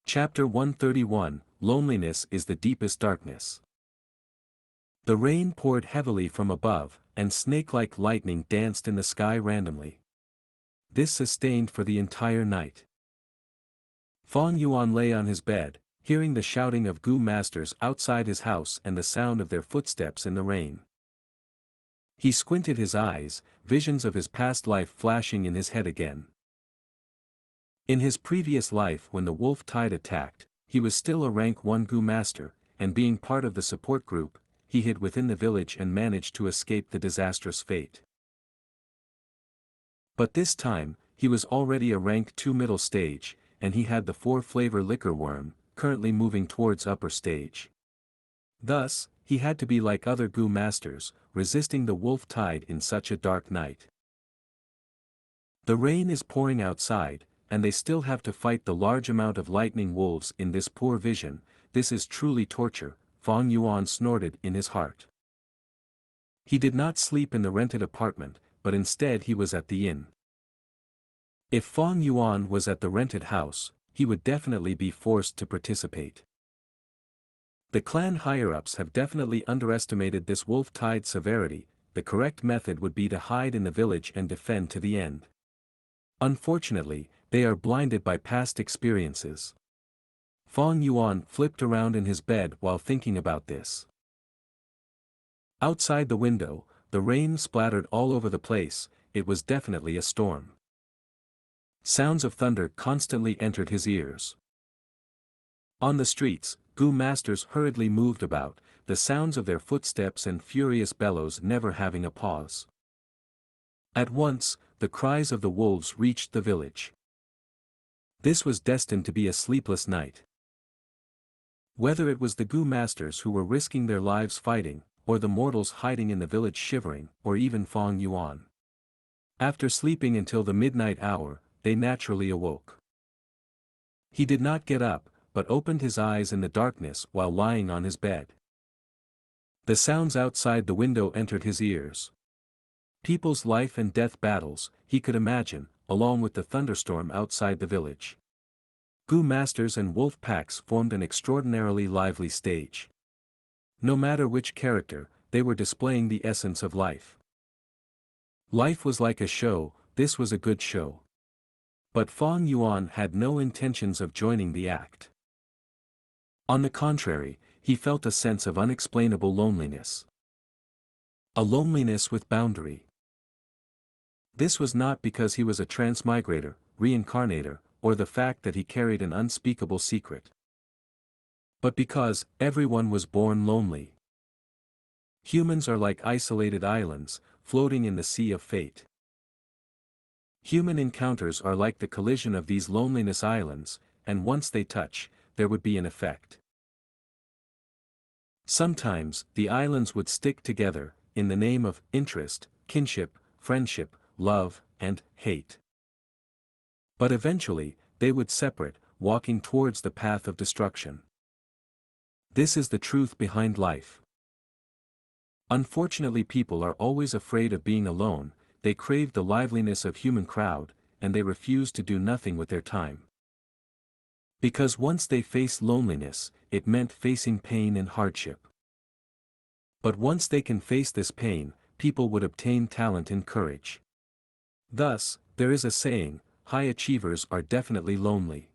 Chapter 131, Loneliness is the Deepest Darkness. The rain poured heavily from above, and snake-like lightning danced in the sky randomly. This sustained for the entire night. Feng Yuan lay on his bed, hearing the shouting of Gu masters outside his house and the sound of their footsteps in the rain. He squinted his eyes, visions of his past life flashing in his head again. In his previous life when the wolf tide attacked, he was still a rank 1 Gu master, and being part of the support group, he hid within the village and managed to escape the disastrous fate. But this time, he was already a rank 2 middle stage, and he had the 4-flavor liquor worm, currently moving towards upper stage. Thus, he had to be like other Gu masters, resisting the wolf tide in such a dark night. The rain is pouring outside, and they still have to fight the large amount of lightning wolves in this poor vision. This is truly torture, Feng Yuan snorted in his heart. He did not sleep in the rented apartment, but instead he was at the inn. If Feng Yuan was at the rented house, he would definitely be forced to participate. The clan higher-ups have definitely underestimated this wolf tide severity. The correct method would be to hide in the village and defend to the end. Unfortunately, they are blinded by past experiences. Feng Yuan flipped around in his bed while thinking about this. Outside the window, the rain splattered all over the place. It was definitely a storm. Sounds of thunder constantly entered his ears. On the streets, Gu masters hurriedly moved about, the sounds of their footsteps and furious bellows never having a pause. At once, the cries of the wolves reached the village. This was destined to be a sleepless night. Whether it was the Gu masters who were risking their lives fighting, or the mortals hiding in the village shivering, or even Feng Yuan. After sleeping until the midnight hour, they naturally awoke. He did not get up, but opened his eyes in the darkness while lying on his bed. The sounds outside the window entered his ears. People's life and death battles, he could imagine, along with the thunderstorm outside the village. Gu masters and wolf packs formed an extraordinarily lively stage. No matter which character, they were displaying the essence of life. Life was like a show. This was a good show. But Feng Yuan had no intentions of joining the act. On the contrary, he felt a sense of unexplainable loneliness. A loneliness with boundary. This was not because he was a transmigrator, reincarnator, or the fact that he carried an unspeakable secret. But because everyone was born lonely. Humans are like isolated islands, floating in the sea of fate. Human encounters are like the collision of these loneliness islands, and once they touch, there would be an effect. Sometimes, the islands would stick together, in the name of interest, kinship, friendship, love, and hate. But eventually, they would separate, walking towards the path of destruction. This is the truth behind life. Unfortunately, people are always afraid of being alone. They crave the liveliness of human crowd, and they refuse to do nothing with their time. Because once they faced loneliness, it meant facing pain and hardship. But once they can face this pain, people would obtain talent and courage. Thus, there is a saying, high achievers are definitely lonely.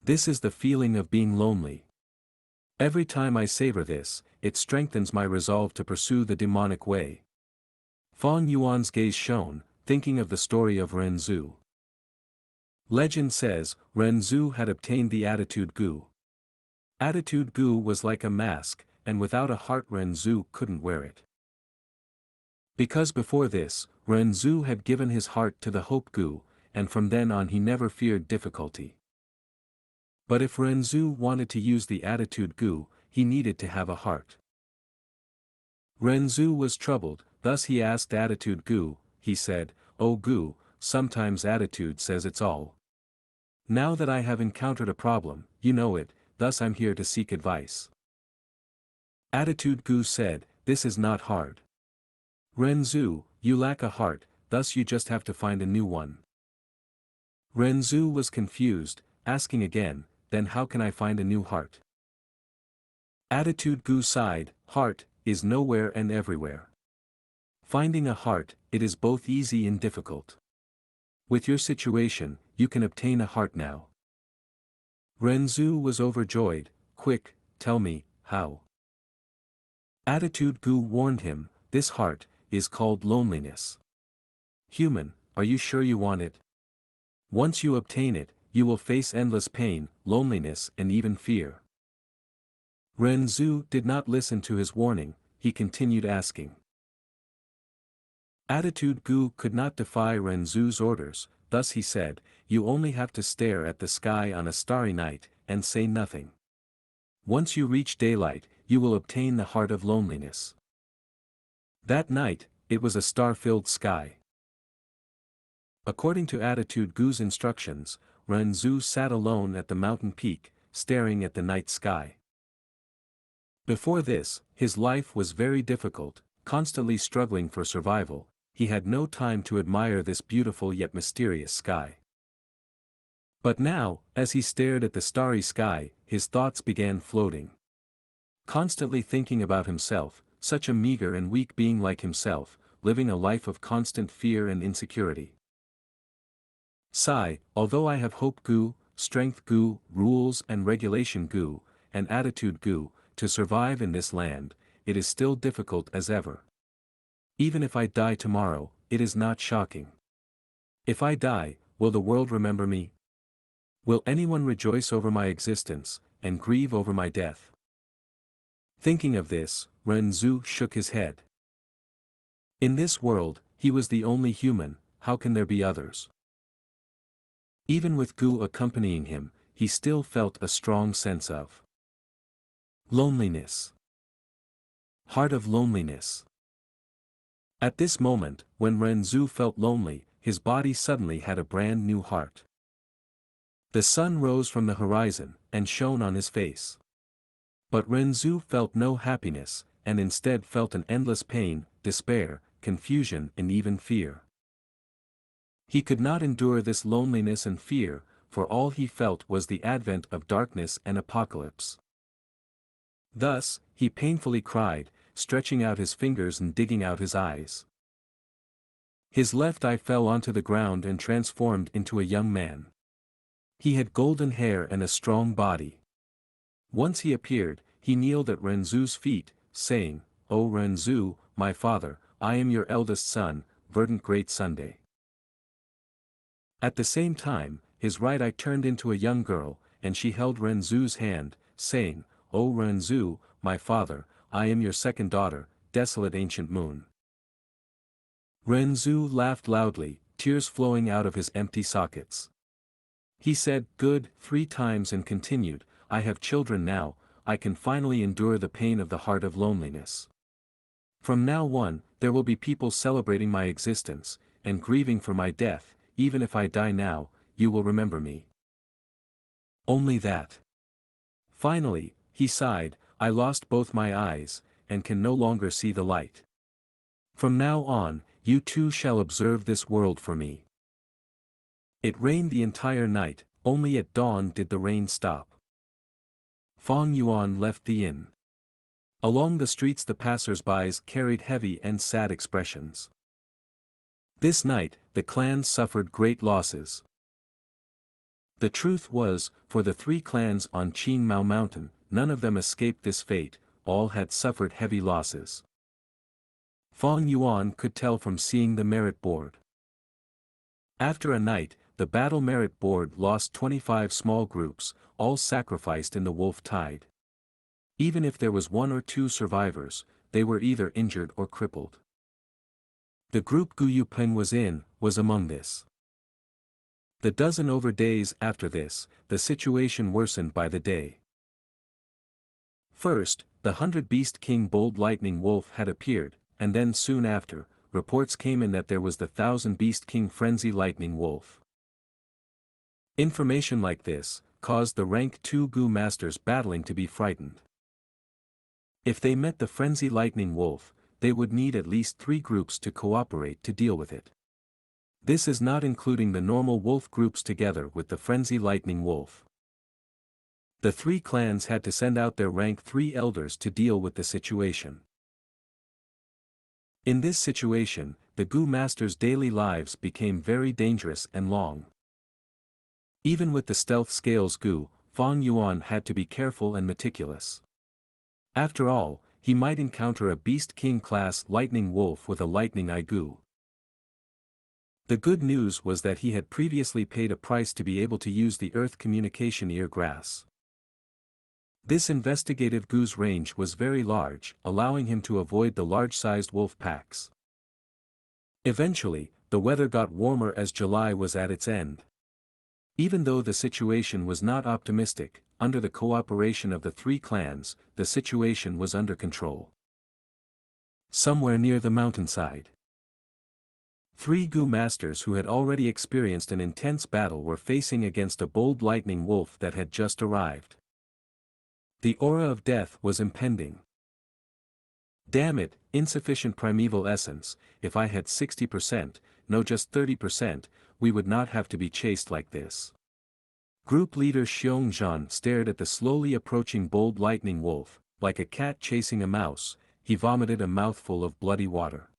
This is the feeling of being lonely. Every time I savor this, it strengthens my resolve to pursue the demonic way. Feng Yuan's gaze shone, thinking of the story of Renzu. Legend says, Renzu had obtained the Attitude Gu. Attitude Gu was like a mask, and without a heart Renzu couldn't wear it. Because before this, Renzu had given his heart to the Hope Gu, and from then on he never feared difficulty. But if Renzu wanted to use the Attitude Gu, he needed to have a heart. Renzu was troubled, thus he asked Attitude Gu. He said, "O Gu, sometimes Attitude says it's all. Now that I have encountered a problem, you know it, thus I'm here to seek advice." Attitude Gu said, "This is not hard. Renzu, you lack a heart, thus you just have to find a new one." Renzu was confused. asking again, then how can I find a new heart? Attitude Gu sighed, heart, is nowhere and everywhere. Finding a heart, it is both easy and difficult. With your situation, you can obtain a heart now. Renzu was overjoyed, quick, tell me, how? Attitude Gu warned him, this heart, is called loneliness. Human, are you sure you want it? Once you obtain it, you will face endless pain, loneliness and even fear. Renzu did not listen to his warning, he continued asking. Attitude Gu could not defy Renzu's orders, thus he said, you only have to stare at the sky on a starry night, and say nothing. Once you reach daylight, you will obtain the heart of loneliness. That night, it was a star-filled sky. According to Attitude Gu's instructions, Renzu sat alone at the mountain peak, staring at the night sky. Before this, his life was very difficult, constantly struggling for survival. He had no time to admire this beautiful yet mysterious sky. But now, as he stared at the starry sky, his thoughts began floating. Constantly thinking about himself, such a meager and weak being like himself, living a life of constant fear and insecurity. Sigh, although I have hope Gu, strength Gu, rules and regulation Gu, and attitude Gu, to survive in this land, it is still difficult as ever. Even if I die tomorrow, it is not shocking. If I die, will the world remember me? Will anyone rejoice over my existence, and grieve over my death? Thinking of this, Renzu shook his head. In this world, he was the only human, how can there be others? Even with Gu accompanying him, he still felt a strong sense of loneliness. Heart of loneliness. At this moment, when Renzu felt lonely, his body suddenly had a brand new heart. The sun rose from the horizon, and shone on his face. But Renzu felt no happiness, and instead felt an endless pain, despair, confusion and even fear. He could not endure this loneliness and fear, for all he felt was the advent of darkness and apocalypse. Thus, he painfully cried, stretching out his fingers and digging out his eyes. His left eye fell onto the ground and transformed into a young man. He had golden hair and a strong body. Once he appeared, he kneeled at Renzu's feet, saying, O Renzu, my father, I am your eldest son, verdant great Sunday. At the same time, his right eye turned into a young girl, and she held Renzu's hand, saying, O Renzu, my father, I am your second daughter, desolate ancient moon. Renzu laughed loudly, tears flowing out of his empty sockets. He said, good, 3 times and continued, I have children now, I can finally endure the pain of the heart of loneliness. From now on, there will be people celebrating my existence, and grieving for my death, even if I die now, you will remember me. Only that. Finally, he sighed, I lost both my eyes, and can no longer see the light. From now on, you too shall observe this world for me. It rained the entire night, only at dawn did the rain stop. Fang Yuan left the inn. Along the streets the passers-by carried heavy and sad expressions. This night, the clans suffered great losses. The truth was, for the 3 clans on Qin Mao Mountain, none of them escaped this fate, all had suffered heavy losses. Fang Yuan could tell from seeing the merit board. After a night, the battle merit board lost 25 small groups, all sacrificed in the wolf tide. Even if there was 1 or 2 survivors, they were either injured or crippled. The group Gu Yupeng was in, was among this. The dozen over days after this, the situation worsened by the day. First, the 100 Beast King Bold Lightning Wolf had appeared, and then soon after, reports came in that there was the 1000 Beast King Frenzy Lightning Wolf. Information like this, caused the rank 2 Gu masters battling to be frightened. If they met the Frenzy Lightning Wolf, they would need at least 3 groups to cooperate to deal with it. This is not including the normal wolf groups together with the frenzy lightning wolf. The three clans had to send out their rank 3 elders to deal with the situation. In this situation, the Gu Master's daily lives became very dangerous and long. Even with the stealth scales Gu, Fang Yuan had to be careful and meticulous. After all, he might encounter a Beast King class lightning wolf with a lightning eye Gu. The good news was that he had previously paid a price to be able to use the Earth Communication Ear Grass. This investigative Gu's range was very large, allowing him to avoid the large-sized wolf packs. Eventually, the weather got warmer as July was at its end. Even though the situation was not optimistic, under the cooperation of the three clans, the situation was under control. Somewhere near the mountainside, 3 Gu masters who had already experienced an intense battle were facing against a bold lightning wolf that had just arrived. The aura of death was impending. Damn it, insufficient primeval essence, if I had 60%, no just 30%, we would not have to be chased like this. Group leader Xianxia stared at the slowly approaching bold lightning wolf, like a cat chasing a mouse. He vomited a mouthful of bloody water.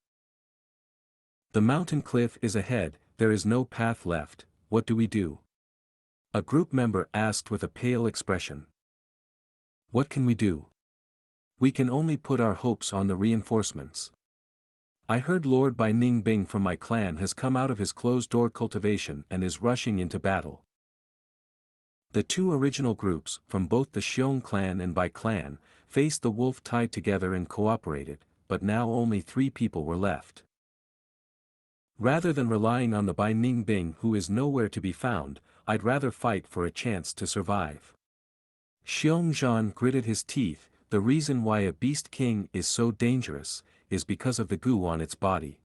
The mountain cliff is ahead, there is no path left, what do we do? A group member asked with a pale expression. What can we do? We can only put our hopes on the reinforcements. I heard Lord Bai Ningbing from my clan has come out of his closed-door cultivation and is rushing into battle. The 2 original groups, from both the Xiong clan and Bai clan, faced the wolf tied together and cooperated, but now only 3 people were left. Rather than relying on the Bai Ningbing who is nowhere to be found, I'd rather fight for a chance to survive. Xianxia gritted his teeth. The reason why a Beast King is so dangerous, is because of the Gu on its body.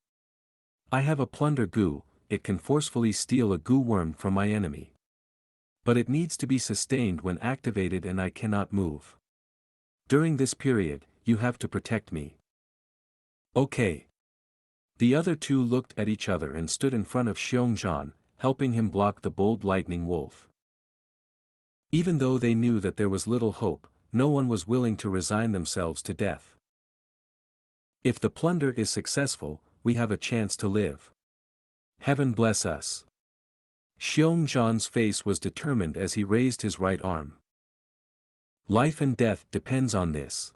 I have a plunder Gu, it can forcefully steal a Gu worm from my enemy. But it needs to be sustained when activated and I cannot move. During this period, you have to protect me. Okay. The other 2 looked at each other and stood in front of Xianxia, helping him block the bold lightning wolf. Even though they knew that there was little hope, no one was willing to resign themselves to death. If the plunder is successful, we have a chance to live. Heaven bless us. Xianxia's face was determined as he raised his right arm. Life and death depends on this.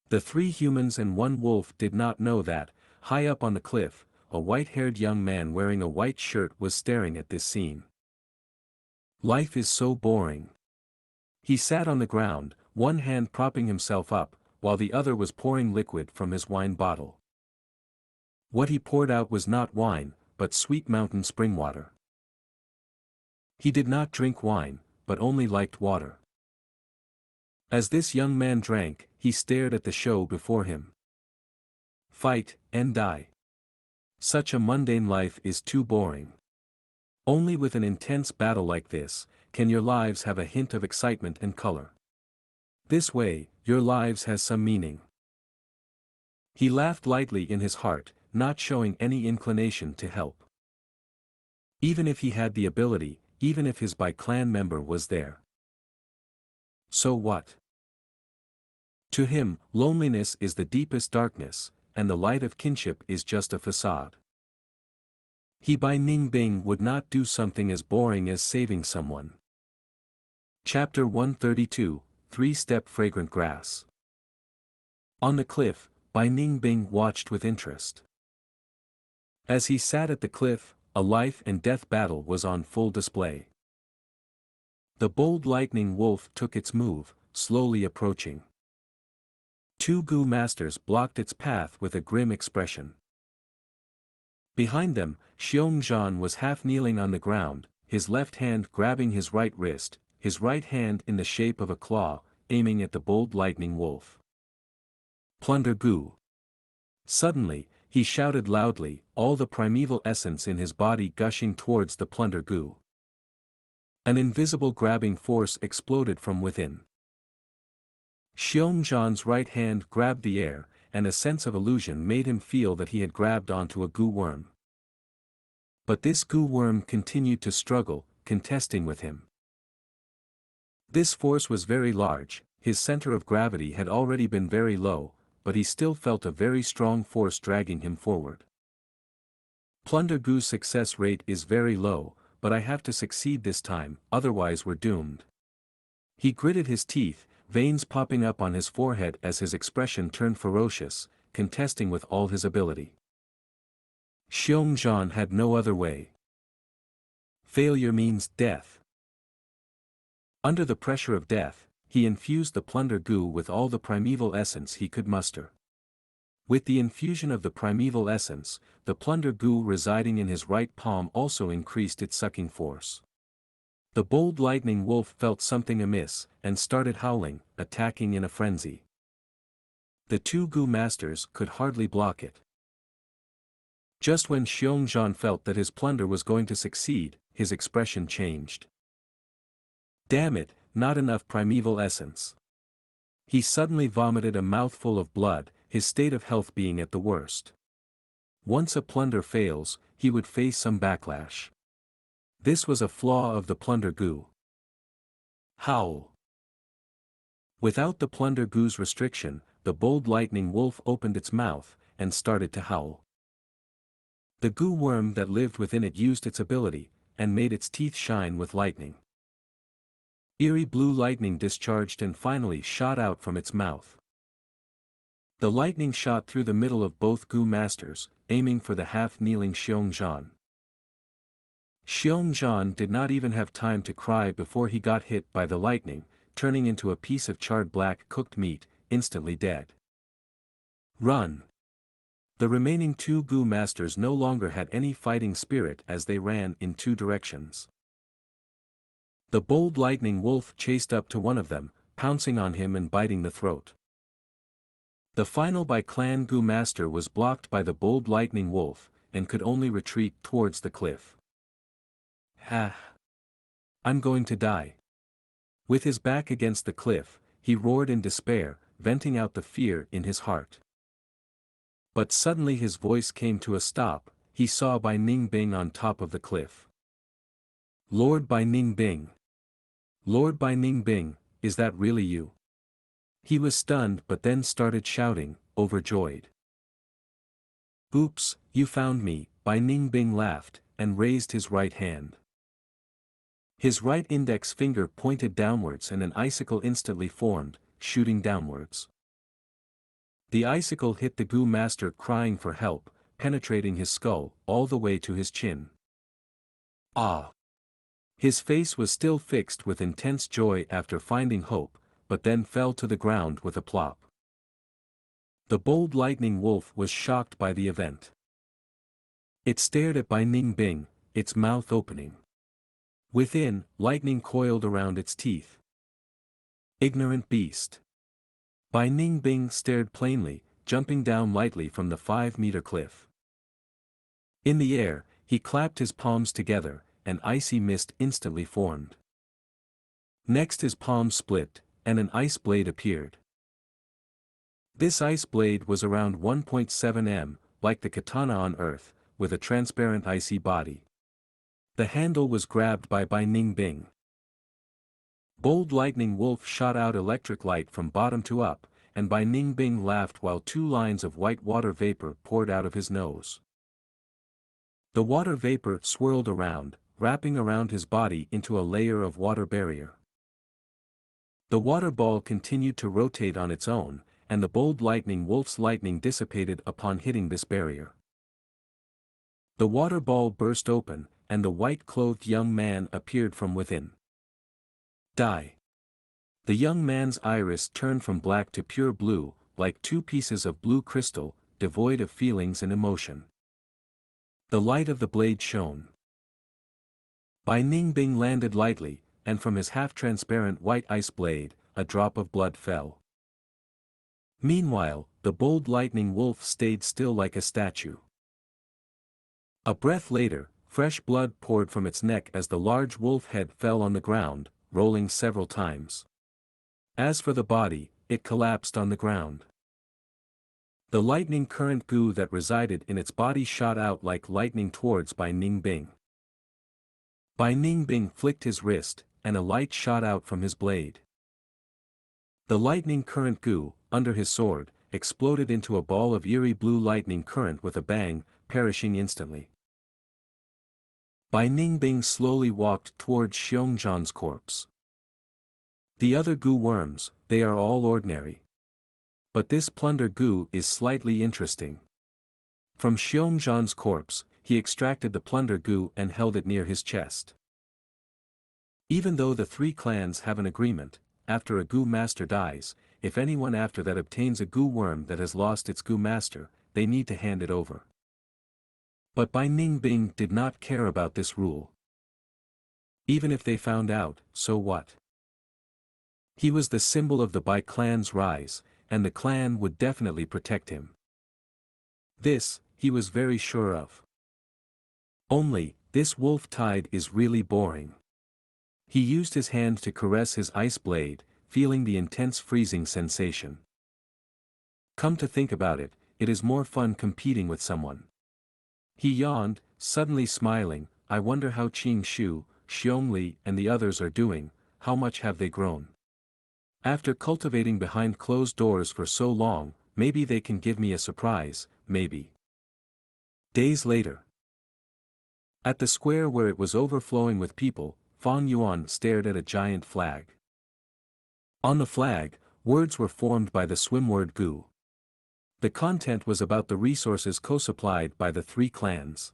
The 3 humans and 1 wolf did not know that, high up on the cliff, a white-haired young man wearing a white shirt was staring at this scene. Life is so boring. He sat on the ground, one hand propping himself up, while the other was pouring liquid from his wine bottle. What he poured out was not wine, but sweet mountain spring water. He did not drink wine, but only liked water. As this young man drank, he stared at the show before him. Fight, and die. Such a mundane life is too boring. Only with an intense battle like this, can your lives have a hint of excitement and color. This way, your lives has some meaning. He laughed lightly in his heart, not showing any inclination to help. Even if he had the ability, even if his Bai clan member was there. So what? To him, loneliness is the deepest darkness, and the light of kinship is just a facade. He Bai Ningbing would not do something as boring as saving someone. Chapter 132, 3-Step Fragrant Grass. On the cliff, Bai Ningbing watched with interest. As he sat at the cliff, a life and death battle was on full display. The bold lightning wolf took its move, slowly approaching. 2 Gu masters blocked its path with a grim expression. Behind them, Xianxia was half kneeling on the ground, his left hand grabbing his right wrist, his right hand in the shape of a claw, aiming at the bold lightning wolf. Plunder Gu. Suddenly, he shouted loudly, all the primeval essence in his body gushing towards the plunder Gu. An invisible grabbing force exploded from within. Xianxia's right hand grabbed the air, and a sense of illusion made him feel that he had grabbed onto a Gu worm. But this goo worm continued to struggle, contesting with him. This force was very large, his center of gravity had already been very low, but he still felt a very strong force dragging him forward. Plunder Gu's success rate is very low, but I have to succeed this time, otherwise we're doomed. He gritted his teeth, veins popping up on his forehead as his expression turned ferocious, contesting with all his ability. Xianxia had no other way. Failure means death. Under the pressure of death, he infused the Plunder Gu with all the primeval essence he could muster. With the infusion of the primeval essence, the Plunder Gu residing in his right palm also increased its sucking force. The bold lightning wolf felt something amiss, and started howling, attacking in a frenzy. The two Gu masters could hardly block it. Just when Xianxia felt that his plunder was going to succeed, his expression changed. Damn it, not enough primeval essence. He suddenly vomited a mouthful of blood, his state of health being at the worst. Once a plunder fails, he would face some backlash. This was a flaw of the Plunder Gu. Howl. Without the Plunder Gu's restriction, the bold lightning wolf opened its mouth, and started to howl. The Gu worm that lived within it used its ability, and made its teeth shine with lightning. Eerie blue lightning discharged and finally shot out from its mouth. The lightning shot through the middle of both Gu masters, aiming for the half-kneeling Xianxia. Xianxia did not even have time to cry before he got hit by the lightning, turning into a piece of charred black cooked meat, instantly dead. Run! The remaining two Gu masters no longer had any fighting spirit as they ran in two directions. The bold lightning wolf chased up to one of them, pouncing on him and biting the throat. The final by clan Gu master was blocked by the bold lightning wolf, and could only retreat towards the cliff. Ha! I'm going to die. With his back against the cliff, he roared in despair, venting out the fear in his heart. But suddenly his voice came to a stop. He saw Bai Ningbing on top of the cliff. Lord Bai Ningbing! Lord Bai Ningbing, is that really you? He was stunned but then started shouting, overjoyed. Oops, you found me, Bai Ningbing laughed, and raised his right hand. His right index finger pointed downwards and an icicle instantly formed, shooting downwards. The icicle hit the Gu master crying for help, penetrating his skull, all the way to his chin. Ah! His face was still fixed with intense joy after finding hope, but then fell to the ground with a plop. The bold lightning wolf was shocked by the event. It stared at Bai Ningbing, its mouth opening. Within, lightning coiled around its teeth. Ignorant beast. Bai Ningbing stared plainly, jumping down lightly from the 5-meter cliff. In the air, he clapped his palms together, and icy mist instantly formed. Next his palms split, and an ice blade appeared. This ice blade was around 1.7 m, like the katana on Earth, with a transparent icy body. The handle was grabbed by Bai Ningbing. Bold lightning wolf shot out electric light from bottom to up, and Bai Ningbing laughed while 2 lines of white water vapor poured out of his nose. The water vapor swirled around, wrapping around his body into a layer of water barrier. The water ball continued to rotate on its own, and the bold lightning wolf's lightning dissipated upon hitting this barrier. The water ball burst open, and the white-clothed young man appeared from within. Die. The young man's iris turned from black to pure blue, like 2 pieces of blue crystal, devoid of feelings and emotion. The light of the blade shone. Bai Ningbing landed lightly, and from his half-transparent white ice blade, a drop of blood fell. Meanwhile, the bold lightning wolf stayed still like a statue. A breath later, fresh blood poured from its neck as the large wolf head fell on the ground, rolling several times. As for the body, it collapsed on the ground. The lightning current Gu that resided in its body shot out like lightning towards Bai Ningbing. Bai Ningbing flicked his wrist, and a light shot out from his blade. The lightning current Gu, under his sword, exploded into a ball of eerie blue lightning current with a bang, perishing instantly. Bai Ningbing slowly walked towards Xianxia's corpse. The other Gu worms, they are all ordinary. But this plunder Gu is slightly interesting. From Xianxia's corpse, he extracted the plunder Gu and held it near his chest. Even though the three clans have an agreement, after a Gu master dies, if anyone after that obtains a Gu worm that has lost its Gu master, they need to hand it over. But Bai Ningbing did not care about this rule. Even if they found out, so what? He was the symbol of the Bai clan's rise, and the clan would definitely protect him. This, he was very sure of. Only, this wolf tide is really boring. He used his hand to caress his ice blade, feeling the intense freezing sensation. Come to think about it, it is more fun competing with someone. He yawned, suddenly smiling. I wonder how Qing Shu, Xiongli and the others are doing, how much have they grown? After cultivating behind closed doors for so long, maybe they can give me a surprise, maybe. Days later. At the square where it was overflowing with people, Fang Yuan stared at a giant flag. On the flag, words were formed by the swim word Gu. The content was about the resources co-supplied by the three clans.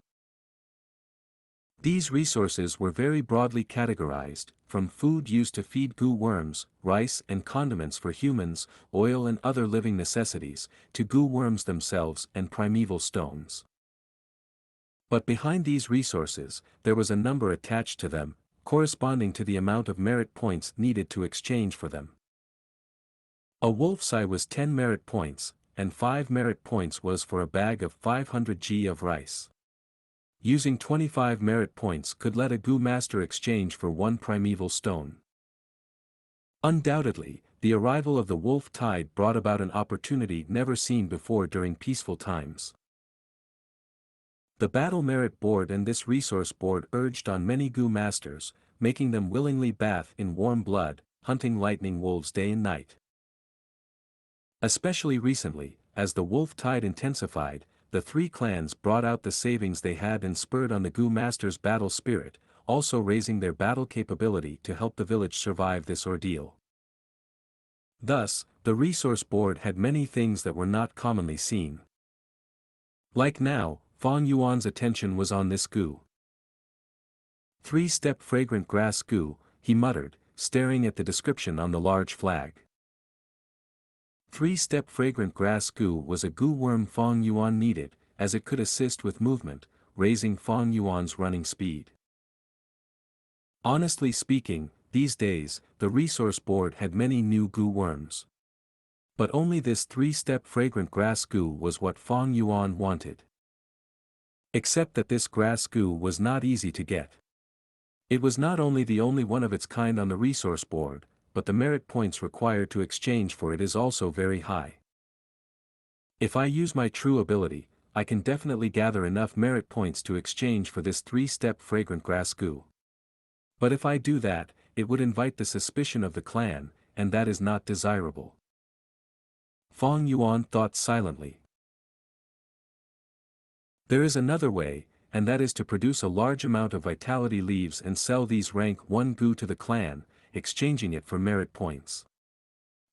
These resources were very broadly categorized, from food used to feed Gu worms, rice and condiments for humans, oil and other living necessities, to Gu worms themselves and primeval stones. But behind these resources, there was a number attached to them, corresponding to the amount of merit points needed to exchange for them. A wolf's eye was 10 merit points, and 5 merit points was for a bag of 500 g of rice. Using 25 merit points could let a Gu master exchange for 1 primeval stone. Undoubtedly, the arrival of the wolf tide brought about an opportunity never seen before during peaceful times. The Battle Merit Board and this Resource Board urged on many Gu masters, making them willingly bath in warm blood, hunting lightning wolves day and night. Especially recently, as the wolf tide intensified, the three clans brought out the savings they had and spurred on the Gu masters' battle spirit, also raising their battle capability to help the village survive this ordeal. Thus, the Resource Board had many things that were not commonly seen. Like now, Fang Yuan's attention was on this Gu. 3-step fragrant grass Gu, he muttered, staring at the description on the large flag. 3-step fragrant grass Gu was a Gu worm Fang Yuan needed, as it could assist with movement, raising Fang Yuan's running speed. Honestly speaking, these days, the Resource Board had many new Gu worms. But only this 3-step fragrant grass Gu was what Fang Yuan wanted. Except that this grass Gu was not easy to get. It was not only the only one of its kind on the Resource Board, but the merit points required to exchange for it is also very high. If I use my true ability, I can definitely gather enough merit points to exchange for this 3-step fragrant grass Gu. But if I do that, it would invite the suspicion of the clan, and that is not desirable. Fang Yuan thought silently. There is another way, and that is to produce a large amount of vitality leaves and sell these rank 1 Gu to the clan, exchanging it for merit points.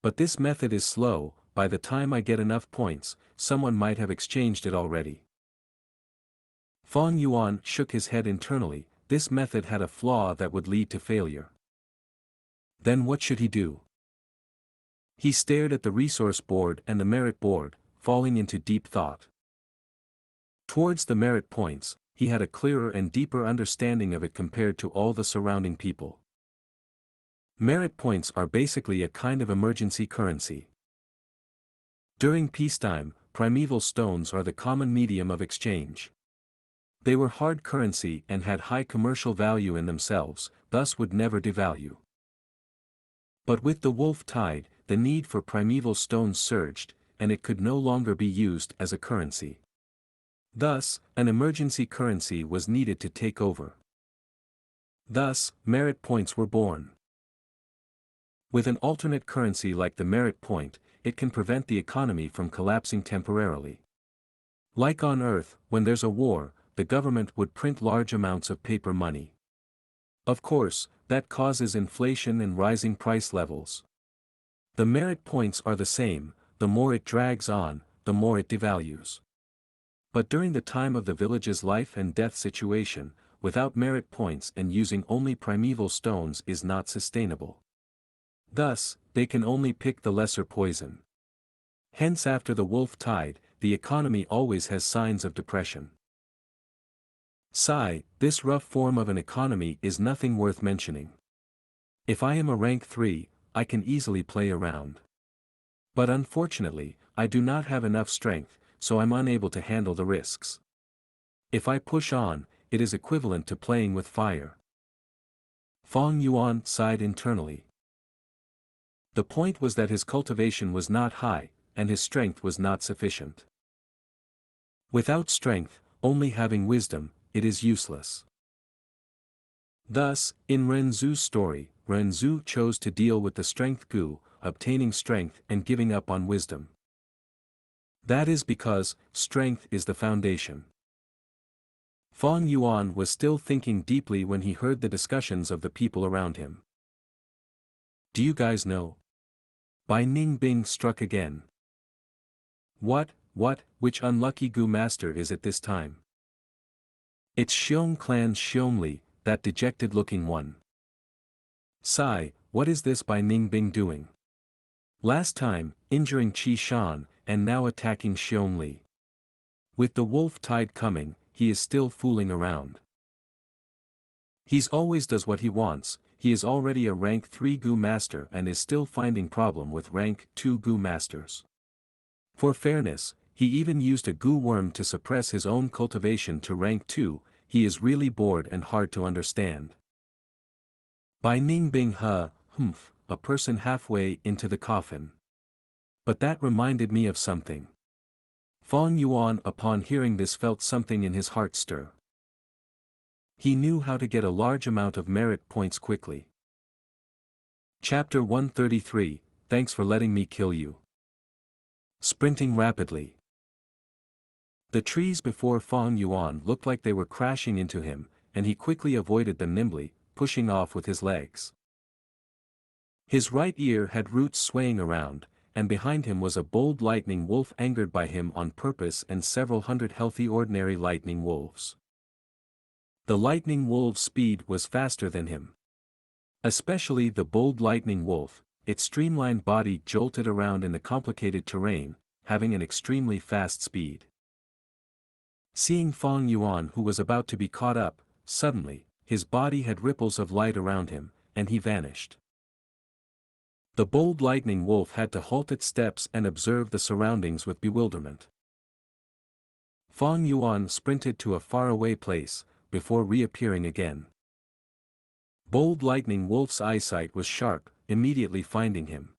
But this method is slow, by the time I get enough points, someone might have exchanged it already. Fang Yuan shook his head internally, this method had a flaw that would lead to failure. Then what should he do? He stared at the Resource Board and the Merit Board, falling into deep thought. Towards the merit points, he had a clearer and deeper understanding of it compared to all the surrounding people. Merit points are basically a kind of emergency currency. During peacetime, primeval stones are the common medium of exchange. They were hard currency and had high commercial value in themselves, thus would never devalue. But with the wolf tide, the need for primeval stones surged, and it could no longer be used as a currency. Thus, an emergency currency was needed to take over. Thus, merit points were born. With an alternate currency like the merit point, it can prevent the economy from collapsing temporarily. Like on Earth, when there's a war, the government would print large amounts of paper money. Of course, that causes inflation and rising price levels. The merit points are the same, the more it drags on, the more it devalues. But during the time of the village's life and death situation, without merit points and using only primeval stones is not sustainable. Thus, they can only pick the lesser poison. Hence after the wolf tide, the economy always has signs of depression. Sigh, this rough form of an economy is nothing worth mentioning. If I am a rank 3, I can easily play around. But unfortunately, I do not have enough strength, so I'm unable to handle the risks. If I push on, it is equivalent to playing with fire. Fong Yuan sighed internally. The point was that his cultivation was not high, and his strength was not sufficient. Without strength, only having wisdom, it is useless. Thus, in Renzu's story, Renzu chose to deal with the strength Gu, obtaining strength and giving up on wisdom. That is because, strength is the foundation. Fong Yuan was still thinking deeply when he heard the discussions of the people around him. Do you guys know? Bai Ningbing struck again. Which unlucky Gu master is it this time? It's Xiong Clan's Xiongli, that dejected-looking one. Sigh, what is this Bai Ningbing doing? Last time, injuring Qi Shan, and now attacking Xiongli. With the wolf tide coming, he is still fooling around. He's always does what he wants. He is already a rank 3 Gu master and is still finding problem with rank 2 Gu masters. For fairness, he even used a Gu worm to suppress his own cultivation to rank 2, he is really bored and hard to understand. Bai Ningbing a person halfway into the coffin. But that reminded me of something. Fong Yuan upon hearing this felt something in his heart stir. He knew how to get a large amount of merit points quickly. Chapter 133, Thanks for letting me kill you. Sprinting rapidly. The trees before Fong Yuan looked like they were crashing into him, and he quickly avoided them nimbly, pushing off with his legs. His right ear had roots swaying around, and behind him was a bold lightning wolf angered by him on purpose and several hundred healthy ordinary lightning wolves. The lightning wolf's speed was faster than him. Especially the bold lightning wolf, its streamlined body jolted around in the complicated terrain, having an extremely fast speed. Seeing Fong Yuan who was about to be caught up, suddenly, his body had ripples of light around him, and he vanished. The bold lightning wolf had to halt its steps and observe the surroundings with bewilderment. Fong Yuan sprinted to a faraway place, before reappearing again. Bold lightning wolf's eyesight was sharp, immediately finding him.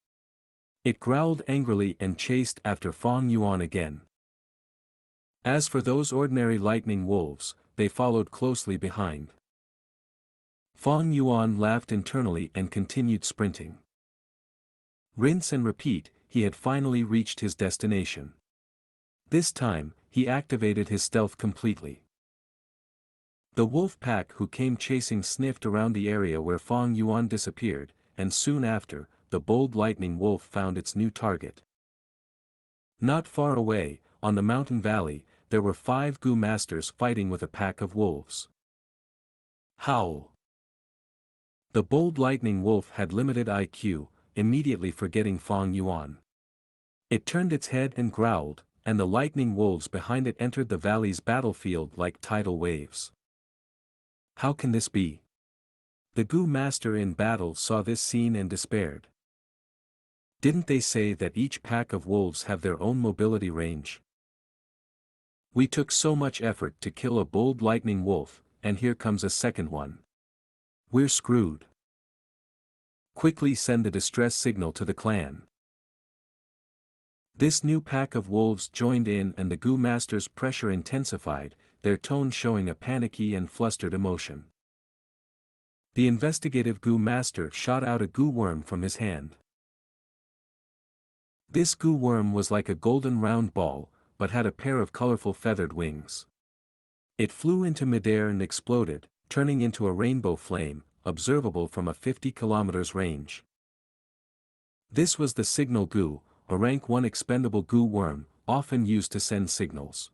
It growled angrily and chased after Fong Yuan again. As for those ordinary lightning wolves, they followed closely behind. Fong Yuan laughed internally and continued sprinting. Rinse and repeat, he had finally reached his destination. This time, he activated his stealth completely. The wolf pack who came chasing sniffed around the area where Fong Yuan disappeared, and soon after, the bold lightning wolf found its new target. Not far away, on the mountain valley, there were 5 Gu masters fighting with a pack of wolves. Howl! The bold lightning wolf had limited IQ, immediately forgetting Fong Yuan. It turned its head and growled, and the lightning wolves behind it entered the valley's battlefield like tidal waves. How can this be? The Gu master in battle saw this scene and despaired. Didn't they say that each pack of wolves have their own mobility range? We took so much effort to kill a bold lightning wolf, and here comes a second one. We're screwed. Quickly send a distress signal to the clan. This new pack of wolves joined in and the Gu master's pressure intensified, their tone showing a panicky and flustered emotion. The investigative Gu master shot out a Gu worm from his hand. This Gu worm was like a golden round ball, but had a pair of colorful feathered wings. It flew into midair and exploded, turning into a rainbow flame, observable from a 50 kilometers range. This was the signal Gu, a rank 1 expendable Gu worm, often used to send signals.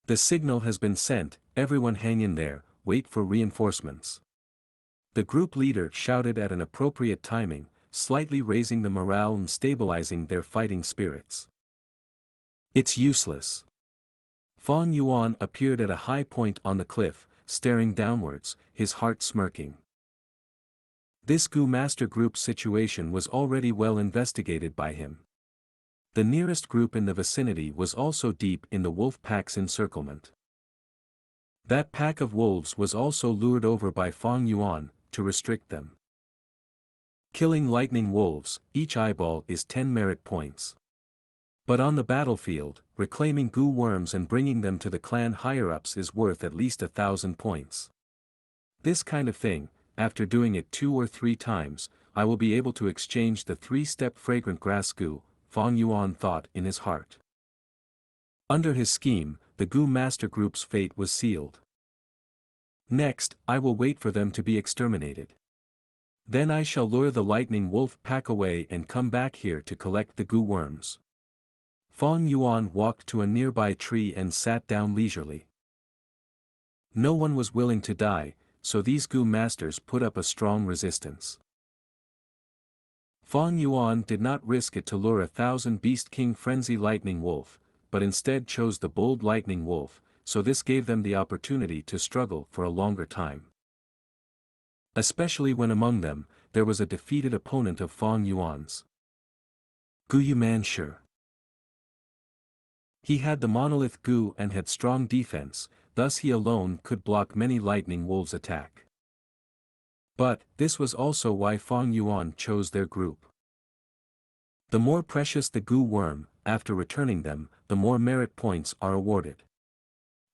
The signal has been sent, everyone hang in there, wait for reinforcements. The group leader shouted at an appropriate timing, slightly raising the morale and stabilizing their fighting spirits. It's useless. Fang Yuan appeared at a high point on the cliff, staring downwards, his heart smirking. This Gu master group situation was already well investigated by him. The nearest group in the vicinity was also deep in the wolf pack's encirclement. That pack of wolves was also lured over by Fang Yuan, to restrict them. Killing lightning wolves, each eyeball is 10 merit points. But on the battlefield, reclaiming Gu worms and bringing them to the clan higher-ups is worth at least 1,000 points. This kind of thing, after doing it 2 or 3 times, I will be able to exchange the 3-step fragrant grass Gu, Fang Yuan thought in his heart. Under his scheme, the Gu master group's fate was sealed. Next, I will wait for them to be exterminated. Then I shall lure the lightning wolf pack away and come back here to collect the Gu worms. Fang Yuan walked to a nearby tree and sat down leisurely. No one was willing to die, so these Gu masters put up a strong resistance. Fang Yuan did not risk it to lure 1,000 Beast King Frenzy Lightning Wolf, but instead chose the bold Lightning Wolf, so this gave them the opportunity to struggle for a longer time. Especially when among them, there was a defeated opponent of Fang Yuan's. Gu Yumanshi. He had the monolith Gu and had strong defense, thus he alone could block many lightning wolves' attack. But, this was also why Fang Yuan chose their group. The more precious the Gu worm, after returning them, the more merit points are awarded.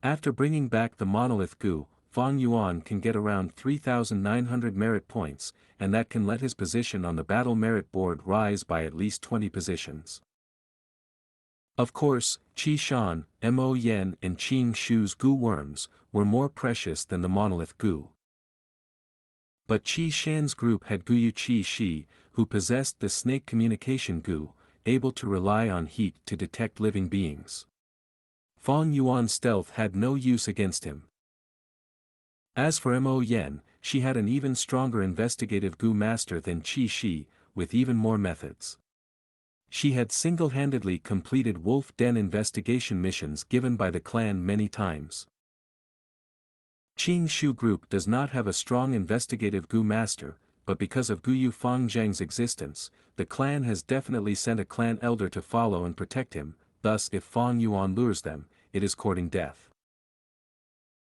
After bringing back the monolith Gu, Fang Yuan can get around 3,900 merit points, and that can let his position on the battle merit board rise by at least 20 positions. Of course, Qi Shan, Mo Yen and Qing Shu's Gu worms were more precious than the monolith Gu. But Qi Shan's group had Guyu Qi Shi, who possessed the snake communication Gu, able to rely on heat to detect living beings. Fang Yuan's stealth had no use against him. As for Mo Yen, she had an even stronger investigative Gu master than Qi Shi, with even more methods. She had single-handedly completed wolf den investigation missions given by the clan many times. Qing Shu group does not have a strong investigative Gu master, but because of Guyu Fangzhang's existence, the clan has definitely sent a clan elder to follow and protect him, thus if Fang Yuan lures them, it is courting death.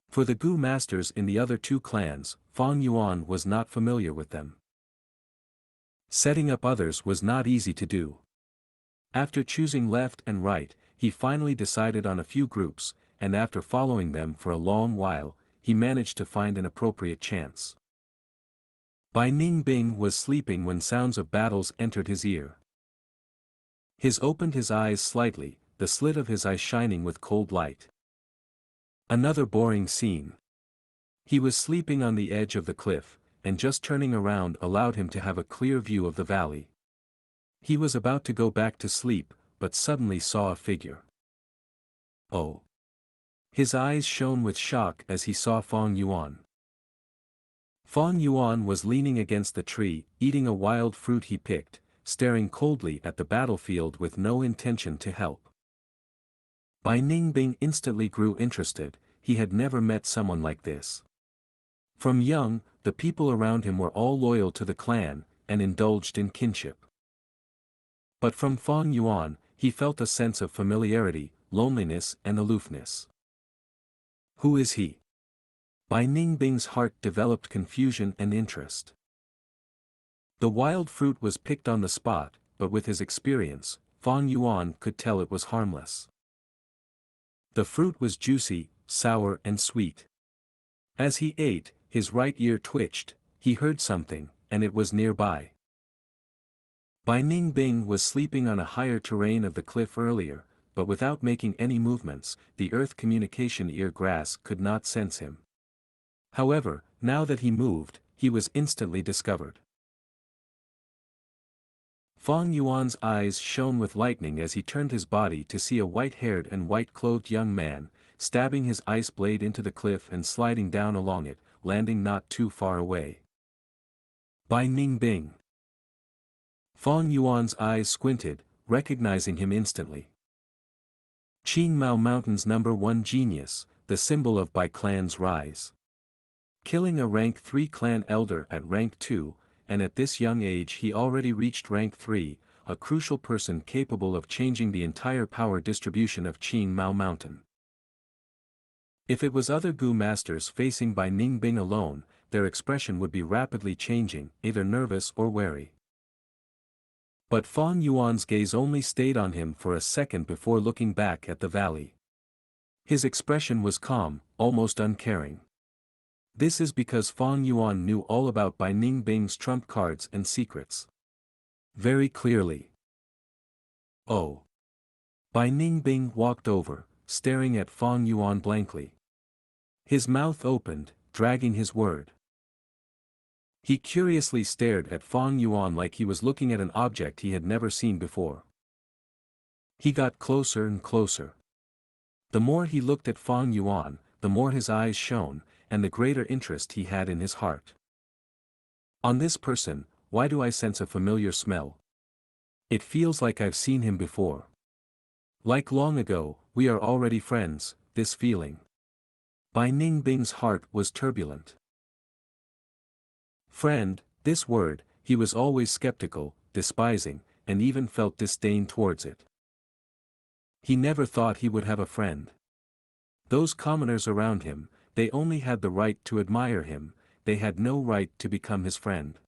For the Gu masters in the other 2 clans, Fang Yuan was not familiar with them. Setting up others was not easy to do. After choosing left and right, he finally decided on a few groups, and after following them for a long while, he managed to find an appropriate chance. Bai Ningbing was sleeping when sounds of battles entered his ear. He opened his eyes slightly, the slit of his eye shining with cold light. Another boring scene. He was sleeping on the edge of the cliff, and just turning around allowed him to have a clear view of the valley. He was about to go back to sleep, but suddenly saw a figure. Oh! His eyes shone with shock as he saw Fang Yuan. Fang Yuan was leaning against the tree, eating a wild fruit he picked, staring coldly at the battlefield with no intention to help. Bai Ningbing instantly grew interested, he had never met someone like this. From young, the people around him were all loyal to the clan, and indulged in kinship. But from Fang Yuan, he felt a sense of familiarity, loneliness and aloofness. Who is he? Bai Ningbing's heart developed confusion and interest. The wild fruit was picked on the spot, but with his experience, Fang Yuan could tell it was harmless. The fruit was juicy, sour and sweet. As he ate, his right ear twitched, he heard something, and it was nearby. Bai Ningbing was sleeping on a higher terrain of the cliff earlier, but without making any movements, the earth communication ear grass could not sense him. However, now that he moved, he was instantly discovered. Fang Yuan's eyes shone with lightning as he turned his body to see a white-haired and white-clothed young man, stabbing his ice blade into the cliff and sliding down along it, landing not too far away. Bai Ningbing. Fang Yuan's eyes squinted, recognizing him instantly. Qing Mao Mountain's #1 genius, the symbol of Bai clan's rise. Killing a rank 3 clan elder at rank 2, and at this young age he already reached rank 3, a crucial person capable of changing the entire power distribution of Qing Mao Mountain. If it was other Gu masters facing Bai Ningbing alone, their expression would be rapidly changing, either nervous or wary. But Fang Yuan's gaze only stayed on him for a second before looking back at the valley. His expression was calm, almost uncaring. This is because Fang Yuan knew all about Bai Ningbing's trump cards and secrets. Very clearly. Oh. Bai Ningbing walked over, staring at Fang Yuan blankly. His mouth opened, dragging his word. He curiously stared at Fang Yuan like he was looking at an object he had never seen before. He got closer and closer. The more he looked at Fang Yuan, the more his eyes shone, and the greater interest he had in his heart. On this person, why do I sense a familiar smell? It feels like I've seen him before. Like long ago, we are already friends, this feeling. Bai Ningbing's heart was turbulent. Friend, this word, he was always skeptical, despising, and even felt disdain towards it. He never thought he would have a friend. Those commoners around him, they only had the right to admire him, they had no right to become his friend.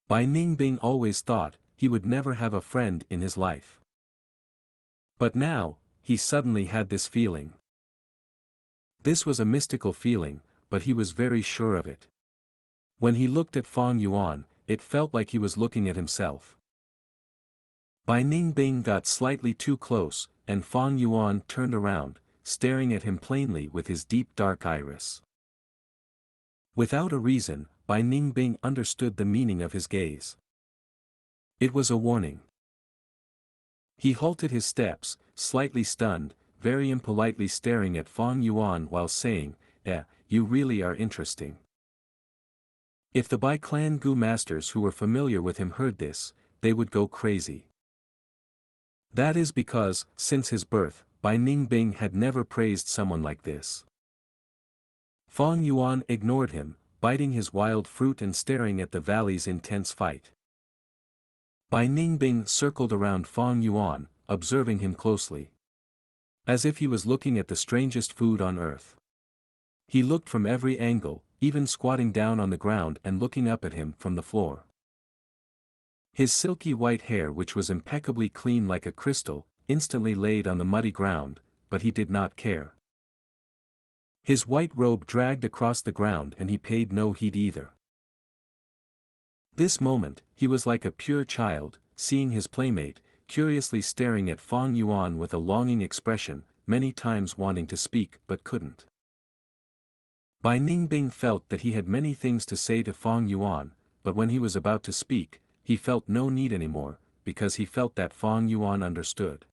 Bai Ningbing always thought, he would never have a friend in his life. But now, he suddenly had this feeling. This was a mystical feeling, but he was very sure of it. When he looked at Fang Yuan, it felt like he was looking at himself. Bai Ningbing got slightly too close, and Fang Yuan turned around, staring at him plainly with his deep dark iris. Without a reason, Bai Ningbing understood the meaning of his gaze. It was a warning. He halted his steps, slightly stunned, very impolitely staring at Fang Yuan while saying, you really are interesting. If the Bai clan Gu masters who were familiar with him heard this, they would go crazy. That is because, since his birth, Bai Ningbing had never praised someone like this. Fang Yuan ignored him, biting his wild fruit and staring at the valley's intense fight. Bai Ningbing circled around Fang Yuan, observing him closely. As if he was looking at the strangest food on earth. He looked from every angle, even squatting down on the ground and looking up at him from the floor. His silky white hair, which was impeccably clean like a crystal, instantly laid on the muddy ground, but he did not care. His white robe dragged across the ground and he paid no heed either. This moment, he was like a pure child, seeing his playmate, curiously staring at Fang Yuan with a longing expression, many times wanting to speak but couldn't. Bai Ningbing felt that he had many things to say to Fang Yuan, but when he was about to speak, he felt no need anymore, because he felt that Fang Yuan understood.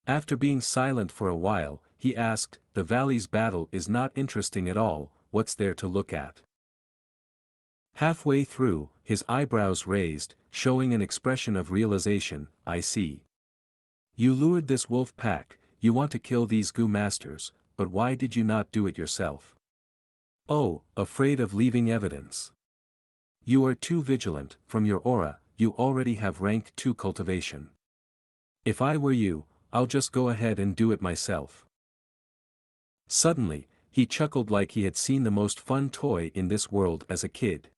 After being silent for a while, he asked, "The valley's battle is not interesting at all, what's there to look at?" Halfway through, his eyebrows raised, showing an expression of realization, "I see. You lured this wolf pack, you want to kill these Gu masters, but why did you not do it yourself? Oh, afraid of leaving evidence. You are too vigilant, from your aura, you already have rank 2 cultivation. If I were you, I'll just go ahead and do it myself." Suddenly, he chuckled like he had seen the most fun toy in this world as a kid.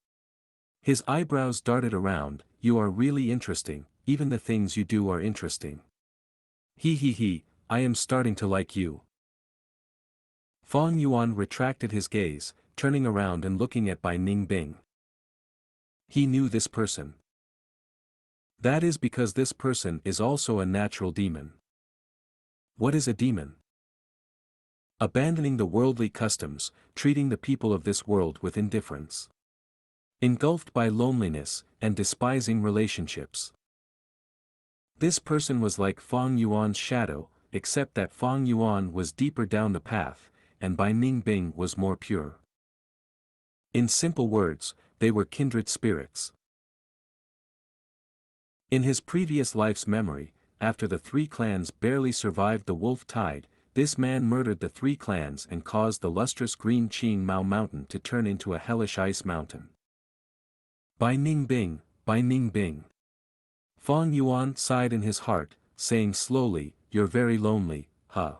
His eyebrows darted around, "You are really interesting, even the things you do are interesting. He, I am starting to like you. Fang Yuan retracted his gaze, turning around and looking at Bai Ningbing. He knew this person. That is because this person is also a natural demon. What is a demon? Abandoning the worldly customs, treating the people of this world with indifference. Engulfed by loneliness, and despising relationships. This person was like Fang Yuan's shadow, except that Fang Yuan was deeper down the path, and Bai Ningbing was more pure. In simple words, they were kindred spirits. In his previous life's memory, after the 3 clans barely survived the wolf tide, this man murdered the 3 clans and caused the lustrous green Qing Mao mountain to turn into a hellish ice mountain. Bai Ningbing, Bai Ningbing. Fang Yuan sighed in his heart, saying slowly, "You're very lonely, huh?"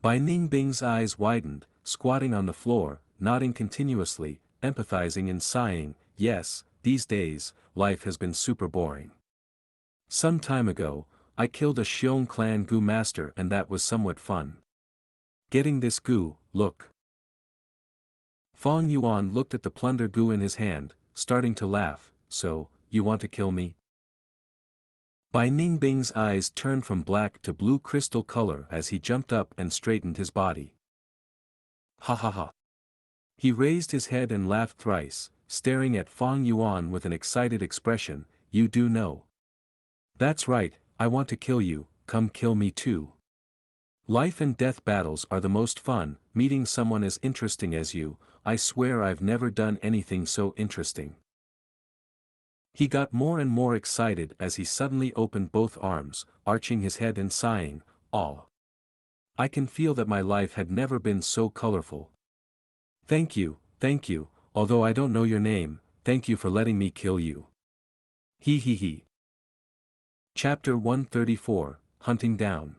Bai Ningbing's eyes widened, squatting on the floor, nodding continuously, empathizing and sighing, "Yes, these days, life has been super boring. Some time ago, I killed a Xiong clan Gu master and that was somewhat fun. Getting this Gu, look." Fang Yuan looked at the plunder Gu in his hand, starting to laugh. "So, you want to kill me?" Bai Ningbing's eyes turned from black to blue crystal color as he jumped up and straightened his body. "Ha ha ha." He raised his head and laughed thrice, staring at Fang Yuan with an excited expression. "You do know. That's right, I want to kill you, come kill me too. Life and death battles are the most fun, meeting someone as interesting as you, I swear I've never done anything so interesting." He got more and more excited as he suddenly opened both arms, arching his head and sighing, "Aw. I can feel that my life had never been so colorful. Thank you, although I don't know your name, thank you for letting me kill you. He. Chapter 134, Hunting Down.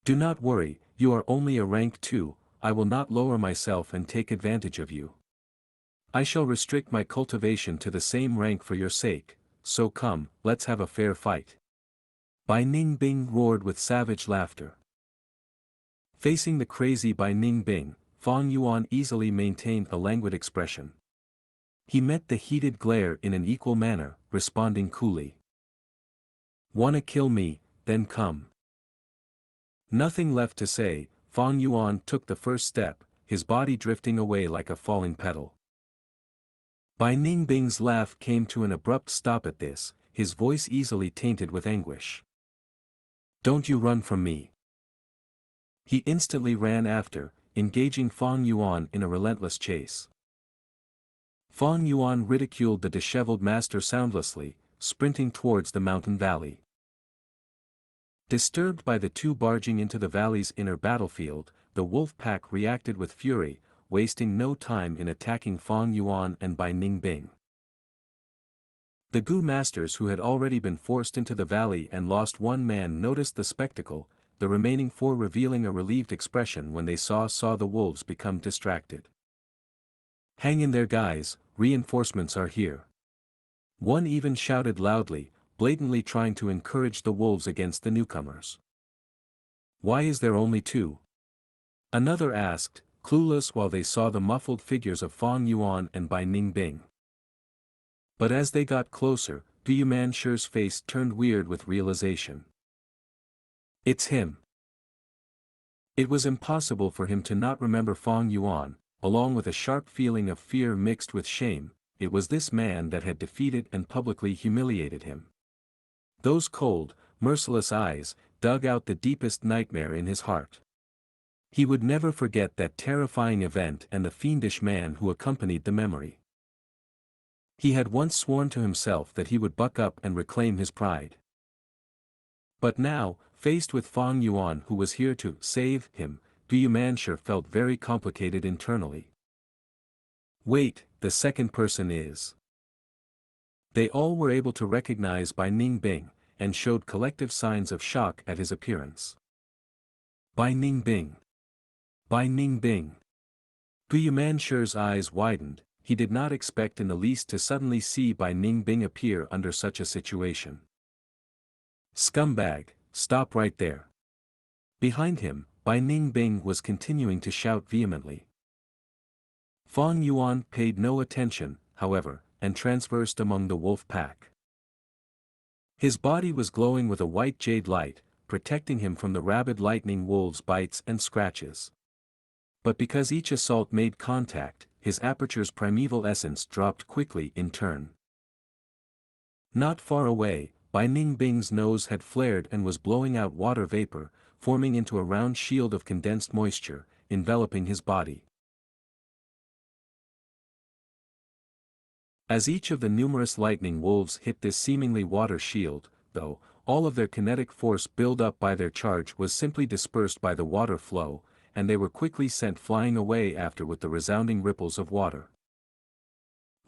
Do not worry, you are only a rank 2, I will not lower myself and take advantage of you. I shall restrict my cultivation to the same rank for your sake, so come, let's have a fair fight." Bai Ningbing roared with savage laughter. Facing the crazy Bai Ningbing, Fang Yuan easily maintained a languid expression. He met the heated glare in an equal manner, responding coolly. "Wanna kill me, then come." Nothing left to say, Fang Yuan took the first step, his body drifting away like a falling petal. Bai Ningbing's laugh came to an abrupt stop at this, his voice easily tainted with anguish. "Don't you run from me." He instantly ran after, engaging Fang Yuan in a relentless chase. Fang Yuan ridiculed the disheveled master soundlessly, sprinting towards the mountain valley. Disturbed by the 2 barging into the valley's inner battlefield, the wolf pack reacted with fury, wasting no time in attacking Fang Yuan and Bai Ningbing. The Gu masters who had already been forced into the valley and lost 1 man noticed the spectacle, the remaining 4 revealing a relieved expression when they saw the wolves become distracted. "Hang in there guys, reinforcements are here." One even shouted loudly, blatantly trying to encourage the wolves against the newcomers. "Why is there only 2? Another asked, clueless while they saw the muffled figures of Fang Yuan and Bai Ningbing. But as they got closer, Du Manshi's face turned weird with realization. It's him. It was impossible for him to not remember Fang Yuan, along with a sharp feeling of fear mixed with shame. It was this man that had defeated and publicly humiliated him. Those cold, merciless eyes dug out the deepest nightmare in his heart. He would never forget that terrifying event and the fiendish man who accompanied the memory. He had once sworn to himself that he would buck up and reclaim his pride. But now, faced with Fang Yuan who was here to save him, Du Manshi felt very complicated internally. Wait, the second person is... They all were able to recognize Bai Ningbing, and showed collective signs of shock at his appearance. Bai Ningbing. Bai Ningbing. Du Manshi's eyes widened, he did not expect in the least to suddenly see Bai Ningbing appear under such a situation. "Scumbag, stop right there." Behind him, Bai Ningbing was continuing to shout vehemently. Fang Yuan paid no attention, however, and transversed among the wolf pack. His body was glowing with a white jade light, protecting him from the rabid lightning wolves' bites and scratches. But because each assault made contact, his aperture's primeval essence dropped quickly in turn. Not far away, Bai Ningbing's nose had flared and was blowing out water vapor, forming into a round shield of condensed moisture, enveloping his body. As each of the numerous lightning wolves hit this seemingly water shield, though, all of their kinetic force built up by their charge was simply dispersed by the water flow, and they were quickly sent flying away after with the resounding ripples of water.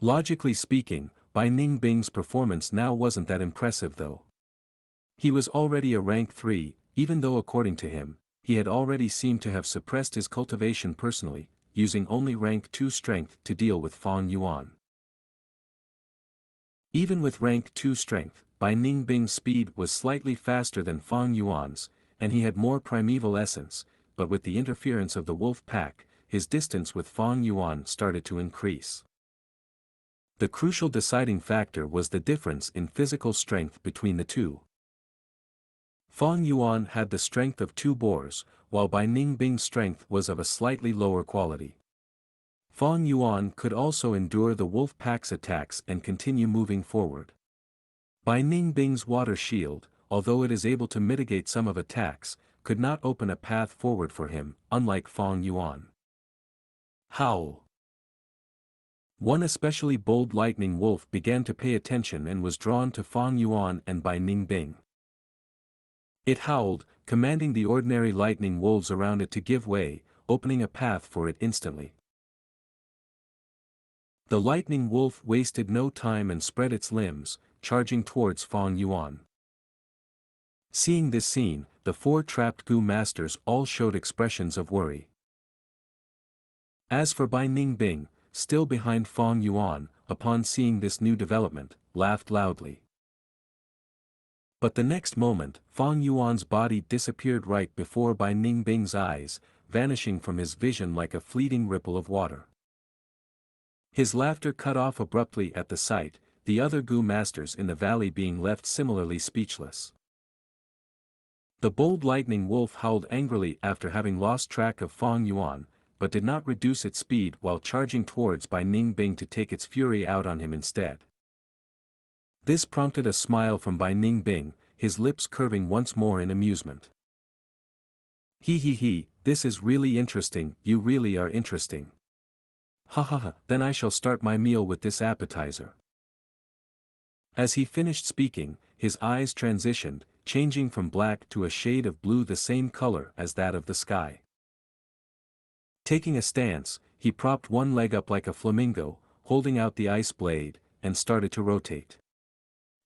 Logically speaking, Bai Ningbing's performance now wasn't that impressive though. He was already a rank 3, even though according to him, he had already seemed to have suppressed his cultivation personally, using only rank 2 strength to deal with Fang Yuan. Even with rank 2 strength, Bai Ningbing's speed was slightly faster than Fang Yuan's, and he had more primeval essence, but with the interference of the wolf pack, his distance with Fang Yuan started to increase. The crucial deciding factor was the difference in physical strength between the two. Fang Yuan had the strength of 2 boars, while Bai Ningbing's strength was of a slightly lower quality. Fang Yuan could also endure the wolf pack's attacks and continue moving forward. Bai Ningbing's water shield, although it is able to mitigate some of attacks, could not open a path forward for him, unlike Fang Yuan. Howl! One especially bold lightning wolf began to pay attention and was drawn to Fang Yuan and Bai Ningbing. It howled, commanding the ordinary lightning wolves around it to give way, opening a path for it instantly. The lightning wolf wasted no time and spread its limbs, charging towards Fang Yuan. Seeing this scene, the 4 trapped Gu masters all showed expressions of worry. As for Bai Ningbing, still behind Fang Yuan, upon seeing this new development, laughed loudly. But the next moment, Fang Yuan's body disappeared right before Bai Ningbing's eyes, vanishing from his vision like a fleeting ripple of water. His laughter cut off abruptly at the sight, the other Gu masters in the valley being left similarly speechless. The bold lightning wolf howled angrily after having lost track of Fang Yuan, but did not reduce its speed while charging towards Bai Ningbing to take its fury out on him instead. This prompted a smile from Bai Ningbing, his lips curving once more in amusement. He, this is really interesting, you really are interesting. Ha ha ha, then I shall start my meal with this appetizer. As he finished speaking, his eyes transitioned, changing from black to a shade of blue the same color as that of the sky. Taking a stance, he propped one leg up like a flamingo, holding out the ice blade, and started to rotate.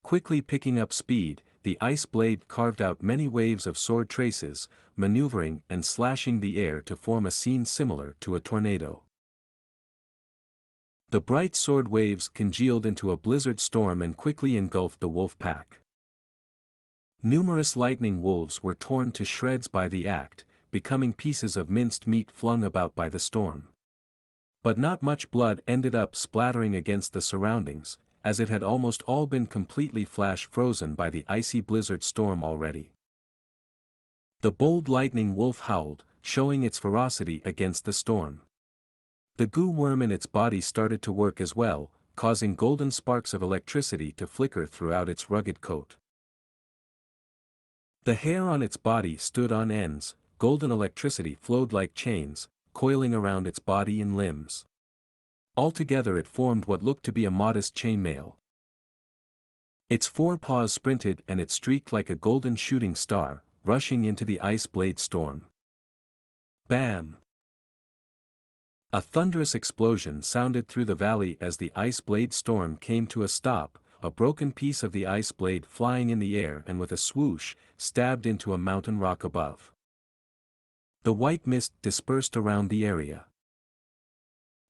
Quickly picking up speed, the ice blade carved out many waves of sword traces, maneuvering and slashing the air to form a scene similar to a tornado. The bright sword waves congealed into a blizzard storm and quickly engulfed the wolf pack. Numerous lightning wolves were torn to shreds by the act, becoming pieces of minced meat flung about by the storm. But not much blood ended up splattering against the surroundings, as it had almost all been completely flash frozen by the icy blizzard storm already. The bold lightning wolf howled, showing its ferocity against the storm. The goo worm in its body started to work as well, causing golden sparks of electricity to flicker throughout its rugged coat. The hair on its body stood on ends, golden electricity flowed like chains, coiling around its body and limbs. Altogether it formed what looked to be a modest chainmail. Its 4 paws sprinted and it streaked like a golden shooting star, rushing into the ice blade storm. Bam! A thunderous explosion sounded through the valley as the ice blade storm came to a stop, a broken piece of the ice blade flying in the air and with a swoosh, stabbed into a mountain rock above. The white mist dispersed around the area.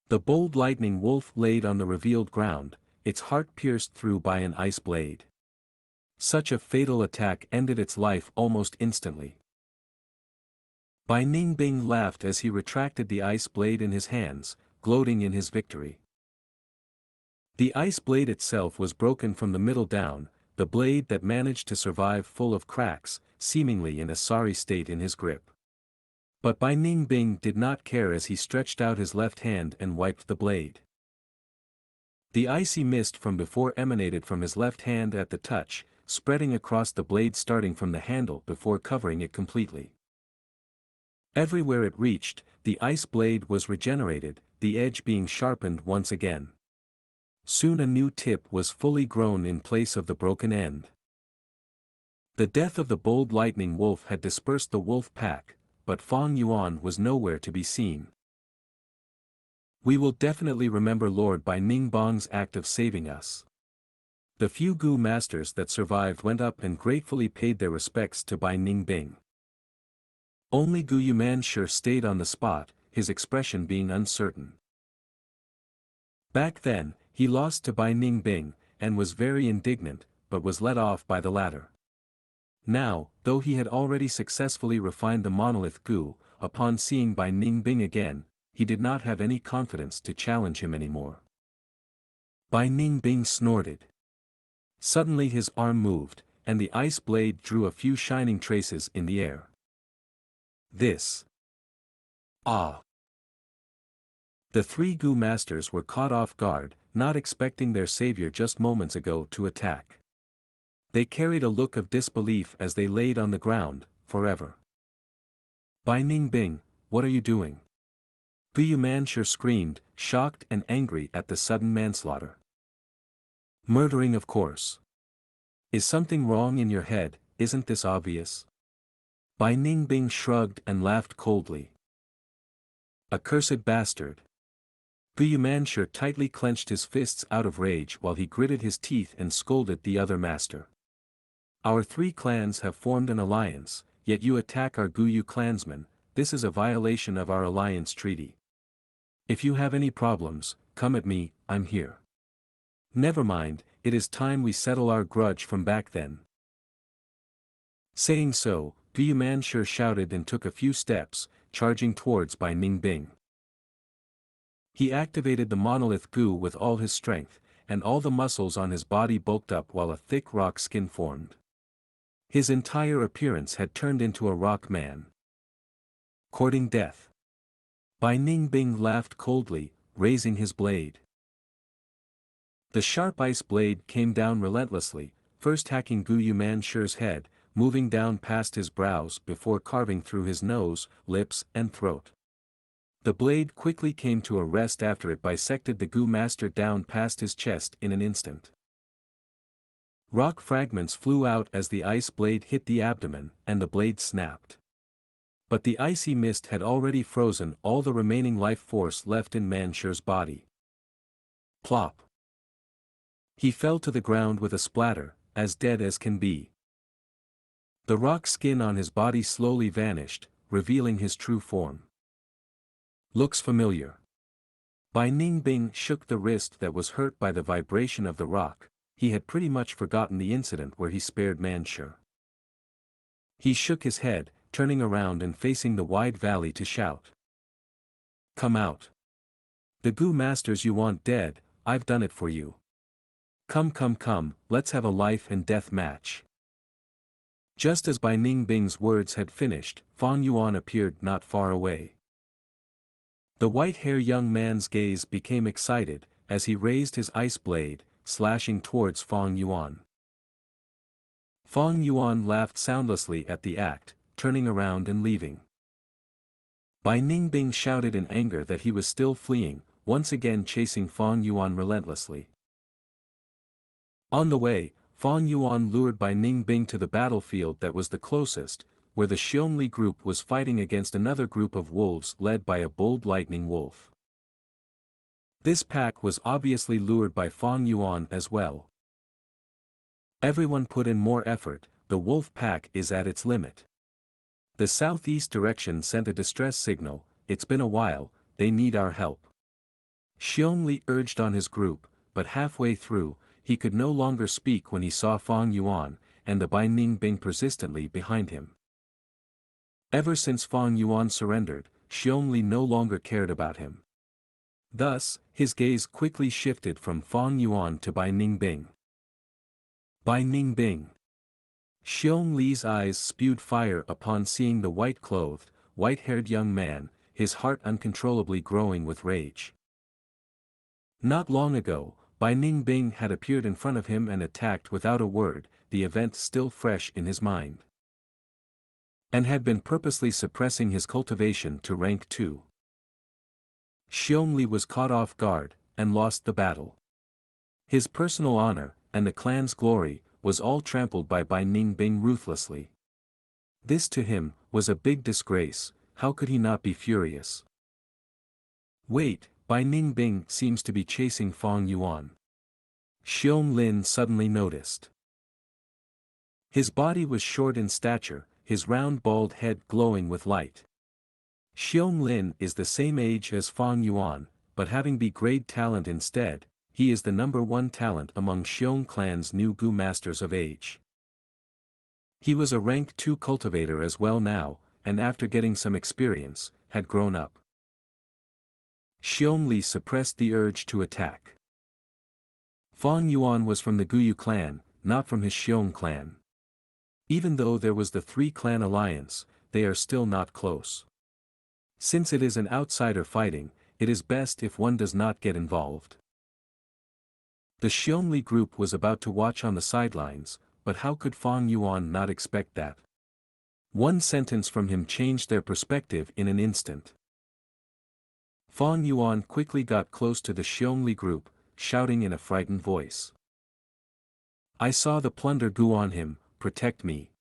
The bold lightning wolf laid on the revealed ground, its heart pierced through by an ice blade. Such a fatal attack ended its life almost instantly. Bai Ningbing laughed as he retracted the ice blade in his hands, gloating in his victory. The ice blade itself was broken from the middle down, the blade that managed to survive full of cracks, seemingly in a sorry state in his grip. But Bai Ningbing did not care as he stretched out his left hand and wiped the blade. The icy mist from before emanated from his left hand at the touch, spreading across the blade starting from the handle before covering it completely. Everywhere it reached, the ice blade was regenerated, the edge being sharpened once again. Soon a new tip was fully grown in place of the broken end. The death of the bold lightning wolf had dispersed the wolf pack, but Fang Yuan was nowhere to be seen. We will definitely remember Lord Bai Ningbing's act of saving us. The few Gu masters that survived went up and gratefully paid their respects to Bai Ningbing. Only Gu Yumanshi stayed on the spot, his expression being uncertain. Back then, he lost to Bai Ningbing, and was very indignant, but was let off by the latter. Now, though he had already successfully refined the monolith Gu, upon seeing Bai Ningbing again, he did not have any confidence to challenge him anymore. Bai Ningbing snorted. Suddenly his arm moved, and the ice blade drew a few shining traces in the air. This. Ah! The three Gu masters were caught off guard, not expecting their savior just moments ago to attack. They carried a look of disbelief as they laid on the ground, forever. Bai Ningbing, what are you doing? Gu Yumanshi screamed, shocked and angry at the sudden manslaughter. Murdering, of course. Is something wrong in your head? Isn't this obvious? Bai Ningbing shrugged and laughed coldly. Accursed bastard. Gu Yumanshi tightly clenched his fists out of rage while he gritted his teeth and scolded the other master. Our three clans have formed an alliance, yet you attack our Guyu clansmen. This is a violation of our alliance treaty. If you have any problems, come at me, I'm here. Never mind, it is time we settle our grudge from back then. Saying so, Gu Yumanshi shouted and took a few steps, charging towards Bai Ningbing. He activated the monolith Gu with all his strength, and all the muscles on his body bulked up while a thick rock skin formed. His entire appearance had turned into a rock man. Courting death. Bai Ningbing laughed coldly, raising his blade. The sharp ice blade came down relentlessly, first hacking Gu Yumanshi's head, moving down past his brows before carving through his nose, lips and throat. The blade quickly came to a rest after it bisected the Gu master down past his chest in an instant. Rock fragments flew out as the ice blade hit the abdomen, and the blade snapped. But the icy mist had already frozen all the remaining life force left in Manshi's body. Plop! He fell to the ground with a splatter, as dead as can be. The rock skin on his body slowly vanished, revealing his true form. Looks familiar. Bai Ningbing shook the wrist that was hurt by the vibration of the rock. He had pretty much forgotten the incident where he spared Manshi. He shook his head, turning around and facing the wide valley to shout. Come out. The Gu masters you want dead, I've done it for you. Come, let's have a life and death match. Just as Bai Ningbing's words had finished, Fang Yuan appeared not far away. The white-haired young man's gaze became excited, as he raised his ice blade, slashing towards Fang Yuan. Fang Yuan laughed soundlessly at the act, turning around and leaving. Bai Ningbing shouted in anger that he was still fleeing, once again chasing Fang Yuan relentlessly. On the way, Fang Yuan lured Bai Ningbing to the battlefield that was the closest, where the Xianxia group was fighting against another group of wolves led by a bold lightning wolf. This pack was obviously lured by Fang Yuan as well. Everyone put in more effort, the wolf pack is at its limit. The southeast direction sent a distress signal, it's been a while, they need our help. Xiongli urged on his group, but halfway through, he could no longer speak when he saw Fang Yuan, and the Bai Ningbing persistently behind him. Ever since Fang Yuan surrendered, Xiongli no longer cared about him. Thus, his gaze quickly shifted from Fang Yuan to Bai Ningbing. Bai Ningbing. Xiong Li's eyes spewed fire upon seeing the white-clothed, white-haired young man, his heart uncontrollably growing with rage. Not long ago, Bai Ningbing had appeared in front of him and attacked without a word, the event still fresh in his mind. And had been purposely suppressing his cultivation to rank 2. Xiongli was caught off guard, and lost the battle. His personal honor, and the clan's glory, was all trampled by Bai Ningbing ruthlessly. This to him, was a big disgrace. How could he not be furious? Wait, Bai Ningbing seems to be chasing Fang Yuan. Xiong Lin suddenly noticed. His body was short in stature, his round bald head glowing with light. Xiong Lin is the same age as Fang Yuan, but having B-grade talent instead, he is the #1 talent among Xiong clan's new Gu masters of age. He was a rank 2 cultivator as well now, and after getting some experience, had grown up. Xiongli suppressed the urge to attack. Fang Yuan was from the Guyu clan, not from his Xiong clan. Even though there was the 3-clan alliance, they are still not close. Since it is an outsider fighting, it is best if one does not get involved. The Xiongli group was about to watch on the sidelines, but how could Fang Yuan not expect that? One sentence from him changed their perspective in an instant. Fang Yuan quickly got close to the Xiongli group, shouting in a frightened voice. I saw the plunder Gu on him, protect me.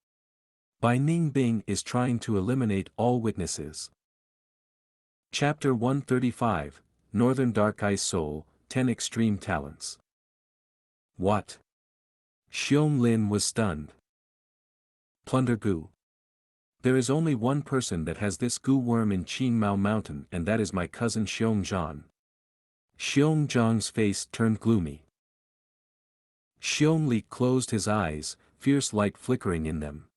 Bai Ningbing is trying to eliminate all witnesses. Chapter 135, Northern Dark Eye Soul, 10 Extreme Talents. What? Xiong Lin was stunned. Plunder Gu. There is only one person that has this Gu worm in Qingmao Mountain, and that is my cousin Xiong Zhan. Xiong Zhang's face turned gloomy. Xiongli closed his eyes, fierce light flickering in them.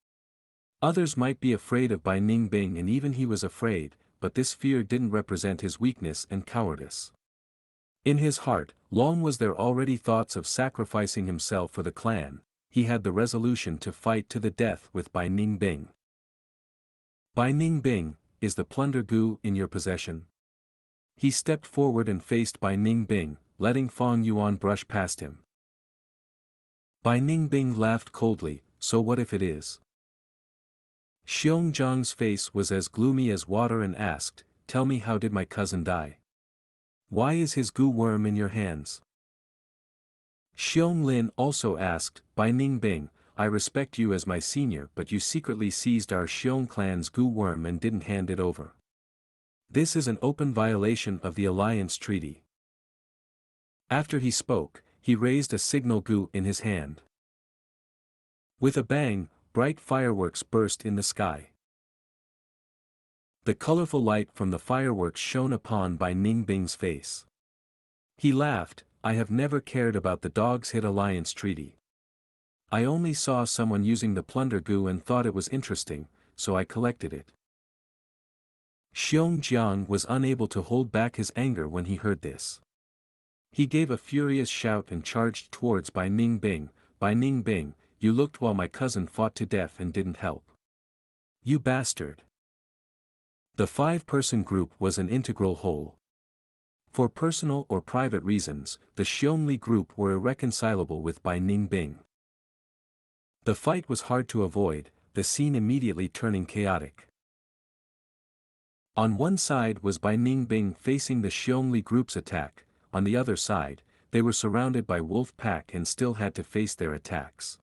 Others might be afraid of Bai Ningbing, and even he was afraid, but this fear didn't represent his weakness and cowardice. In his heart, long was there already thoughts of sacrificing himself for the clan. He had the resolution to fight to the death with Bai Ningbing. Bai Ningbing, is the plunder Gu in your possession? He stepped forward and faced Bai Ningbing, letting Fang Yuan brush past him. Bai Ningbing laughed coldly, so what if it is? Xiong Zhang's face was as gloomy as water and asked, tell me, how did my cousin die? Why is his Gu worm in your hands? Xiong Lin also asked, Bai Ningbing, I respect you as my senior, but you secretly seized our Xiong clan's Gu worm and didn't hand it over. This is an open violation of the alliance treaty. After he spoke, he raised a signal Gu in his hand. With a bang, bright fireworks burst in the sky. The colorful light from the fireworks shone upon Bai Ningbing's face. He laughed, I have never cared about the Dog's Hit Alliance treaty. I only saw someone using the plunder Gu and thought it was interesting, so I collected it. Xiong Jiang was unable to hold back his anger when he heard this. He gave a furious shout and charged towards Bai Ningbing. Bai Ningbing, you looked while my cousin fought to death and didn't help. You bastard. The 5-person group was an integral whole. For personal or private reasons, the Xiongli group were irreconcilable with Bai Ningbing. The fight was hard to avoid, the scene immediately turning chaotic. On one side was Bai Ningbing facing the Xiongli group's attack, on the other side, they were surrounded by wolf pack and still had to face their attacks.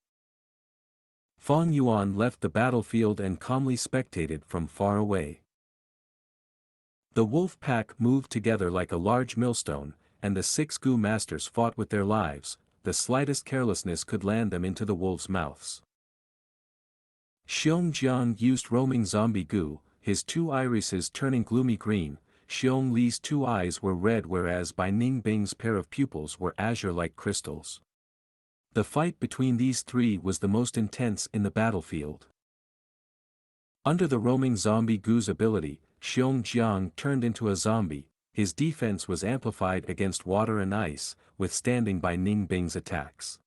Fang Yuan left the battlefield and calmly spectated from far away. The wolf pack moved together like a large millstone, and the 6 Gu masters fought with their lives. The slightest carelessness could land them into the wolves' mouths. Xiong Jiang used roaming zombie Gu, his 2 irises turning gloomy green. Xiong Li's two eyes were red whereas Bai Ningbing's pair of pupils were azure like crystals. The fight between these three was the most intense in the battlefield. Under the roaming zombie Gu's ability, Xiong Jiang turned into a zombie. His defense was amplified against water and ice, withstanding Bai Ningbing's attacks.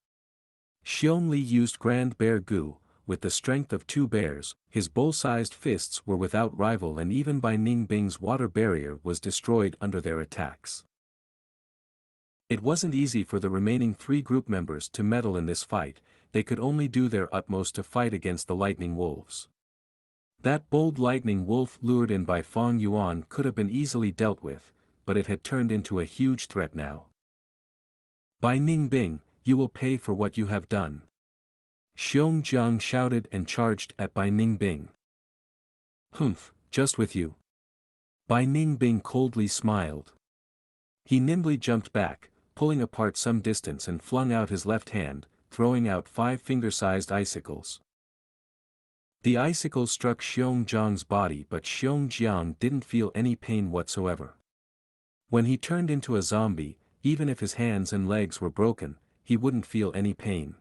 Xiong Li used Grand Bear Gu, with the strength of two bears. His bull-sized fists were without rival and even Bai Ningbing's water barrier was destroyed under their attacks. It wasn't easy for the remaining three group members to meddle in this fight. They could only do their utmost to fight against the lightning wolves. That bold lightning wolf lured in by Fang Yuan could have been easily dealt with, but it had turned into a huge threat now. Bai Ningbing, you will pay for what you have done. Xiong Jiang shouted and charged at Bai Ningbing. Humph, just with you. Bai Ningbing coldly smiled. He nimbly jumped back, pulling apart some distance and flung out his left hand, throwing out 5 finger-sized icicles. The icicles struck Xiong Jiang's body but Xiong Jiang didn't feel any pain whatsoever. When he turned into a zombie, even if his hands and legs were broken, he wouldn't feel any pain.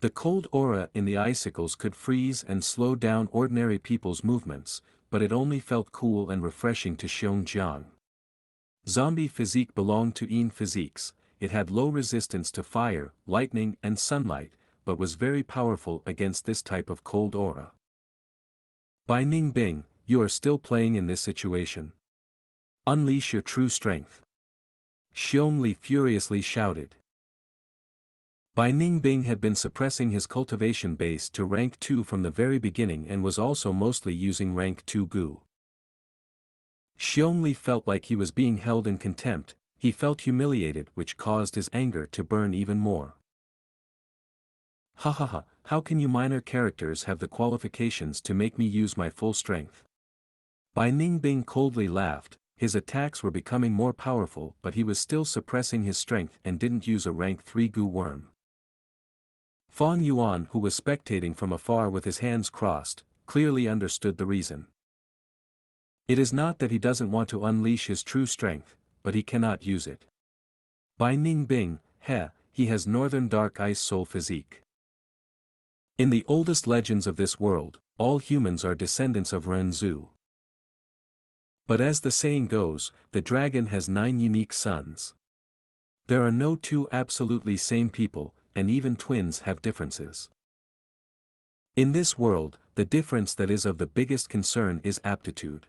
The cold aura in the icicles could freeze and slow down ordinary people's movements, but it only felt cool and refreshing to Xiong Jiang. Zombie physique belonged to Yin physiques. It had low resistance to fire, lightning and sunlight, but was very powerful against this type of cold aura. Bai Ningbing, you are still playing in this situation. Unleash your true strength. Xiong Li furiously shouted. Bai Ningbing had been suppressing his cultivation base to rank 2 from the very beginning and was also mostly using rank 2 Gu. Xiong Li felt like he was being held in contempt. He felt humiliated, which caused his anger to burn even more. Ha ha ha, how can you minor characters have the qualifications to make me use my full strength? Bai Ningbing coldly laughed. His attacks were becoming more powerful but he was still suppressing his strength and didn't use a rank 3 Gu worm. Fang Yuan, who was spectating from afar with his hands crossed, clearly understood the reason. It is not that he doesn't want to unleash his true strength, but he cannot use it. Bai Ningbing, he has Northern Dark Ice Soul physique. In the oldest legends of this world, all humans are descendants of Renzu. But as the saying goes, the dragon has 9 unique sons. There are no 2 absolutely same people, and even twins have differences. In this world, the difference that is of the biggest concern is aptitude.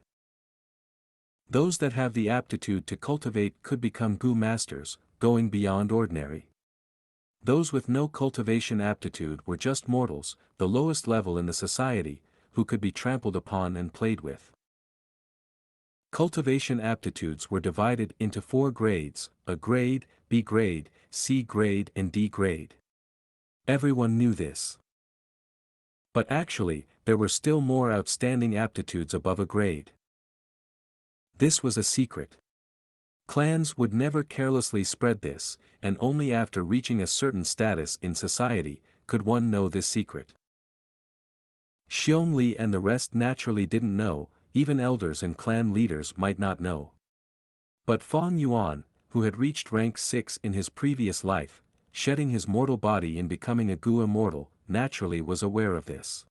Those that have the aptitude to cultivate could become Gu masters, going beyond ordinary. Those with no cultivation aptitude were just mortals, the lowest level in the society, who could be trampled upon and played with. Cultivation aptitudes were divided into 4 grades, A grade, B grade, C grade and D grade. Everyone knew this. But actually, there were still more outstanding aptitudes above a grade. This was a secret. Clans would never carelessly spread this, and only after reaching a certain status in society, could one know this secret. Xiong Li and the rest naturally didn't know, even elders and clan leaders might not know. But Fang Yuan, who had reached rank 6 in his previous life, shedding his mortal body and becoming a Gu immortal, naturally was aware of this.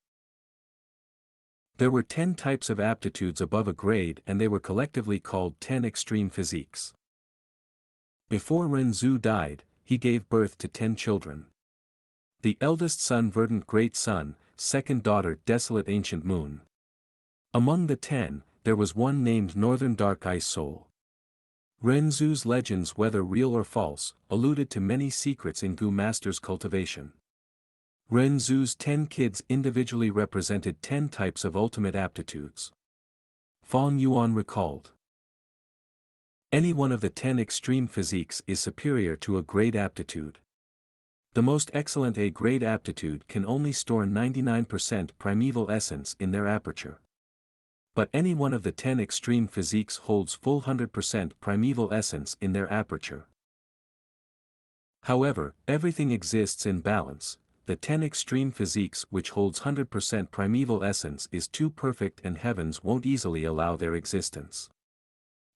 There were 10 types of aptitudes above a grade and they were collectively called 10 extreme physiques. Before Renzu died, he gave birth to 10 children. The eldest son Verdant Great Sun, second daughter Desolate Ancient Moon. Among the 10, there was one named Northern Dark Ice Soul. Renzu's legends, whether real or false, alluded to many secrets in Gu Master's cultivation. Renzu's 10 kids individually represented 10 types of ultimate aptitudes. Fang Yuan recalled. Any one of the 10 extreme physiques is superior to a grade aptitude. The most excellent A-grade aptitude can only store 99% primeval essence in their aperture. But any one of the 10 extreme physiques holds full 100% primeval essence in their aperture. However, everything exists in balance. The 10 extreme physiques which holds 100% primeval essence is too perfect and heavens won't easily allow their existence.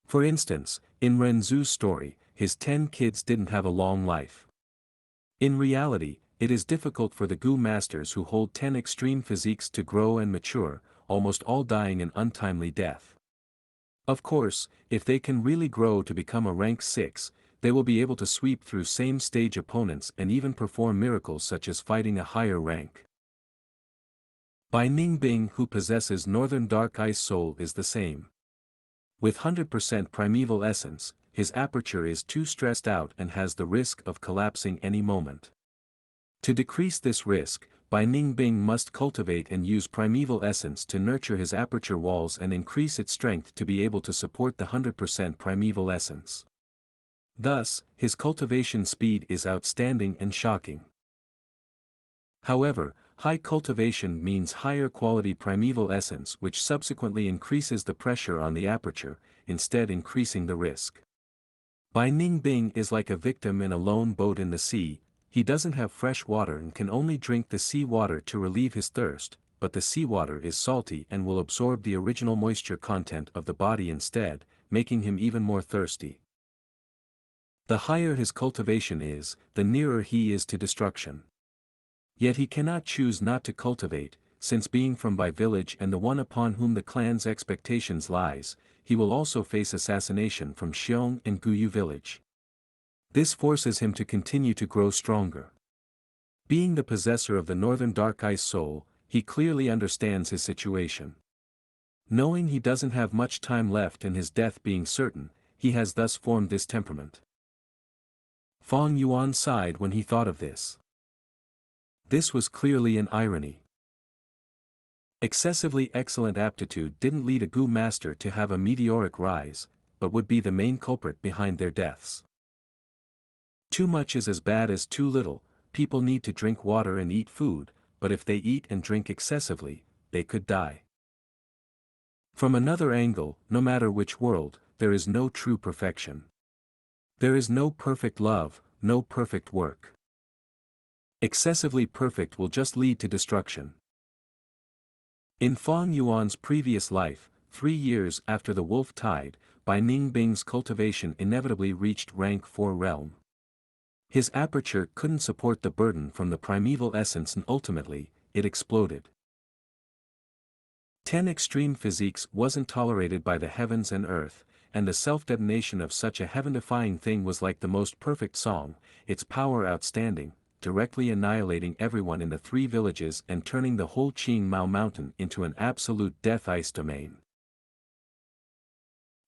For instance, in Renzu's story, his 10 kids didn't have a long life. In reality, it is difficult for the Gu masters who hold 10 extreme physiques to grow and mature, almost all dying an untimely death. Of course, if they can really grow to become a rank 6, they will be able to sweep through same stage opponents and even perform miracles such as fighting a higher rank. Bai Ningbing, who possesses Northern Dark Ice Soul, is the same. With 100% primeval essence, his aperture is too stressed out and has the risk of collapsing any moment. To decrease this risk, Bai Ningbing must cultivate and use primeval essence to nurture his aperture walls and increase its strength to be able to support the 100% primeval essence. Thus, his cultivation speed is outstanding and shocking. However, high cultivation means higher quality primeval essence, which subsequently increases the pressure on the aperture, instead increasing the risk. Bai Ningbing is like a victim in a lone boat in the sea. He doesn't have fresh water and can only drink the sea water to relieve his thirst, but the seawater is salty and will absorb the original moisture content of the body instead, making him even more thirsty. The higher his cultivation is, the nearer he is to destruction. Yet he cannot choose not to cultivate, since being from Bai village and the one upon whom the clan's expectations lies, he will also face assassination from Xiong and Guyu village. This forces him to continue to grow stronger. Being the possessor of the Northern Dark Ice Soul, he clearly understands his situation. Knowing he doesn't have much time left and his death being certain, he has thus formed this temperament. Fang Yuan sighed when he thought of this. This was clearly an irony. Excessively excellent aptitude didn't lead a Gu master to have a meteoric rise, but would be the main culprit behind their deaths. Too much is as bad as too little. People need to drink water and eat food, but if they eat and drink excessively, they could die. From another angle, no matter which world, there is no true perfection. There is no perfect love, no perfect work. Excessively perfect will just lead to destruction. In Fang Yuan's previous life, 3 years after the wolf tide, Bai Ningbing's cultivation inevitably reached rank 4 realm. His aperture couldn't support the burden from the primeval essence and ultimately, it exploded. 10 extreme physiques wasn't tolerated by the heavens and earth, and the self-detonation of such a heaven-defying thing was like the most perfect song, its power outstanding, directly annihilating everyone in the 3 villages and turning the whole Qing Mao Mountain into an absolute death ice domain.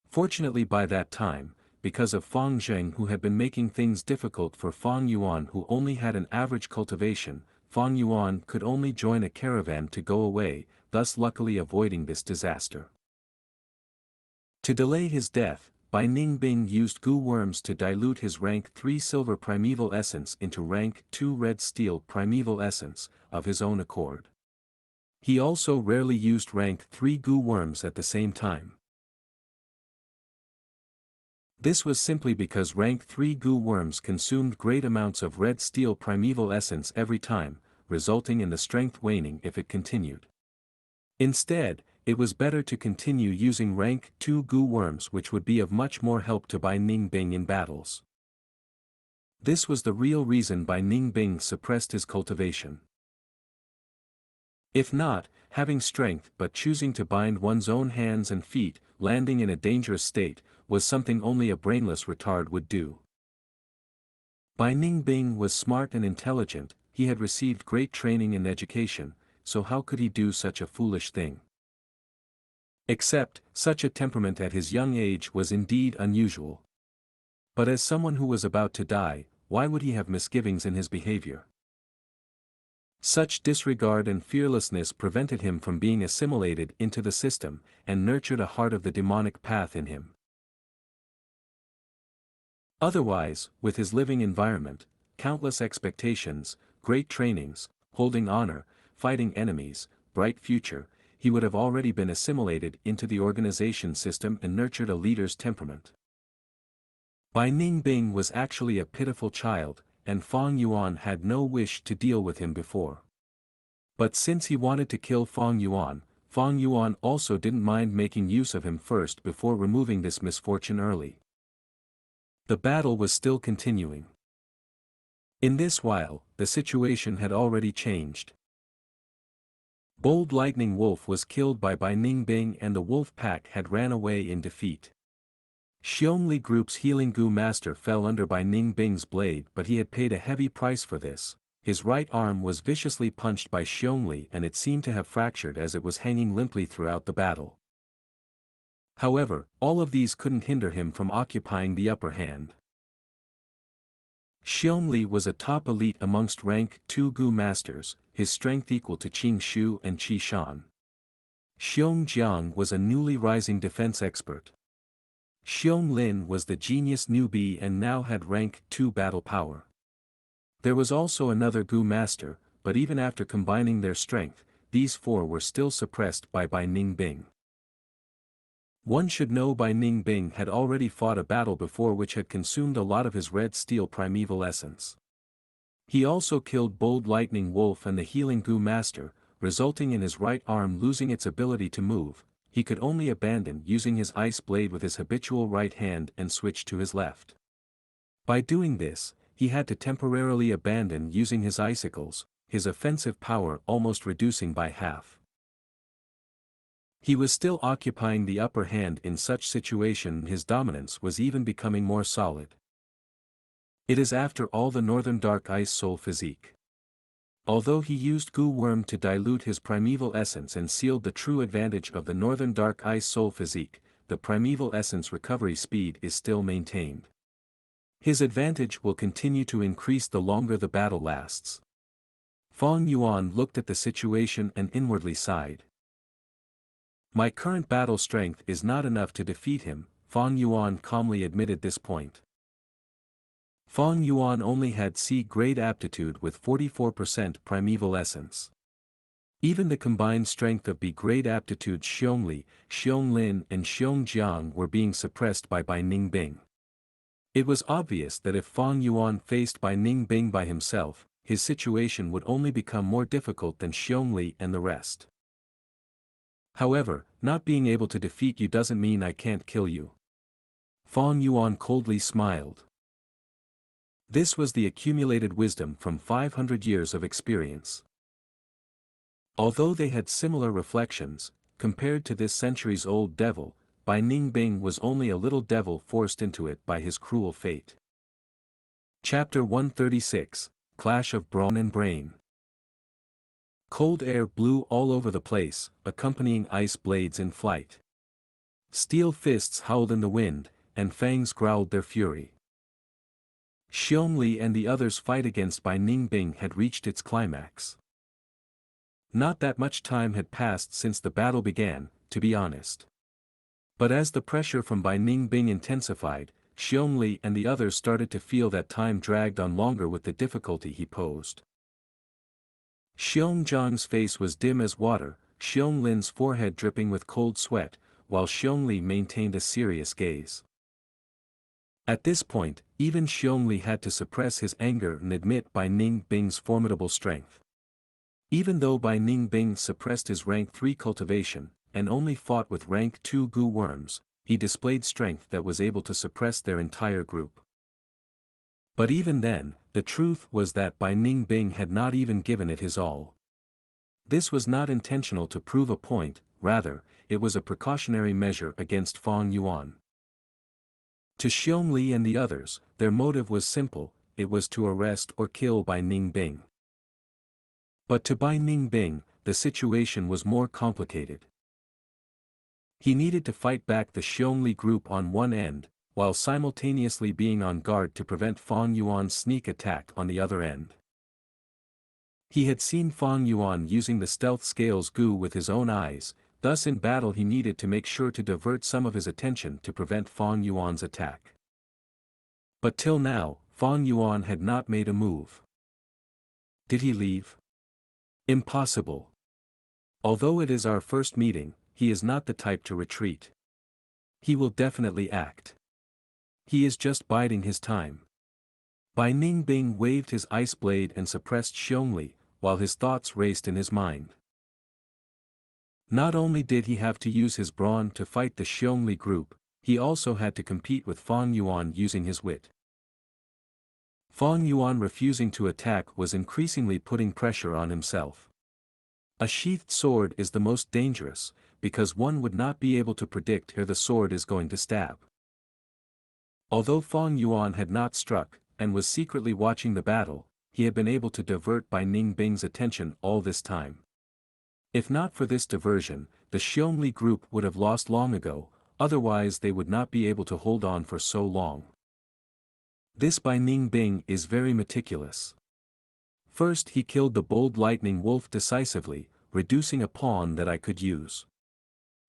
Fortunately by that time, because of Fang Zheng who had been making things difficult for Fang Yuan who only had an average cultivation, Fang Yuan could only join a caravan to go away, thus luckily avoiding this disaster. To delay his death, Bai Ningbing used Gu worms to dilute his rank 3 silver primeval essence into rank 2 red steel primeval essence, of his own accord. He also rarely used rank 3 Gu worms at the same time. This was simply because rank 3 Gu worms consumed great amounts of red steel primeval essence every time, resulting in the strength waning if it continued. Instead, it was better to continue using rank 2 Gu worms, which would be of much more help to Bai Ningbing in battles. This was the real reason Bai Ningbing suppressed his cultivation. If not, having strength but choosing to bind one's own hands and feet, landing in a dangerous state, was something only a brainless retard would do. Bai Ningbing was smart and intelligent, he had received great training and education, so how could he do such a foolish thing? Except, such a temperament at his young age was indeed unusual. But as someone who was about to die, why would he have misgivings in his behavior? Such disregard and fearlessness prevented him from being assimilated into the system, and nurtured a heart of the demonic path in him. Otherwise, with his living environment, countless expectations, great trainings, holding honor, fighting enemies, bright future, he would have already been assimilated into the organization system and nurtured a leader's temperament. Bai Ningbing was actually a pitiful child, and Fang Yuan had no wish to deal with him before. But since he wanted to kill Fang Yuan, Fang Yuan also didn't mind making use of him first before removing this misfortune early. The battle was still continuing. In this while, the situation had already changed. Bold Lightning Wolf was killed by Ningbing and the wolf pack had ran away in defeat. Xiongli Group's Healing Gu master fell under Ningbing's blade, but he had paid a heavy price for this. His right arm was viciously punched by Xiongli and it seemed to have fractured as it was hanging limply throughout the battle. However, all of these couldn't hinder him from occupying the upper hand. Xiongli was a top elite amongst rank 2 Gu masters, his strength equal to Qing Shu and Qi Shan. Xiong Jiang was a newly rising defense expert. Xiong Lin was the genius newbie and now had rank 2 battle power. There was also another Gu master, but even after combining their strength, these 4 were still suppressed by Ningbing. One should know Ningbing had already fought a battle before which had consumed a lot of his red steel primeval essence. He also killed Bold Lightning Wolf and the Healing Gu master, resulting in his right arm losing its ability to move. He could only abandon using his ice blade with his habitual right hand and switch to his left. By doing this, he had to temporarily abandon using his icicles, his offensive power almost reducing by half. He was still occupying the upper hand in such situation, his dominance was even becoming more solid. It is after all the Northern Dark Ice Soul physique. Although he used Gu Worm to dilute his primeval essence and sealed the true advantage of the Northern Dark Ice Soul physique, the primeval essence recovery speed is still maintained. His advantage will continue to increase the longer the battle lasts. Fang Yuan looked at the situation and inwardly sighed. My current battle strength is not enough to defeat him, Fang Yuan calmly admitted this point. Fang Yuan only had C-grade aptitude with 44% primeval essence. Even the combined strength of B-grade aptitude Xiongli, Xiong and Xiong were being suppressed by Ningbing. It was obvious that if Fang Yuan faced Ningbing by himself, his situation would only become more difficult than Xiongli and the rest. However, not being able to defeat you doesn't mean I can't kill you. Fang Yuan coldly smiled. This was the accumulated wisdom from 500 years of experience. Although they had similar reflections, compared to this centuries-old devil, Ningbing was only a little devil forced into it by his cruel fate. Chapter 136, Clash of Brawn and Brain. Cold air blew all over the place, accompanying ice blades in flight. Steel fists howled in the wind, and fangs growled their fury. Xiongli and the others' fight against Ningbing had reached its climax. Not that much time had passed since the battle began, to be honest. But as the pressure from Ningbing intensified, Xiongli and the others started to feel that time dragged on longer with the difficulty he posed. Xiong Zhang's face was dim as water, Xiong Lin's forehead dripping with cold sweat, while Xiongli maintained a serious gaze. At this point, even Xiongli had to suppress his anger and admit Ningbing's formidable strength. Even though Ningbing suppressed his rank 3 cultivation, and only fought with rank 2 Gu worms, he displayed strength that was able to suppress their entire group. But even then, the truth was that Ningbing had not even given it his all. This was not intentional to prove a point, rather, it was a precautionary measure against Fang Yuan. To Xiongli and the others, their motive was simple, it was to arrest or kill Ningbing. But to Ningbing, the situation was more complicated. He needed to fight back the Xiongli group on one end, while simultaneously being on guard to prevent Fang Yuan's sneak attack on the other end. He had seen Fang Yuan using the stealth scales Gu with his own eyes, thus in battle he needed to make sure to divert some of his attention to prevent Fang Yuan's attack. But till now, Fang Yuan had not made a move. Did he leave? Impossible. Although it is our first meeting, he is not the type to retreat. He will definitely act. He is just biding his time. Ningbing waved his ice blade and suppressed Xiongli, while his thoughts raced in his mind. Not only did he have to use his brawn to fight the Xiongli group, he also had to compete with Fang Yuan using his wit. Fang Yuan refusing to attack was increasingly putting pressure on himself. A sheathed sword is the most dangerous, because one would not be able to predict where the sword is going to stab. Although Fang Yuan had not struck, and was secretly watching the battle, he had been able to divert Bai Ningbing's attention all this time. If not for this diversion, the Xiongli group would have lost long ago, otherwise they would not be able to hold on for so long. This Bai Ningbing is very meticulous. First he killed the bold lightning wolf decisively, reducing a pawn that I could use.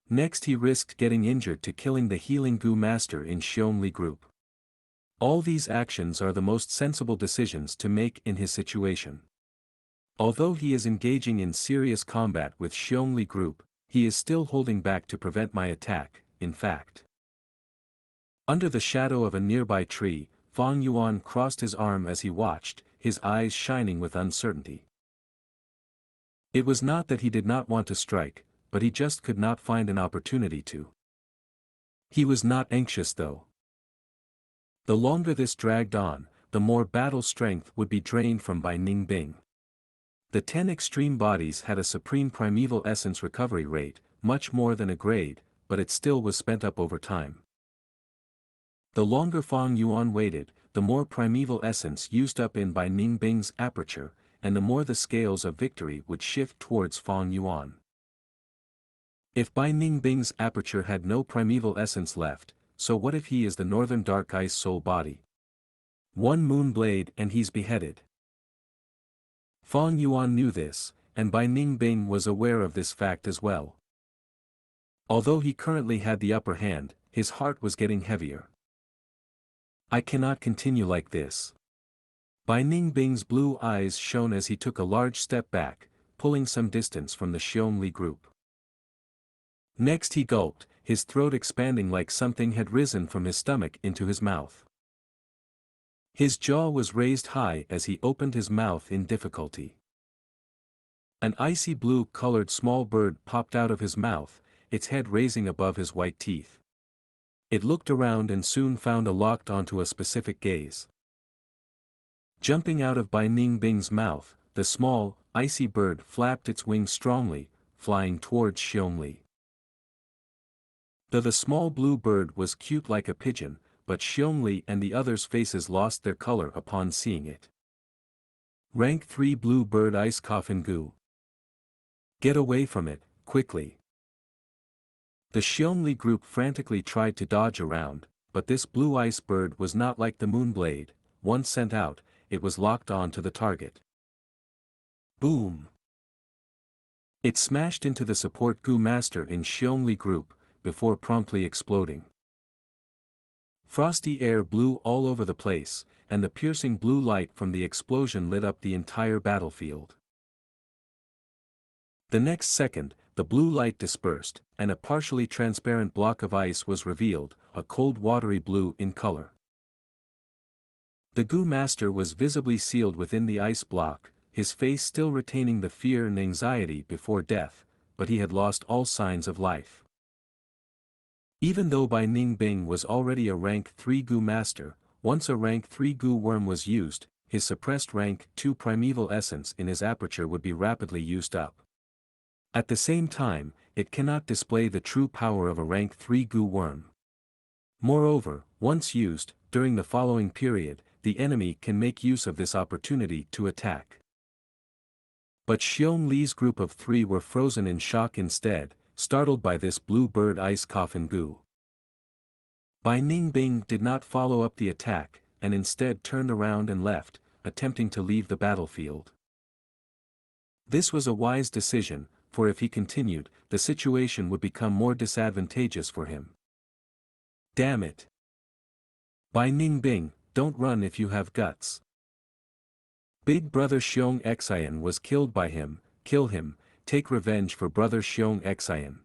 Next he risked getting injured to killing the healing Gu master in Xiongli group. All these actions are the most sensible decisions to make in his situation. Although he is engaging in serious combat with Xiongli group, he is still holding back to prevent my attack, in fact. Under the shadow of a nearby tree, Fang Yuan crossed his arm as he watched, his eyes shining with uncertainty. It was not that he did not want to strike, but he just could not find an opportunity to. He was not anxious though. The longer this dragged on, the more battle strength would be drained from Bai Ningbing. The 10 extreme bodies had a supreme primeval essence recovery rate, much more than a grade, but it still was spent up over time. The longer Fang Yuan waited, the more primeval essence used up in Bai Ningbing's aperture, and the more the scales of victory would shift towards Fang Yuan. If Bai Ningbing's aperture had no primeval essence left, so what if he is the northern dark ice soul body? One moon blade and he's beheaded. Fang Yuan knew this, and Bai Ningbing was aware of this fact as well. Although he currently had the upper hand, his heart was getting heavier. I cannot continue like this. Bai Ningbing's blue eyes shone as he took a large step back, pulling some distance from the Xiongli group. Next he gulped, his throat expanding like something had risen from his stomach into his mouth. His jaw was raised high as he opened his mouth in difficulty. An icy blue-colored small bird popped out of his mouth, its head raising above his white teeth. It looked around and soon found a locked onto a specific gaze. Jumping out of Bai Ningbing's mouth, the small, icy bird flapped its wings strongly, flying towards Xiongli. Though the small blue bird was cute like a pigeon, but Xiongli and the others' faces lost their color upon seeing it. Rank 3 Blue Bird Ice Coffin Gu. Get away from it, quickly. The Xiongli group frantically tried to dodge around, but this blue ice bird was not like the Moonblade. Once sent out, it was locked on to the target. Boom! It smashed into the support Gu master in Xiongli group, before promptly exploding. Frosty air blew all over the place, and the piercing blue light from the explosion lit up the entire battlefield. The next second, the blue light dispersed, and a partially transparent block of ice was revealed, a cold watery blue in color. The Gu master was visibly sealed within the ice block, his face still retaining the fear and anxiety before death, but he had lost all signs of life. Even though Bai Ningbing was already a rank 3 Gu master, once a rank 3 Gu worm was used, his suppressed rank 2 primeval essence in his aperture would be rapidly used up. At the same time, it cannot display the true power of a rank 3 Gu worm. Moreover, once used, during the following period, the enemy can make use of this opportunity to attack. But Xiong Li's group of 3 were frozen in shock instead, startled by this blue bird ice coffin Gu. Bai Ningbing did not follow up the attack, and instead turned around and left, attempting to leave the battlefield. This was a wise decision, for if he continued, the situation would become more disadvantageous for him. Damn it! Bai Ningbing, don't run if you have guts. Big brother Xianxia was killed by him, kill him, take revenge for brother Xianxia.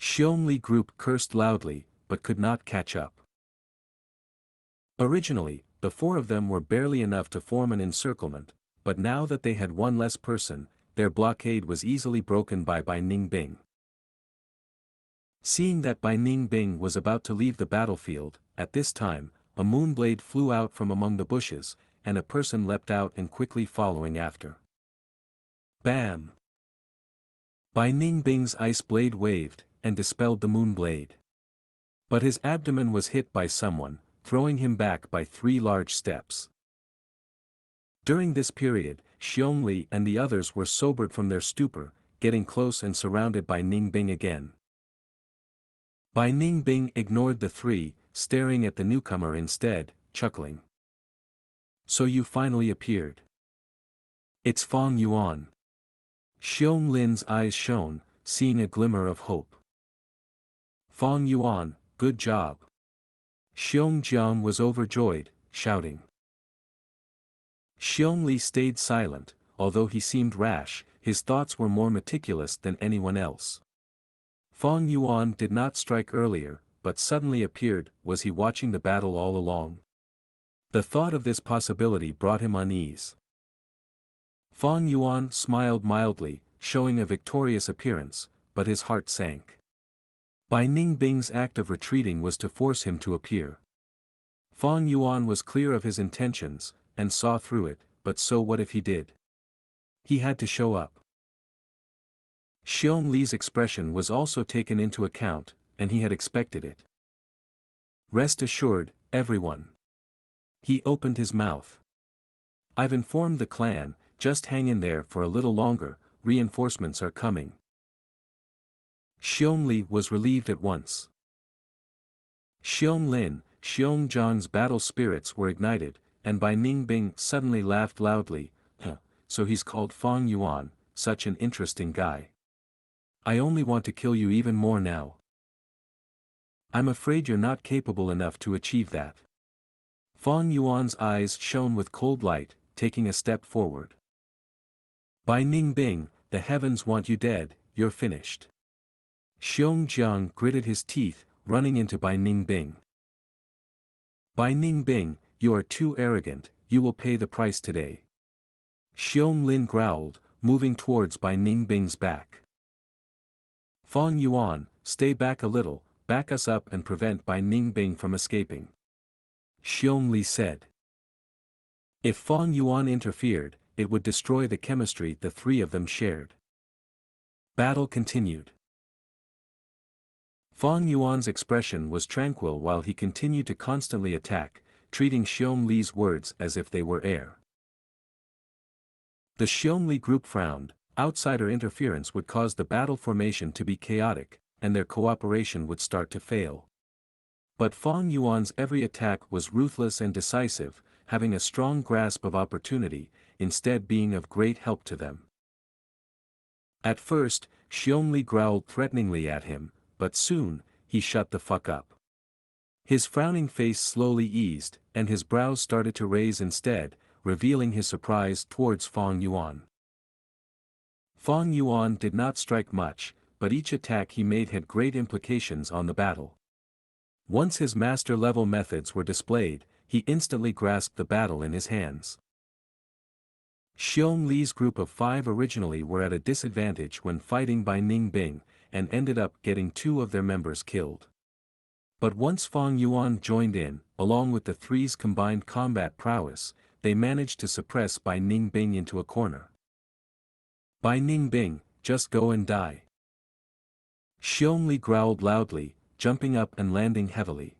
Xiongli group cursed loudly, but could not catch up. Originally, the 4 of them were barely enough to form an encirclement, but now that they had one less person, their blockade was easily broken by Bai Ningbing. Seeing that Bai Ningbing was about to leave the battlefield, at this time, a moonblade flew out from among the bushes, and a person leapt out and quickly following after. Bam! Bai Ningbing's ice blade waved, and dispelled the moonblade. But his abdomen was hit by someone, throwing him back by 3 large steps. During this period, Xianxia and the others were sobered from their stupor, getting close and surrounded by Ningbing again. Bai Ningbing ignored the 3, staring at the newcomer instead, chuckling. "So you finally appeared. It's Fang Yuan." Xiong Lin's eyes shone, seeing a glimmer of hope. "Fang Yuan, good job." Xiong Jiang was overjoyed, shouting. Xiong Li stayed silent, although he seemed rash, his thoughts were more meticulous than anyone else. Fang Yuan did not strike earlier, but suddenly appeared. Was he watching the battle all along? The thought of this possibility brought him unease. Fang Yuan smiled mildly, showing a victorious appearance, but his heart sank. Bai Ningbing's act of retreating was to force him to appear. Fang Yuan was clear of his intentions, and saw through it, but so what if he did? He had to show up. Xiong Li's expression was also taken into account, and he had expected it. "Rest assured, everyone." He opened his mouth. "I've informed the clan, just hang in there for a little longer, reinforcements are coming." Xiong Li was relieved at once. Xiong Lin, Xiong Zhang's battle spirits were ignited, and Bai Ningbing suddenly laughed loudly. So he's called Fang Yuan, such an interesting guy. I only want to kill you even more now. I'm afraid you're not capable enough to achieve that." Fang Yuan's eyes shone with cold light, taking a step forward. "Bai Ningbing, the heavens want you dead, you're finished." Xiong Jiang gritted his teeth, running into Bai Ningbing. "Bai Ningbing, you are too arrogant, you will pay the price today." Xiong Lin growled, moving towards Bai Ningbing's back. "Fang Yuan, stay back a little, back us up and prevent Bai Ningbing from escaping," Xiong Li said. If Fang Yuan interfered, it would destroy the chemistry the 3 of them shared. Battle continued. Fang Yuan's expression was tranquil while he continued to constantly attack, treating Xiong Li's words as if they were air. The Xiong Li group frowned. Outsider interference would cause the battle formation to be chaotic, and their cooperation would start to fail. But Fang Yuan's every attack was ruthless and decisive, having a strong grasp of opportunity, instead being of great help to them. At first, Xiong Li growled threateningly at him, but soon, he shut the fuck up. His frowning face slowly eased, and his brows started to raise instead, revealing his surprise towards Fang Yuan. Fang Yuan did not strike much, but each attack he made had great implications on the battle. Once his master-level methods were displayed, he instantly grasped the battle in his hands. Xiong Li's group of 5 originally were at a disadvantage when fighting Bai Ningbing, and ended up getting 2 of their members killed. But once Fang Yuan joined in, along with the 3's combined combat prowess, they managed to suppress Bai Ningbing into a corner. "Bai Ningbing, just go and die." Xiong Li growled loudly, jumping up and landing heavily.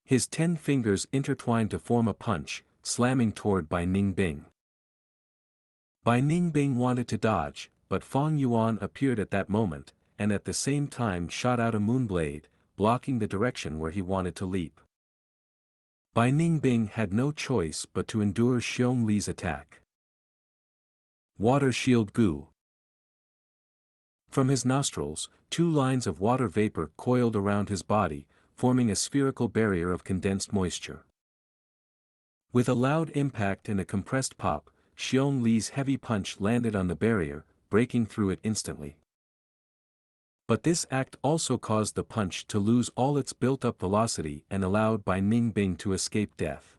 His 10 fingers intertwined to form a punch, slamming toward Bai Ningbing. Bai Ningbing wanted to dodge, but Fang Yuan appeared at that moment, and at the same time shot out a moonblade, blocking the direction where he wanted to leap. Bai Ningbing had no choice but to endure Xiong Li's attack. Water Shield Gu. From his nostrils, 2 lines of water vapor coiled around his body, forming a spherical barrier of condensed moisture. With a loud impact and a compressed pop, Xiong Li's heavy punch landed on the barrier, breaking through it instantly. But this act also caused the punch to lose all its built-up velocity and allowed Bai Ningbing to escape death.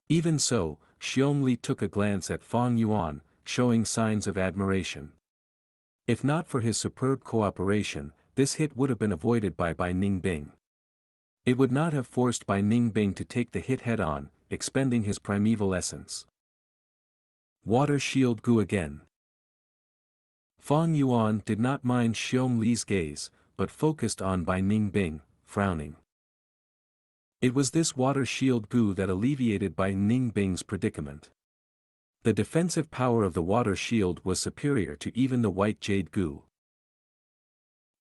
Even so, Xiong Li took a glance at Fang Yuan, showing signs of admiration. If not for his superb cooperation, this hit would have been avoided by Ningbing. It would not have forced Ningbing to take the hit head-on, expending his primeval essence. Water Shield Gu again. Fang Yuan did not mind Xiong Li's gaze, but focused on Ningbing, frowning. It was this Water Shield Gu that alleviated Ningbing's predicament. The defensive power of the Water Shield was superior to even the White Jade Gu.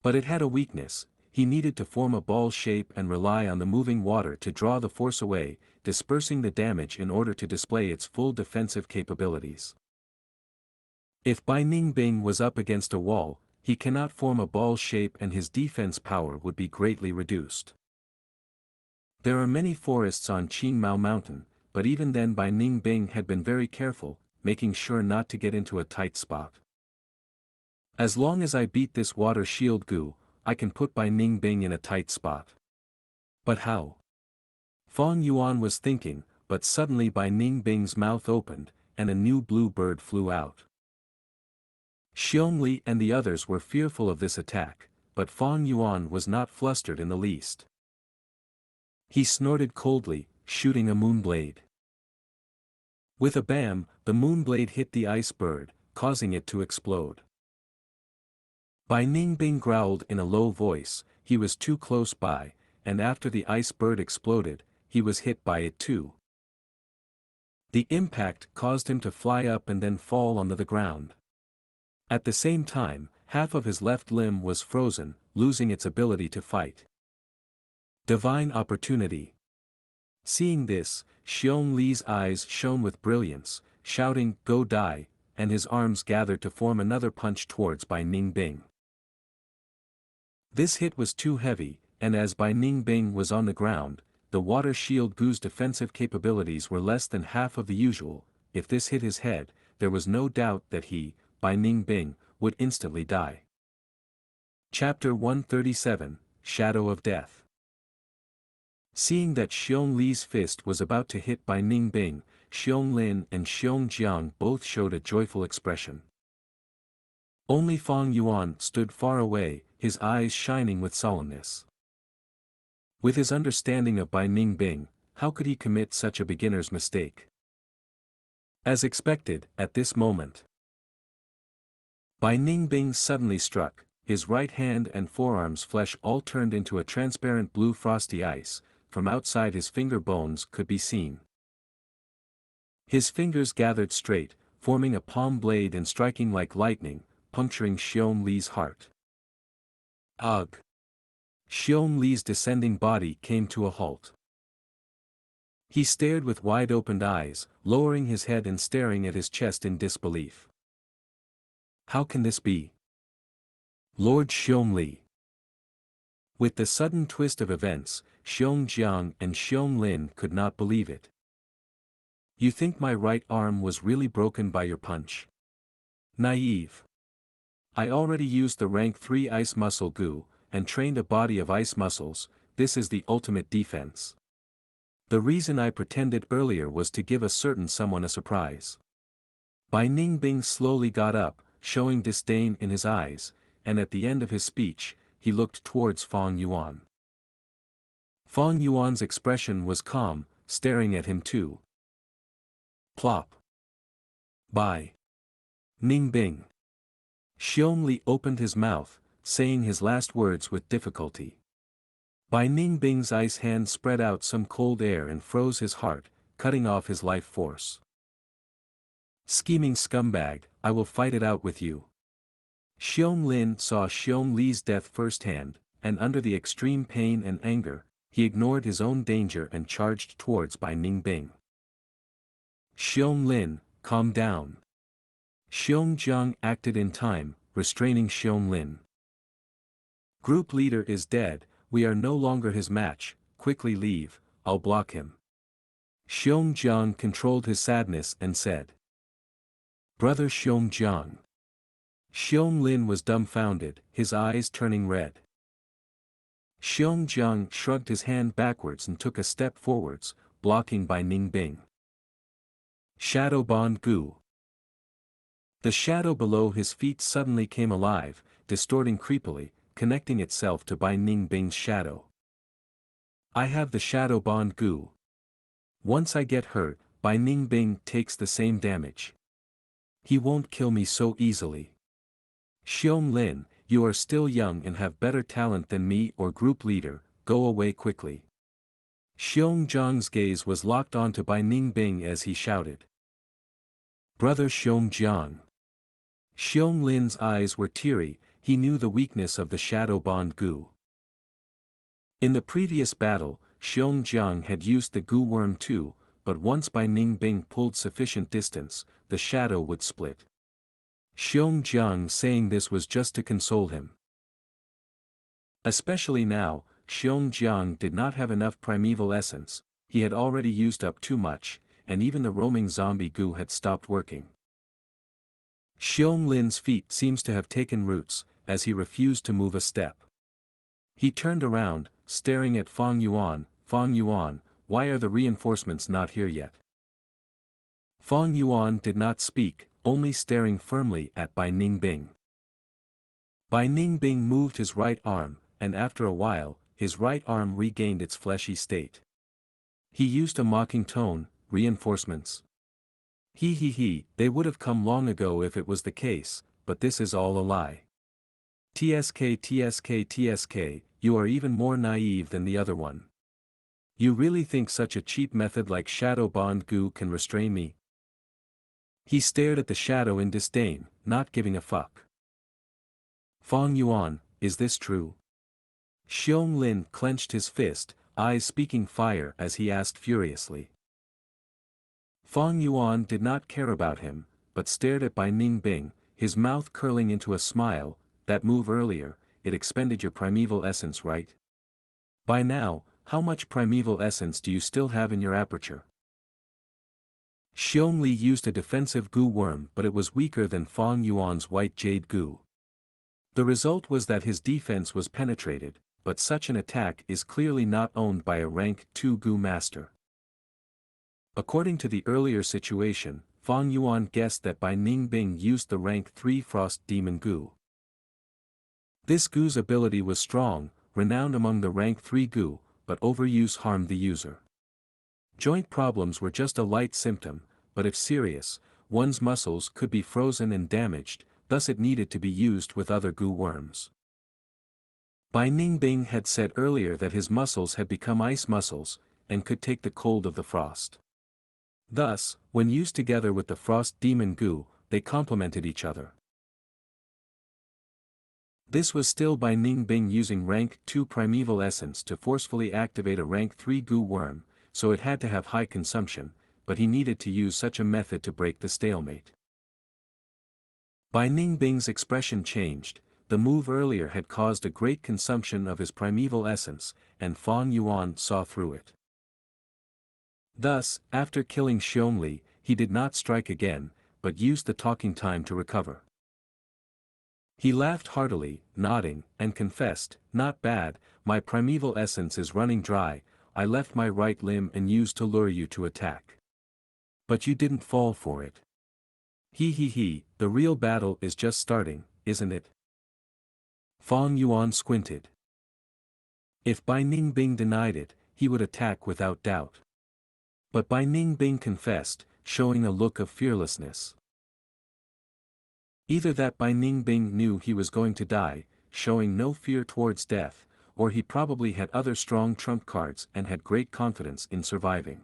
But it had a weakness: he needed to form a ball shape and rely on the moving water to draw the force away, dispersing the damage in order to display its full defensive capabilities. If Ningbing was up against a wall, he cannot form a ball shape and his defense power would be greatly reduced. There are many forests on Qingmao Mountain, but even then Ningbing had been very careful, making sure not to get into a tight spot. As long as I beat this Water Shield Gu, I can put Ningbing in a tight spot. But how? Fang Yuan was thinking, but suddenly Ningbing's mouth opened, and a new blue bird flew out. Xiong Li and the others were fearful of this attack, but Fang Yuan was not flustered in the least. He snorted coldly, shooting a moonblade. With a bam, the moonblade hit the ice bird, causing it to explode. Ningbing growled in a low voice. He was too close by, and after the ice bird exploded, he was hit by it too. The impact caused him to fly up and then fall onto the ground. At the same time, half of his left limb was frozen, losing its ability to fight. Divine opportunity. Seeing this, Xiong Li's eyes shone with brilliance, shouting, "Go die," and his arms gathered to form another punch towards Ningbing. This hit was too heavy, and as Ningbing was on the ground, the Water Shield Gu's defensive capabilities were less than half of the usual. If this hit his head, there was no doubt that he, Ningbing, would instantly die. Chapter 137, Shadow of Death. Seeing that Xiong Li's fist was about to hit Ningbing, Xiong Lin and Xiong Jiang both showed a joyful expression. Only Fang Yuan stood far away, his eyes shining with solemnness. With his understanding of Ningbing, how could he commit such a beginner's mistake? As expected, at this moment, Ningbing suddenly struck, his right hand and forearm's flesh all turned into a transparent blue frosty ice. From outside his finger bones could be seen. His fingers gathered straight, forming a palm blade and striking like lightning, puncturing Xiong Li's heart. Ugh! Xiong Li's descending body came to a halt. He stared with wide-opened eyes, lowering his head and staring at his chest in disbelief. How can this be? Lord Xiong Li. With the sudden twist of events, Xiong Jiang and Xiong Lin could not believe it. You think my right arm was really broken by your punch? Naive. I already used the rank 3 ice muscle Gu, and trained a body of ice muscles. This is the ultimate defense. The reason I pretended earlier was to give a certain someone a surprise. Ningbing slowly got up, showing disdain in his eyes, and at the end of his speech, he looked towards Fang Yuan. Fang Yuan's expression was calm, staring at him too. Plop. By Ningbing. Xiong Li opened his mouth, saying his last words with difficulty. Ningbing's ice hand spread out some cold air and froze his heart, cutting off his life force. Scheming scumbag, I will fight it out with you. Xiong Lin saw Xiong Li's death firsthand, and under the extreme pain and anger, he ignored his own danger and charged towards Ningbing. Xiong Lin, calm down. Xiong Jiang acted in time, restraining Xiong Lin. Group leader is dead, we are no longer his match, quickly leave, I'll block him. Xiong Jiang controlled his sadness and said. Brother Xiong Jiang. Xiong Lin was dumbfounded, his eyes turning red. Xiong Jiang shrugged his hand backwards and took a step forwards, blocking Ningbing. Shadow Bond Gu. The shadow below his feet suddenly came alive, distorting creepily, connecting itself to Bai Ningbing's shadow. I have the shadow bond Gu. Once I get hurt, Bai Ningbing takes the same damage. He won't kill me so easily. Xiong Lin, you are still young and have better talent than me or group leader, go away quickly. Xiong Jiang's gaze was locked onto Bai Ningbing as he shouted. Brother Xiong Jiang. Xiong Lin's eyes were teary, he knew the weakness of the shadow bond Gu. In the previous battle, Xiong Jiang had used the Gu worm too, but once Bai Ningbing pulled sufficient distance, the shadow would split. Xiong Jiang saying this was just to console him. Especially now, Xiong Jiang did not have enough primeval essence, he had already used up too much, and even the roaming zombie Gu had stopped working. Xiong Lin's feet seems to have taken roots, as he refused to move a step. He turned around, staring at Fang Yuan, why are the reinforcements not here yet? Fang Yuan did not speak, only staring firmly at Bai Ningbing. Bai Ningbing moved his right arm, and after a while, his right arm regained its fleshy state. He used a mocking tone, reinforcements. He, they would have come long ago if it was the case, but this is all a lie. TSK, you are even more naive than the other one. You really think such a cheap method like Shadow Bond Gu can restrain me? He stared at the shadow in disdain, not giving a fuck. Fang Yuan, is this true? Xiong Lin clenched his fist, eyes speaking fire as he asked furiously. Fang Yuan did not care about him, but stared at Bai Ningbing, his mouth curling into a smile. That move earlier, it expended your primeval essence, right? By now, how much primeval essence do you still have in your aperture? Xiong Li used a defensive Gu worm, but it was weaker than Fang Yuan's white jade Gu. The result was that his defense was penetrated, but such an attack is clearly not owned by a rank 2 Gu master. According to the earlier situation, Fang Yuan guessed that Bai Ningbing used the rank 3 Frost Demon Gu. This Gu's ability was strong, renowned among the rank 3 Gu, but overuse harmed the user. Joint problems were just a light symptom, but if serious, one's muscles could be frozen and damaged, thus it needed to be used with other Gu worms. Bai Ningbing had said earlier that his muscles had become ice muscles, and could take the cold of the frost. Thus, when used together with the Frost Demon Gu, they complemented each other. This was still Bai Ningbing using rank 2 primeval essence to forcefully activate a rank 3 Gu worm, so it had to have high consumption, but he needed to use such a method to break the stalemate. Bai Ningbing's expression changed, the move earlier had caused a great consumption of his primeval essence, and Fang Yuan saw through it. Thus, after killing Xiong Li, he did not strike again, but used the talking time to recover. He laughed heartily, nodding, and confessed, "Not bad, my primeval essence is running dry, I left my right limb and used to lure you to attack. But you didn't fall for it. The real battle is just starting, isn't it?" Fang Yuan squinted. If Bai Ningbing denied it, he would attack without doubt. But Bai Ningbing confessed, showing a look of fearlessness. Either that Bai Ningbing knew he was going to die, showing no fear towards death, or he probably had other strong trump cards and had great confidence in surviving.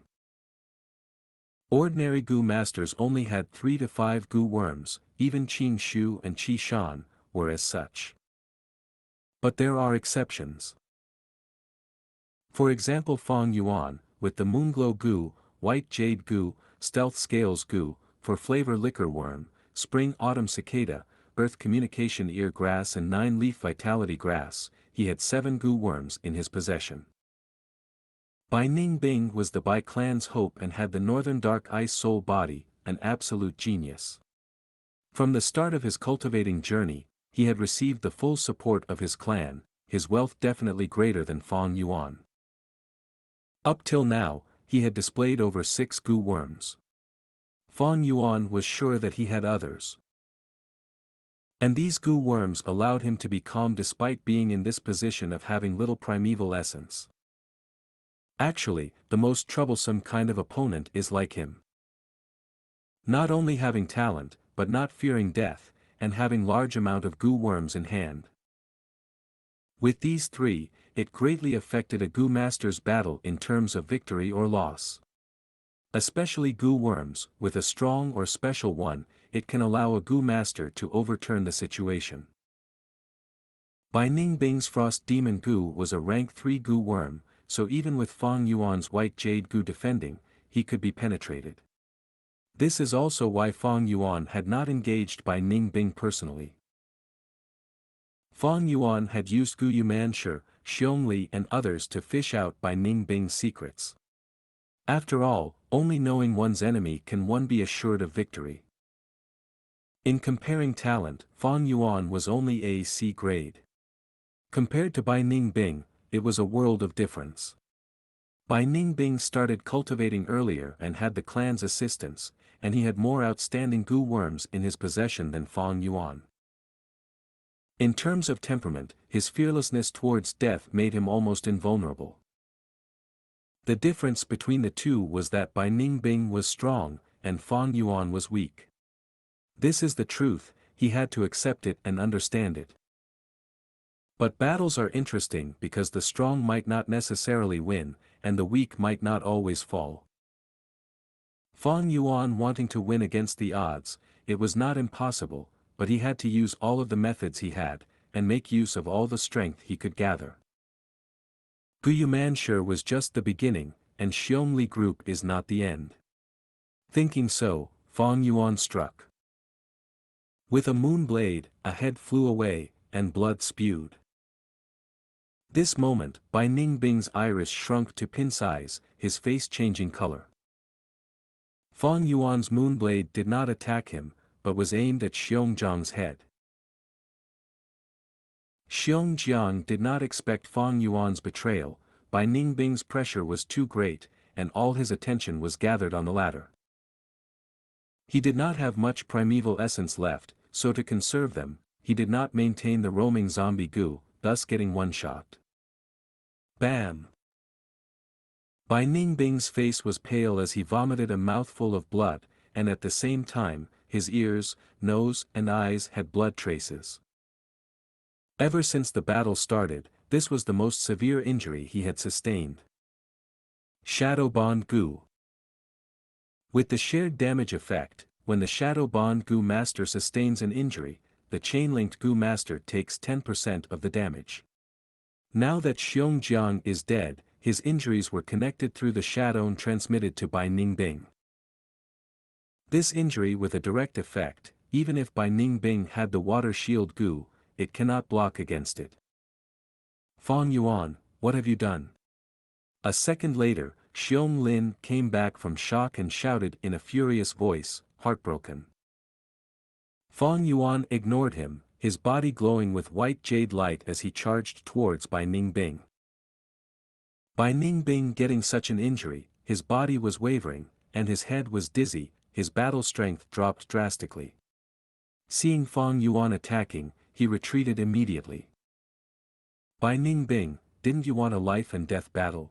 Ordinary Gu masters only had 3 to 5 Gu worms, even Qing Shu and Qi Shan were as such. But there are exceptions. For example, Fang Yuan, with the Moonglow Gu, White Jade Gu, Stealth Scales Gu, for Flavor Liquor Worm, Spring Autumn Cicada, Earth Communication Ear Grass and 9-leaf Vitality Grass, he had 7 Gu worms in his possession. Bai Ningbing was the Bai clan's hope and had the Northern Dark Ice Soul body, an absolute genius. From the start of his cultivating journey, he had received the full support of his clan, his wealth definitely greater than Fang Yuan. Up till now, he had displayed over 6 Gu worms. Fang Yuan was sure that he had others. And these Gu worms allowed him to be calm despite being in this position of having little primeval essence. Actually, the most troublesome kind of opponent is like him. Not only having talent, but not fearing death, and having large amount of Gu worms in hand. With these three, it greatly affected a Gu master's battle in terms of victory or loss. Especially Gu worms, with a strong or special one, it can allow a Gu master to overturn the situation. Bai Ningbing's Frost Demon Gu was a rank 3 Gu worm, so even with Fang Yuan's White Jade Gu defending, he could be penetrated. This is also why Fang Yuan had not engaged Bai Ningbing personally. Fang Yuan had used Gu Yumanshi, Xiongli and others to fish out Bai Ningbing's secrets. After all, only knowing one's enemy can one be assured of victory. In comparing talent, Fang Yuan was only A/C grade. Compared to Bai Ningbing, it was a world of difference. Bai Ningbing started cultivating earlier and had the clan's assistance, and he had more outstanding Gu worms in his possession than Fang Yuan. In terms of temperament, his fearlessness towards death made him almost invulnerable. The difference between the two was that Bai Ningbing was strong, and Fang Yuan was weak. This is the truth, he had to accept it and understand it. But battles are interesting because the strong might not necessarily win, and the weak might not always fall. Fang Yuan wanting to win against the odds, it was not impossible, but he had to use all of the methods he had, and make use of all the strength he could gather. Gu Yumanshi was just the beginning, and Xiongli group is not the end. Thinking so, Fang Yuan struck. With a moon blade, a head flew away, and blood spewed. This moment, Bai Ningbing's iris shrunk to pin size, his face changing color. Fang Yuan's moonblade did not attack him, but was aimed at Xiongjiang's head. Xiongjiang did not expect Fang Yuan's betrayal, Bai Ningbing's pressure was too great, and all his attention was gathered on the latter. He did not have much primeval essence left, so to conserve them, he did not maintain the roaming zombie Gu, thus getting one-shot. Bam! Bai Ningbing's face was pale as he vomited a mouthful of blood, and at the same time, his ears, nose and eyes had blood traces. Ever since the battle started, this was the most severe injury he had sustained. Shadow Bond Gu. With the shared damage effect, when the Shadow Bond Gu Master sustains an injury, the chain-linked Gu Master takes 10% of the damage. Now that Xiongjiang is dead, his injuries were connected through the shadow and transmitted to Bai Ningbing. This injury with a direct effect, even if Bai Ningbing had the water shield Gu, it cannot block against it. Fang Yuan, what have you done? A second later, Xiong Lin came back from shock and shouted in a furious voice, heartbroken. Fang Yuan ignored him, his body glowing with white jade light as he charged towards Bai Ningbing. Bai Ningbing getting such an injury, his body was wavering, and his head was dizzy, his battle strength dropped drastically. Seeing Fang Yuan attacking, he retreated immediately. Bai Ningbing, didn't you want a life and death battle?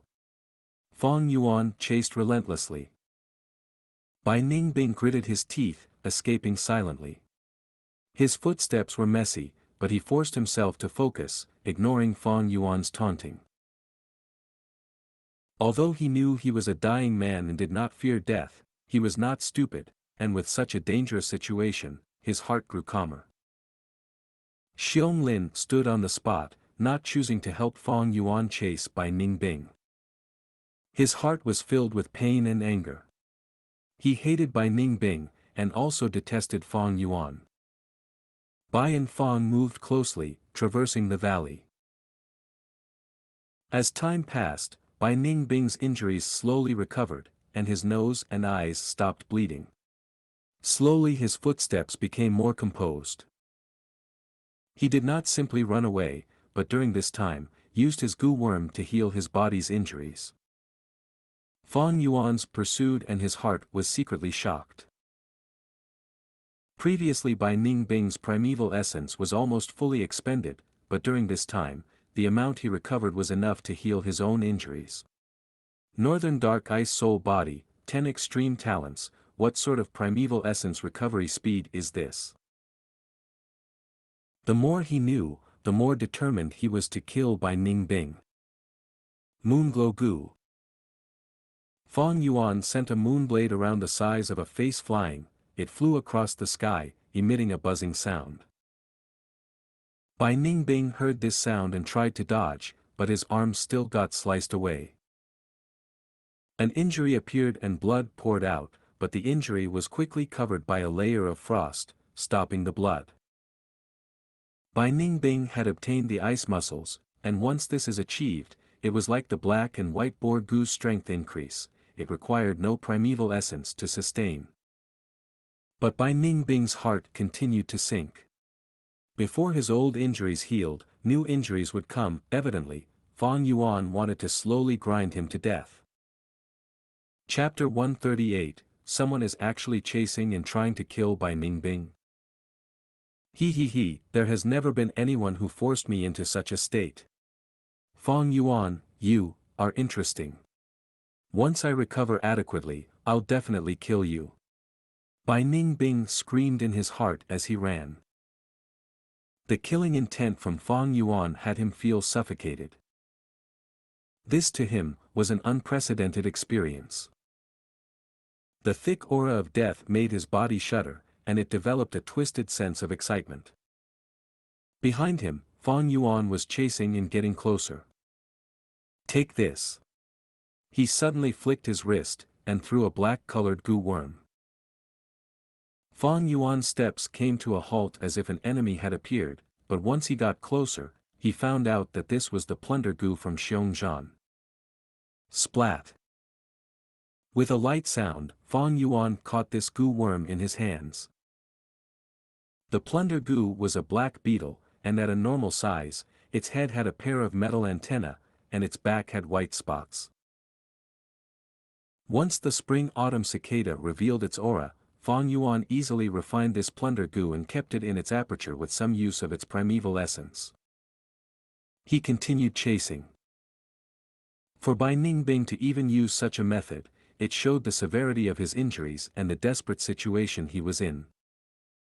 Fang Yuan chased relentlessly. Bai Ningbing gritted his teeth, escaping silently. His footsteps were messy, but he forced himself to focus, ignoring Fang Yuan's taunting. Although he knew he was a dying man and did not fear death, he was not stupid, and with such a dangerous situation, his heart grew calmer. Xiong Lin stood on the spot, not choosing to help Fang Yuan chase Bai Ningbing. His heart was filled with pain and anger. He hated Bai Ningbing, and also detested Fang Yuan. Bai and Fang moved closely, traversing the valley. As time passed, Bai Ningbing's injuries slowly recovered, and his nose and eyes stopped bleeding. Slowly his footsteps became more composed. He did not simply run away, but during this time, used his Gu worm to heal his body's injuries. Fang Yuan's pursued and his heart was secretly shocked. Previously Bai Ningbing's primeval essence was almost fully expended, but during this time, the amount he recovered was enough to heal his own injuries. Northern Dark Ice Soul Body, 10 Extreme Talents. What sort of primeval essence recovery speed is this? The more he knew, the more determined he was to kill Bai Ningbing. Moonglow Gu. Fang Yuan sent a moonblade around the size of a face flying. It flew across the sky, emitting a buzzing sound. Bai Ningbing heard this sound and tried to dodge, but his arms still got sliced away. An injury appeared and blood poured out, but the injury was quickly covered by a layer of frost, stopping the blood. Bai Ningbing had obtained the ice muscles, and once this is achieved, it was like the black and white boar Gu's strength increase, it required no primeval essence to sustain. But Bai Ningbing's heart continued to sink. Before his old injuries healed, new injuries would come. Evidently, Fang Yuan wanted to slowly grind him to death. Chapter 138, Someone is actually chasing and trying to kill Bai Ningbing. There has never been anyone who forced me into such a state. Fang Yuan, you are interesting. Once I recover adequately, I'll definitely kill you. Bai Ningbing screamed in his heart as he ran. The killing intent from Fang Yuan had him feel suffocated. This to him was an unprecedented experience. The thick aura of death made his body shudder, and it developed a twisted sense of excitement. Behind him, Fang Yuan was chasing and getting closer. Take this. He suddenly flicked his wrist, and threw a black-colored goo worm. Fang Yuan's steps came to a halt as if an enemy had appeared, but once he got closer, he found out that this was the plunder goo from Xianxia. Splat! With a light sound, Fang Yuan caught this goo worm in his hands. The plunder goo was a black beetle, and at a normal size, its head had a pair of metal antennae, and its back had white spots. Once the spring-autumn cicada revealed its aura, Fang Yuan easily refined this plunder goo and kept it in its aperture with some use of its primeval essence. He continued chasing. For Bai Ningbing to even use such a method, it showed the severity of his injuries and the desperate situation he was in.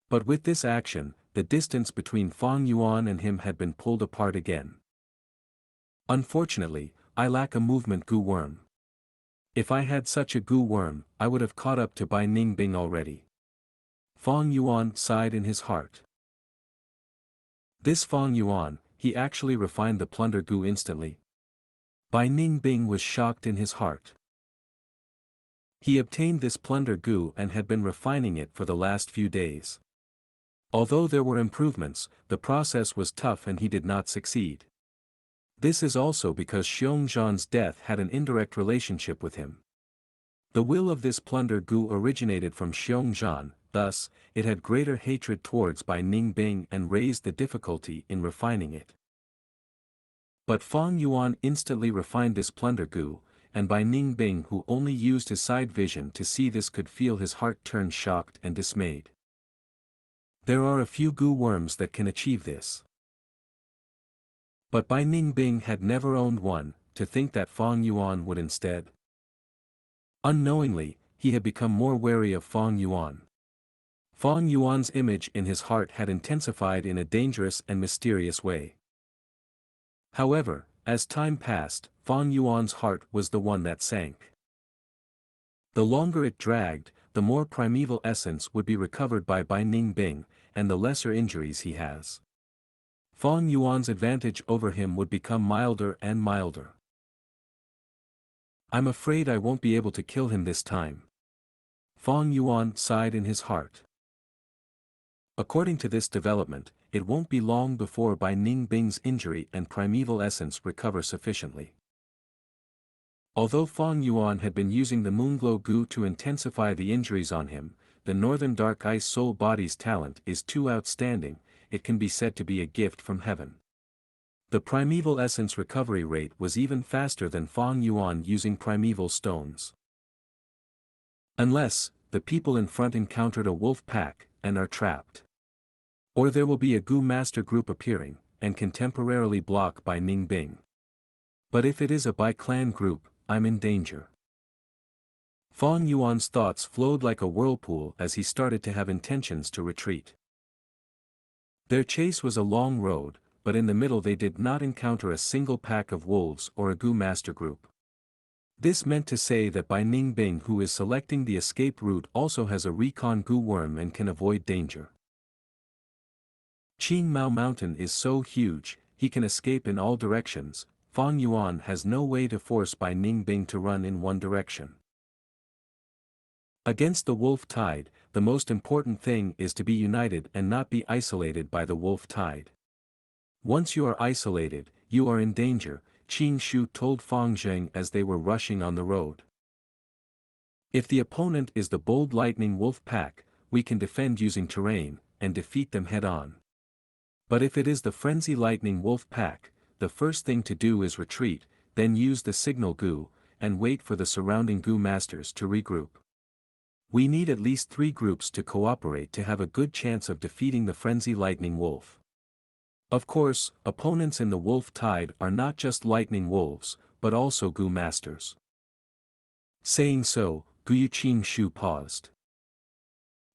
But with this action, the distance between Fang Yuan and him had been pulled apart again. Unfortunately, I lack a movement goo worm. If I had such a goo worm, I would have caught up to Bai Ningbing already. Fang Yuan sighed in his heart. This Fang Yuan, he actually refined the plunder goo instantly. Bai Ningbing was shocked in his heart. He obtained this plunder goo and had been refining it for the last few days. Although there were improvements, the process was tough and he did not succeed. This is also because Xianxia's death had an indirect relationship with him. The will of this plunder goo originated from Xianxia, thus, it had greater hatred towards Bai Ningbing and raised the difficulty in refining it. But Fang Yuan instantly refined this plunder goo, and Bai Ningbing, who only used his side vision to see this, could feel his heart turn shocked and dismayed. There are a few goo worms that can achieve this. But Bai Ningbing had never owned one. To think that Fang Yuan would instead. Unknowingly, he had become more wary of Fang Yuan. Fang Yuan's image in his heart had intensified in a dangerous and mysterious way. However, as time passed, Fang Yuan's heart was the one that sank. The longer it dragged, the more primeval essence would be recovered by Bai Ningbing, and the lesser injuries he has. Fang Yuan's advantage over him would become milder and milder. I'm afraid I won't be able to kill him this time. Fang Yuan sighed in his heart. According to this development, it won't be long before Bai Ningbing's injury and primeval essence recover sufficiently. Although Fang Yuan had been using the Moonglow Gu to intensify the injuries on him, the Northern Dark Ice Soul Body's talent is too outstanding, it can be said to be a gift from heaven. The primeval essence recovery rate was even faster than Fang Yuan using primeval stones. Unless, the people in front encountered a wolf pack, and are trapped. Or there will be a Gu master group appearing, and can temporarily block Bai Ning Bing. But if it is a Bai clan group, I'm in danger. Fang Yuan's thoughts flowed like a whirlpool as he started to have intentions to retreat. Their chase was a long road, but in the middle they did not encounter a single pack of wolves or a Gu master group. This meant to say that Bai Ning Bing, who is selecting the escape route, also has a recon Gu worm and can avoid danger. Qing Mao Mountain is so huge, he can escape in all directions. Fang Yuan has no way to force Bai Ning Bing to run in one direction. Against the wolf tide, the most important thing is to be united and not be isolated by the wolf tide. Once you are isolated, you are in danger, Qin Shu told Fang Zheng as they were rushing on the road. If the opponent is the bold lightning wolf pack, we can defend using terrain, and defeat them head-on. But if it is the frenzy lightning wolf pack, the first thing to do is retreat, then use the signal Gu, and wait for the surrounding Gu masters to regroup. We need at least 3 groups to cooperate to have a good chance of defeating the frenzy lightning wolf. Of course, opponents in the wolf tide are not just lightning wolves, but also Gu masters. Saying so, Gu Qin Shu paused.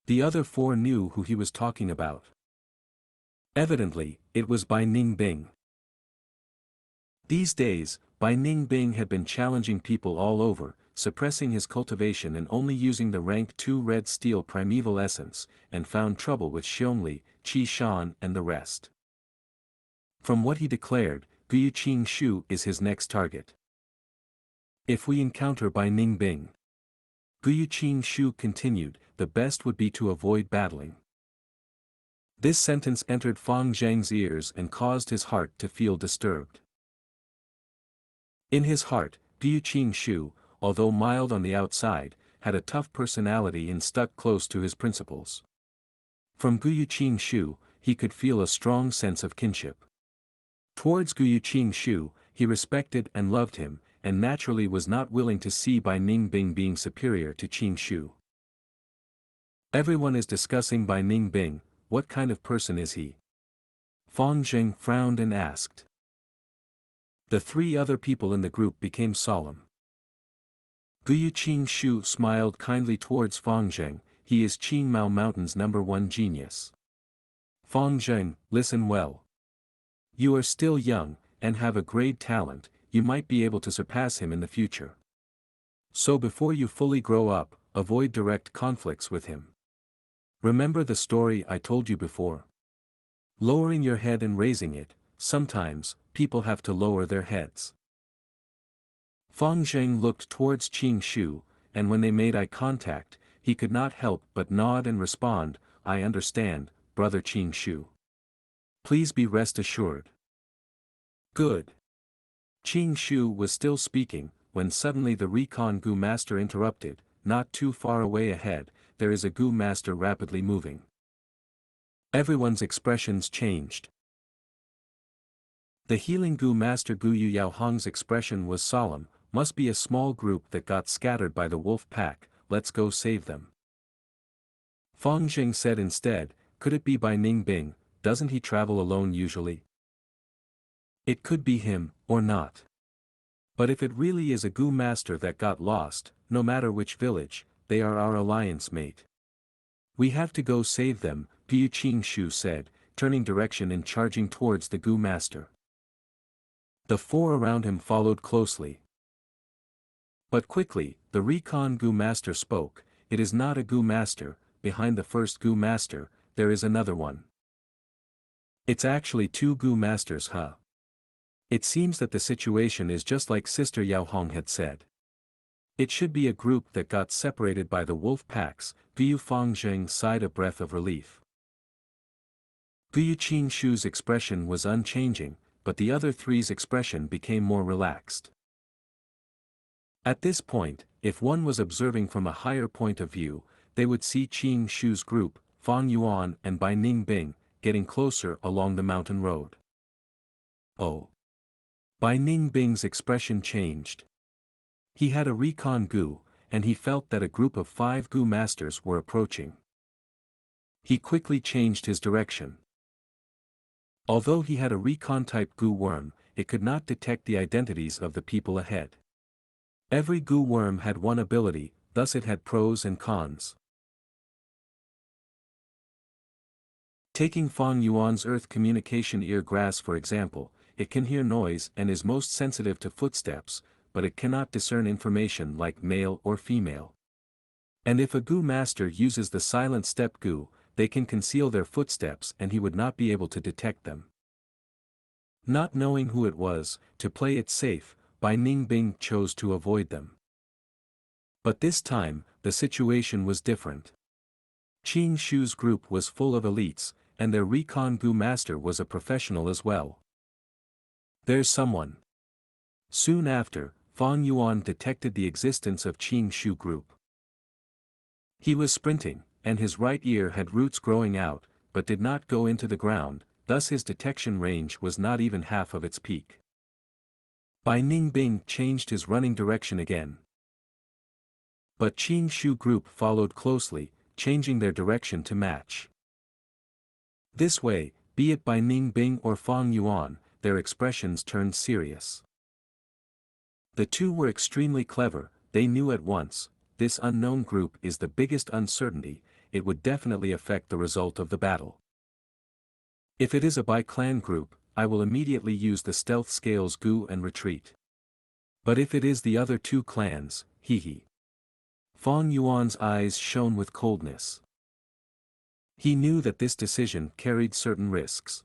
The other 4 knew who he was talking about. Evidently, it was Bai Ning Bing. These days, Bai Ning Bing had been challenging people all over, suppressing his cultivation and only using the rank 2 red steel primeval essence, and found trouble with Xiongli, Qi Shan and the rest. From what he declared, Gu Qin Shu is his next target. If we encounter Bai Ning Bing, Gu Qin Shu continued, the best would be to avoid battling. This sentence entered Fang Zheng's ears and caused his heart to feel disturbed. In his heart, Gu Qin Shu, although mild on the outside, had a tough personality and stuck close to his principles. From Gu Qin Shu, he could feel a strong sense of kinship. Towards Gu Qin Shu, he respected and loved him, and naturally was not willing to see Bai Ning Bing being superior to Qin Shu. Everyone is discussing Bai Ning Bing. What kind of person is he? Fang Zheng frowned and asked. The 3 other people in the group became solemn. Gu Qin Shu smiled kindly towards Fang Zheng, he is Qing Mao Mountain's #1 genius. Fang Zheng, listen well. You are still young, and have a great talent, you might be able to surpass him in the future. So before you fully grow up, avoid direct conflicts with him. Remember the story I told you before? Lowering your head and raising it, sometimes, people have to lower their heads. Fang Zheng looked towards Qin Shu, and when they made eye contact, he could not help but nod and respond, I understand, brother Qin Shu. Please be rest assured. Good. Qin Shu was still speaking, when suddenly the recon Gu master interrupted, not too far away ahead, there is a Gu master rapidly moving. Everyone's expressions changed. The healing Gu master Gu Yao Hong's expression was solemn, must be a small group that got scattered by the wolf pack, let's go save them. Fang Zheng said instead, could it be Bai Ning Bing, doesn't he travel alone usually? It could be him, or not. But if it really is a Gu master that got lost, no matter which village, they are our alliance mate. We have to go save them, Gu Qin Shu said, turning direction and charging towards the Gu master. The 4 around him followed closely. But quickly, the recon Gu master spoke, it is not a Gu master, behind the first Gu master, there is another one. It's actually 2 Gu masters, huh? It seems that the situation is just like Sister Yao Hong had said. It should be a group that got separated by the wolf packs, Gu Fang Zheng sighed a breath of relief. Gu Qin Shu's expression was unchanging, but the other 3's expression became more relaxed. At this point, if one was observing from a higher point of view, they would see Qin Shu's group, Fang Yuan and Bai Ning Bing, getting closer along the mountain road. Oh! Bai Ning Bing's expression changed. He had a recon Gu, and he felt that a group of 5 Gu masters were approaching. He quickly changed his direction. Although he had a recon-type Gu worm, it could not detect the identities of the people ahead. Every Gu worm had one ability, thus it had pros and cons. Taking Fang Yuan's Earth Communication Ear Grass for example, it can hear noise and is most sensitive to footsteps, but it cannot discern information like male or female. And if a Gu master uses the silent step Gu, they can conceal their footsteps and he would not be able to detect them. Not knowing who it was, to play it safe, Bai Ningbing chose to avoid them. But this time, the situation was different. Qing Shu's group was full of elites, and their recon Gu master was a professional as well. There's someone. Soon after, Fang Yuan detected the existence of Qing Shu group. He was sprinting, and his right ear had roots growing out, but did not go into the ground, thus his detection range was not even half of its peak. Bai Ningbing changed his running direction again. But Qing Shu group followed closely, changing their direction to match. This way, be it Bai Ningbing or Fang Yuan, their expressions turned serious. The two were extremely clever, they knew at once, this unknown group is the biggest uncertainty, it would definitely affect the result of the battle. If it is a Bai-clan group, I will immediately use the stealth scales Gu and retreat. But if it is the other two clans, hee. Fang Yuan's eyes shone with coldness. He knew that this decision carried certain risks.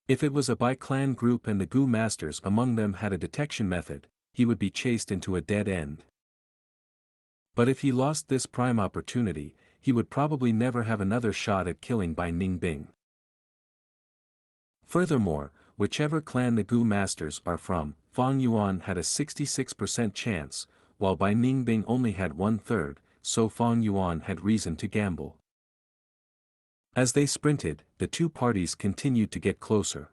If it was a Bai-clan group and the Gu masters among them had a detection method, he would be chased into a dead end. But if he lost this prime opportunity, he would probably never have another shot at killing Bai Ningbing. Furthermore, whichever clan the Gu masters are from, Fang Yuan had a 66% chance, while Bai Ningbing only had 1/3, so Fang Yuan had reason to gamble. As they sprinted, the two parties continued to get closer.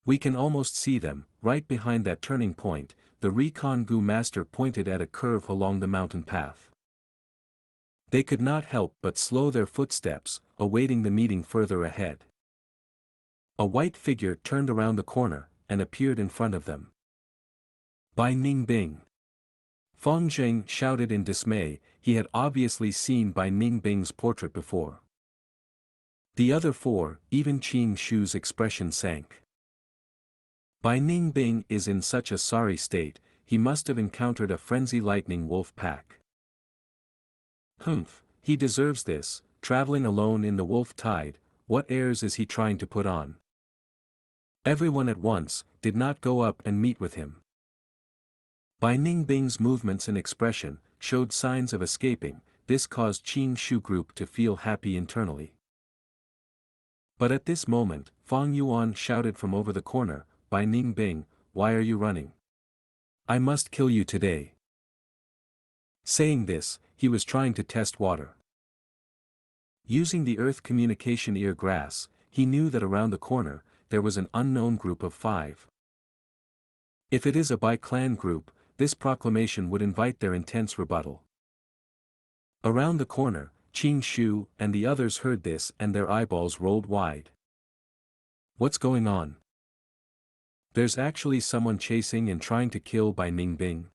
We can almost see them, right behind that turning point, the recon Gu master pointed at a curve along the mountain path. They could not help but slow their footsteps, awaiting the meeting further ahead. A white figure turned around the corner, and appeared in front of them. Bai Ningbing. Fang Zheng shouted in dismay, he had obviously seen Bai Ningbing's portrait before. The other four, even Qing Shu's expression sank. Bai Ningbing is in such a sorry state, he must have encountered a frenzy lightning wolf pack. Humph, he deserves this, traveling alone in the wolf tide, what airs is he trying to put on? Everyone at once, did not go up and meet with him. Bai Ningbing's movements and expression, showed signs of escaping, this caused Qing Shu group to feel happy internally. But at this moment, Fang Yuan shouted from over the corner, Bai Ningbing, why are you running? I must kill you today. Saying this, he was trying to test water. Using the Earth Communication Ear Grass, he knew that around the corner, there was an unknown group of 5. If it is a Bai-clan group, this proclamation would invite their intense rebuttal. Around the corner, Qing Shu and the others heard this and their eyeballs rolled wide. What's going on? There's actually someone chasing and trying to kill Bai Ningbing.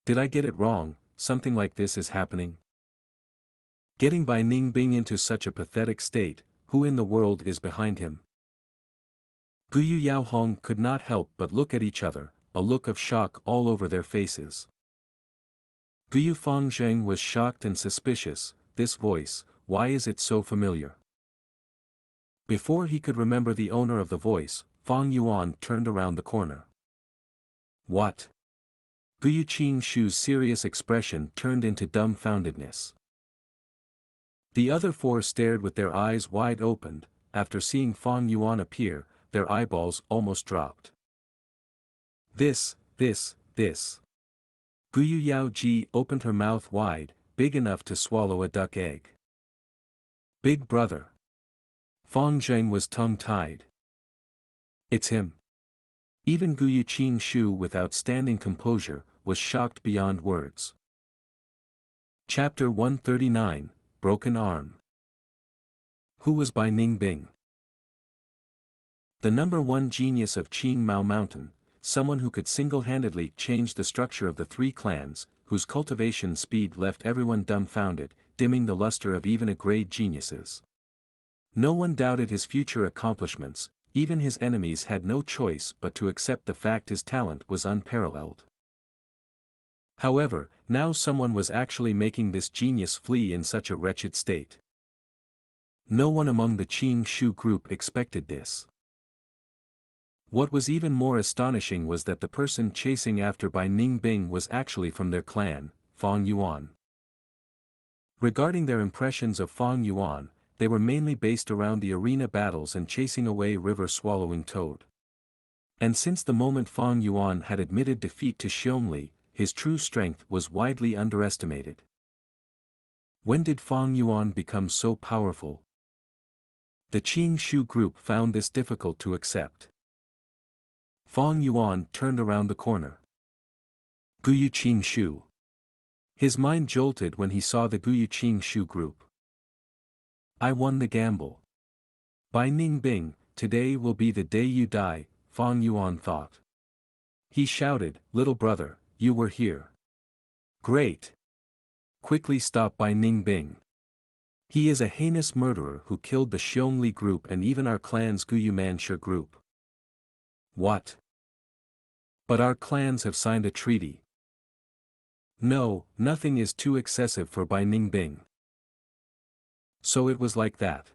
Did I get it wrong, something like this is happening? Getting Bai Ningbing into such a pathetic state, who in the world is behind him? Guyu Yaohong could not help but look at each other, a look of shock all over their faces. Guyu Fangzheng was shocked and suspicious, this voice, why is it so familiar? Before he could remember the owner of the voice, Fang Yuan turned around the corner. What? Guyu Qing Shu's serious expression turned into dumbfoundedness. The other 4 stared with their eyes wide opened, after seeing Fang Yuan appear, their eyeballs almost dropped. This. Guyu Yaoji opened her mouth wide, big enough to swallow a duck egg. Big brother. Fang Zheng was tongue-tied. It's him. Even Guyu Qing Shu with outstanding composure, was shocked beyond words. Chapter 139, Broken Arm. Who was Bai Ningbing? The number one genius of Qing Mao Mountain, someone who could single-handedly change the structure of the three clans, whose cultivation speed left everyone dumbfounded, dimming the luster of even A-grade geniuses. No one doubted his future accomplishments, even his enemies had no choice but to accept the fact his talent was unparalleled. However, now someone was actually making this genius flee in such a wretched state. No one among the Qing Shu group expected this. What was even more astonishing was that the person chasing after Bai Ningbing was actually from their clan, Fang Yuan. Regarding their impressions of Fang Yuan, they were mainly based around the arena battles and chasing away river-swallowing toad. And since the moment Fang Yuan had admitted defeat to Xianxia, his true strength was widely underestimated. When did Fang Yuan become so powerful? The Qing Shu group found this difficult to accept. Fang Yuan turned around the corner. Guyu Qing Shu. His mind jolted when he saw the Guyu Qing Shu group. I won the gamble. Bai Ningbing, today will be the day you die, Fang Yuan thought. He shouted, little brother, you were here. Great. Quickly stop Bai Ningbing. He is a heinous murderer who killed the Xianxia group and even our clan's Guyu Manxia group. What? But our clans have signed a treaty. No, nothing is too excessive for Bai Ningbing. So it was like that.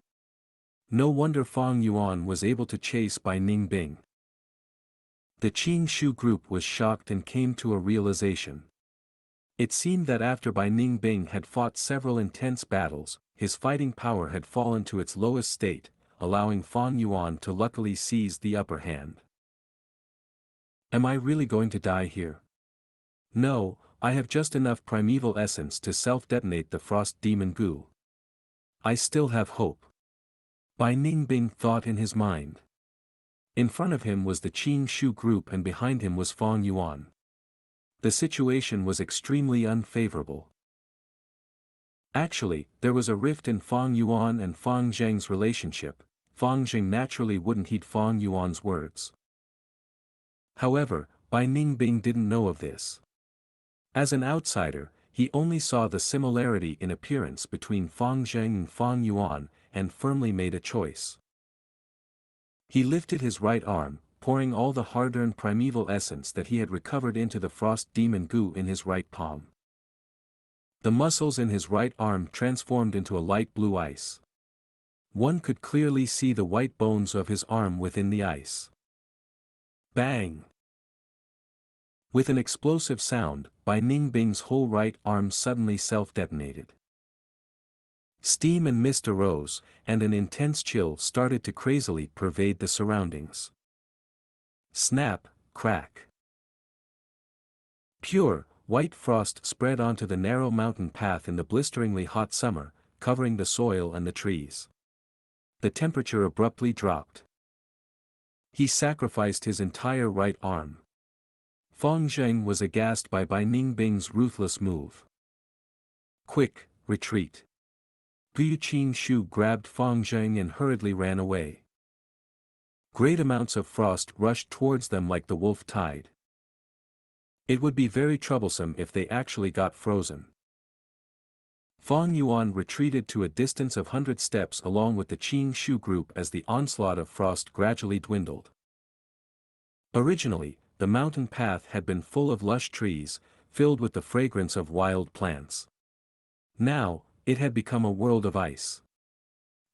No wonder Fang Yuan was able to chase Bai Ningbing. The Qing Shu group was shocked and came to a realization. It seemed that after Bai Ningbing had fought several intense battles, his fighting power had fallen to its lowest state, allowing Fang Yuan to luckily seize the upper hand. Am I really going to die here? No, I have just enough primeval essence to self-detonate the frost demon Gu. I still have hope. Bai Ningbing thought in his mind. In front of him was the Qing Shu group and behind him was Fang Yuan. The situation was extremely unfavorable. Actually, there was a rift in Fang Yuan and Fang Zheng's relationship. Fang Zheng naturally wouldn't heed Fang Yuan's words. However, Bai Ningbing didn't know of this. As an outsider, he only saw the similarity in appearance between Fang Zheng and Fang Yuan, and firmly made a choice. He lifted his right arm, pouring all the hard-earned primeval essence that he had recovered into the frost demon Gu in his right palm. The muscles in his right arm transformed into a light blue ice. One could clearly see the white bones of his arm within the ice. Bang! With an explosive sound, Bai Ningbing's whole right arm suddenly self-detonated. Steam and mist arose, and an intense chill started to crazily pervade the surroundings. Snap, crack. Pure, white frost spread onto the narrow mountain path in the blisteringly hot summer, covering the soil and the trees. The temperature abruptly dropped. He sacrificed his entire right arm. Fang Zheng was aghast by Bai Ningbing's ruthless move. Quick, retreat. Guyu Qing Shu grabbed Fang Zheng and hurriedly ran away. Great amounts of frost rushed towards them like the wolf tide. It would be very troublesome if they actually got frozen. Fang Yuan retreated to a distance of 100 steps along with the Qing Shu group as the onslaught of frost gradually dwindled. Originally, the mountain path had been full of lush trees, filled with the fragrance of wild plants. Now, it had become a world of ice.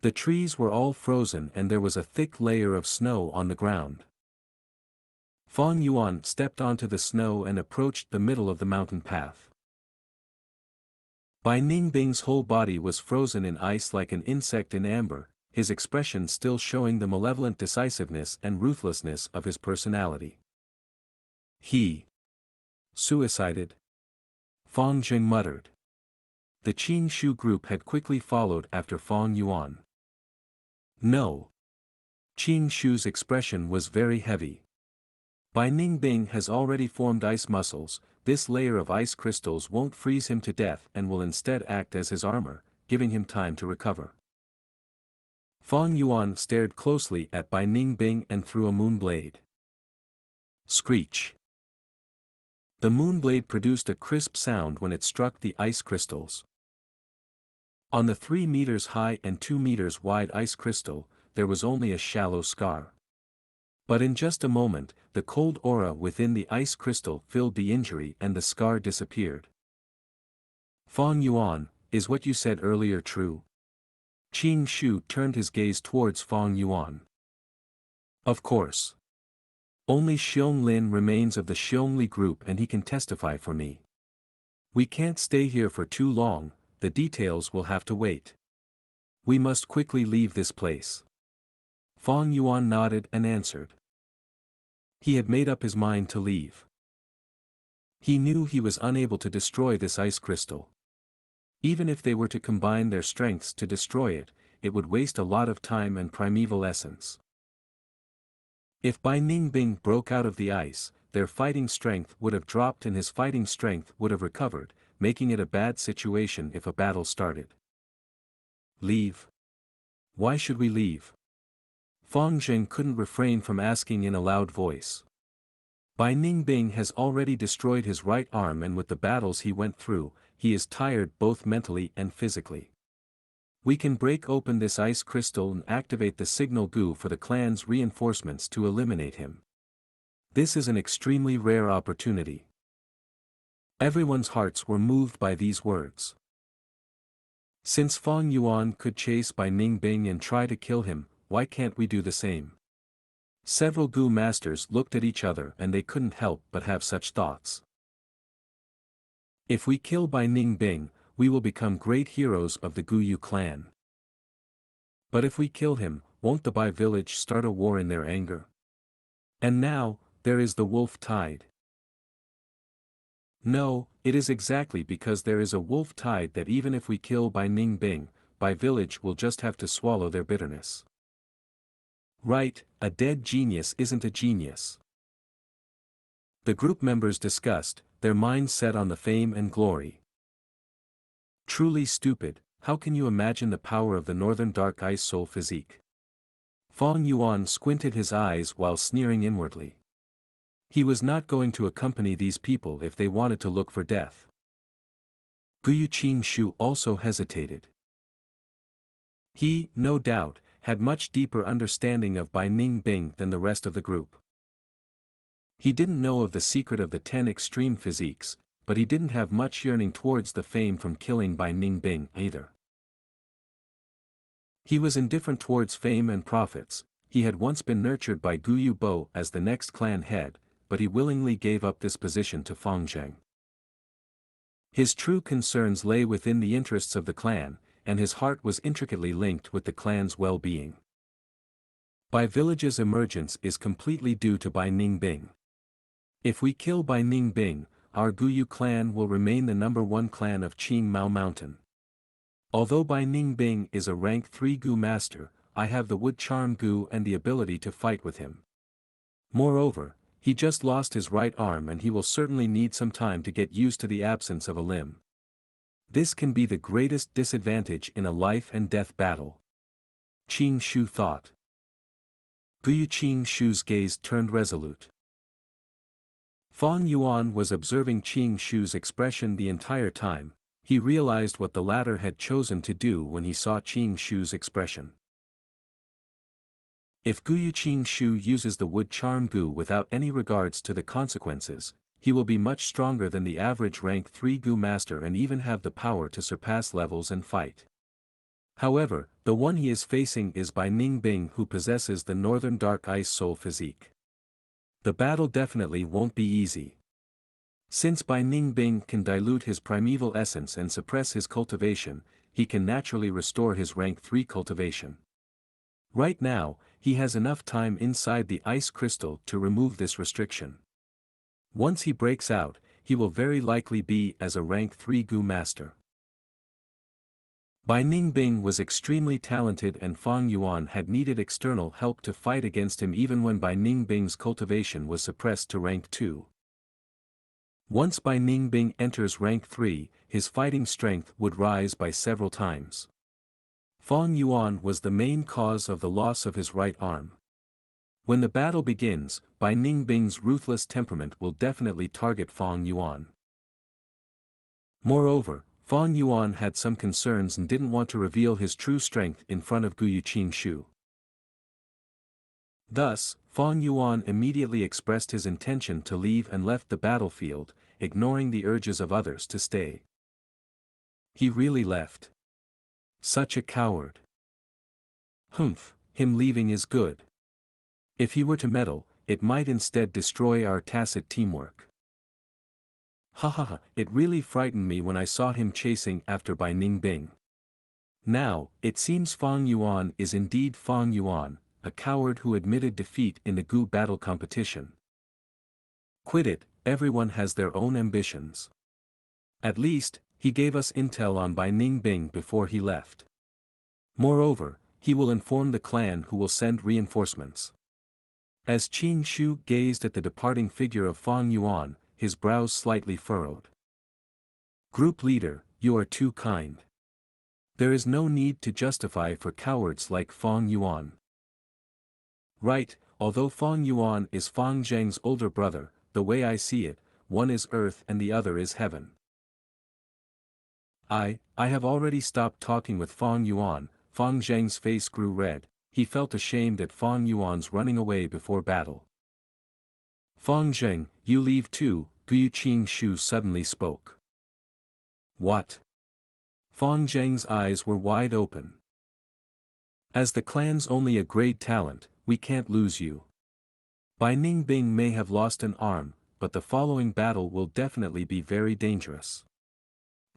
The trees were all frozen and there was a thick layer of snow on the ground. Fang Yuan stepped onto the snow and approached the middle of the mountain path. Bai Ningbing's whole body was frozen in ice like an insect in amber, his expression still showing the malevolent decisiveness and ruthlessness of his personality. He suicided? Fang Zheng muttered. The Qing Shu group had quickly followed after Fang Yuan. No. Qing Shu's expression was very heavy. Bai Ningbing has already formed ice muscles, this layer of ice crystals won't freeze him to death and will instead act as his armor, giving him time to recover. Fang Yuan stared closely at Bai Ningbing and threw a moonblade. Screech. The moonblade produced a crisp sound when it struck the ice crystals. On the 3 meters high and 2 meters wide ice crystal, there was only a shallow scar. But in just a moment, the cold aura within the ice crystal filled the injury and the scar disappeared. Fang Yuan, is what you said earlier true? Qing Shu turned his gaze towards Fang Yuan. Of course. Only Xiong Lin remains of the Xiongli group and he can testify for me. We can't stay here for too long, the details will have to wait. We must quickly leave this place. Fang Yuan nodded and answered. He had made up his mind to leave. He knew he was unable to destroy this ice crystal. Even if they were to combine their strengths to destroy it, it would waste a lot of time and primeval essence. If Bai Ningbing broke out of the ice, their fighting strength would have dropped and his fighting strength would have recovered, making it a bad situation if a battle started. Leave? Why should we leave? Fang Zheng couldn't refrain from asking in a loud voice. Bai Ningbing has already destroyed his right arm and with the battles he went through, he is tired both mentally and physically. We can break open this ice crystal and activate the signal Gu for the clan's reinforcements to eliminate him. This is an extremely rare opportunity. Everyone's hearts were moved by these words. Since Fang Yuan could chase Bai Ningbing and try to kill him, why can't we do the same? Several Gu masters looked at each other and they couldn't help but have such thoughts. If we kill Bai Ningbing, we will become great heroes of the Guyu clan. But if we kill him, won't the Bai village start a war in their anger? And now, there is the wolf tide. No, it is exactly because there is a wolf tide that even if we kill Bai Ningbing, Bai village will just have to swallow their bitterness. Right, a dead genius isn't a genius. The group members discussed, their minds set on the fame and glory. Truly stupid, how can you imagine the power of the Northern Dark Ice Soul physique? Fang Yuan squinted his eyes while sneering inwardly. He was not going to accompany these people if they wanted to look for death. Guyu Qing Shu also hesitated. He, no doubt, had much deeper understanding of Bai Ningbing than the rest of the group. He didn't know of the secret of the 10 extreme physiques, but he didn't have much yearning towards the fame from killing Bai Ningbing either. He was indifferent towards fame and profits. He had once been nurtured by Guyu Bo as the next clan head, but he willingly gave up this position to Fang Zheng. His true concerns lay within the interests of the clan, and his heart was intricately linked with the clan's well-being. Bai village's emergence is completely due to Bai Ningbing. If we kill Bai Ningbing, our Guyu clan will remain the #1 clan of Qing Mao Mountain. Although Bai Ningbing is a rank 3 Gu master, I have the wood charm Gu and the ability to fight with him. Moreover, he just lost his right arm and he will certainly need some time to get used to the absence of a limb. This can be the greatest disadvantage in a life and death battle. Qing Shu thought. Guyu Qing Shu's gaze turned resolute. Fang Yuan was observing Qing Shu's expression the entire time. He realized what the latter had chosen to do when he saw Qing Shu's expression. If Guyu Qing Shu uses the wood charm Gu without any regards to the consequences, he will be much stronger than the average rank 3 Gu master and even have the power to surpass levels and fight. However, the one he is facing is Bai Ningbing, who possesses the Northern Dark Ice Soul physique. The battle definitely won't be easy. Since Bai Ningbing can dilute his primeval essence and suppress his cultivation, he can naturally restore his rank 3 cultivation. Right now, he has enough time inside the ice crystal to remove this restriction. Once he breaks out, he will very likely be as a rank 3 Gu master. Bai Ningbing was extremely talented and Fang Yuan had needed external help to fight against him even when Bai Ningbing's cultivation was suppressed to rank 2. Once Bai Ningbing enters rank 3, his fighting strength would rise by several times. Fang Yuan was the main cause of the loss of his right arm. When the battle begins, Bai Ningbing's ruthless temperament will definitely target Fang Yuan. Moreover, Fang Yuan had some concerns and didn't want to reveal his true strength in front of Gu Yuqingshu. Thus, Fang Yuan immediately expressed his intention to leave and left the battlefield, ignoring the urges of others to stay. He really left. Such a coward. Humph, him leaving is good. If he were to meddle, it might instead destroy our tacit teamwork. It really frightened me when I saw him chasing after Bai Ningbing. Now, it seems Fang Yuan is indeed Fang Yuan, a coward who admitted defeat in the Gu battle competition. Quit it, everyone has their own ambitions. At least, he gave us intel on Bai Ningbing before he left. Moreover, he will inform the clan who will send reinforcements. As Qin Shu gazed at the departing figure of Fang Yuan, his brows slightly furrowed. Group leader, you are too kind. There is no need to justify for cowards like Fang Yuan. Right, although Fang Yuan is Fang Zheng's older brother, the way I see it, one is earth and the other is heaven. I have already stopped talking with Fang Yuan. Fang Zheng's face grew red, he felt ashamed at Fang Yuan's running away before battle. Fang Zheng, you leave too, Gu Yuqingshu suddenly spoke. What? Fang Zheng's eyes were wide open. As the clan's only a grade talent, we can't lose you. Bai Ningbing may have lost an arm, but the following battle will definitely be very dangerous.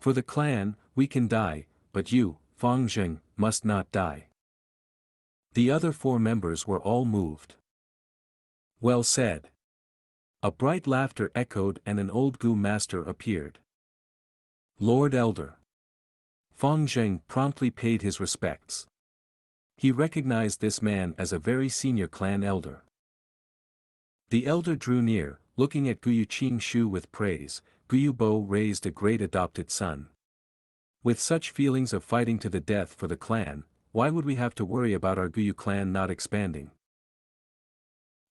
For the clan, we can die, but you, Fang Zheng, must not die. The other 4 members were all moved. Well said. A bright laughter echoed and an old Gu master appeared. Lord Elder. Fang Zheng promptly paid his respects. He recognized this man as a very senior clan elder. The elder drew near, looking at Gu Yuqingshu with praise. Gu Yubo raised a great adopted son. With such feelings of fighting to the death for the clan, why would we have to worry about our Gu Yu clan not expanding?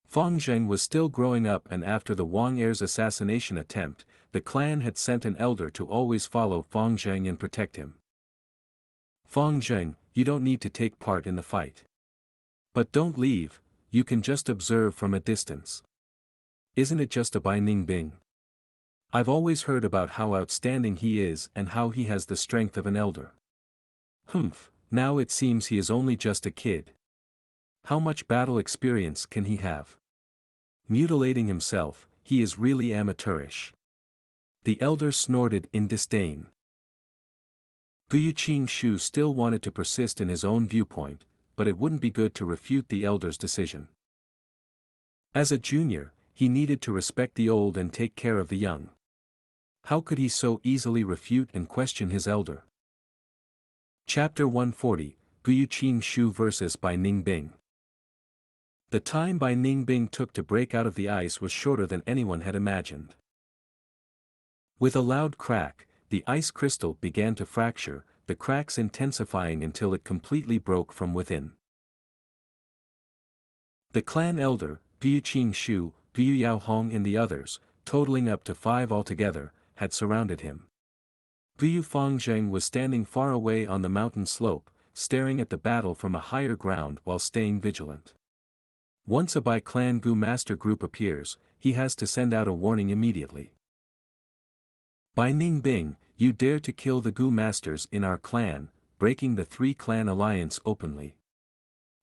Fang Zheng was still growing up, and after the Wang heir's assassination attempt, the clan had sent an elder to always follow Fang Zheng and protect him. Fang Zheng, you don't need to take part in the fight. But don't leave, you can just observe from a distance. Isn't it just a Bai Ningbing? I've always heard about how outstanding he is and how he has the strength of an elder. Humph, now it seems he is only just a kid. How much battle experience can he have? Mutilating himself, he is really amateurish. The elder snorted in disdain. Gu Yuqingshu still wanted to persist in his own viewpoint, but it wouldn't be good to refute the elder's decision. As a junior, he needed to respect the old and take care of the young. How could he so easily refute and question his elder? Chapter 140, Gu Yuqingshu vs Bai Ningbing. The time Bai Ningbing took to break out of the ice was shorter than anyone had imagined. With a loud crack, the ice crystal began to fracture, the cracks intensifying until it completely broke from within. The clan elder, Gu Yuqingshu, Gu Yaohong and the others, totaling up to 5 altogether, had surrounded him. Gu Fang Zheng was standing far away on the mountain slope, staring at the battle from a higher ground while staying vigilant. Once a Bai clan Gu master group appears, he has to send out a warning immediately. Bai Ningbing, you dare to kill the Gu masters in our clan, breaking the 3-clan alliance openly.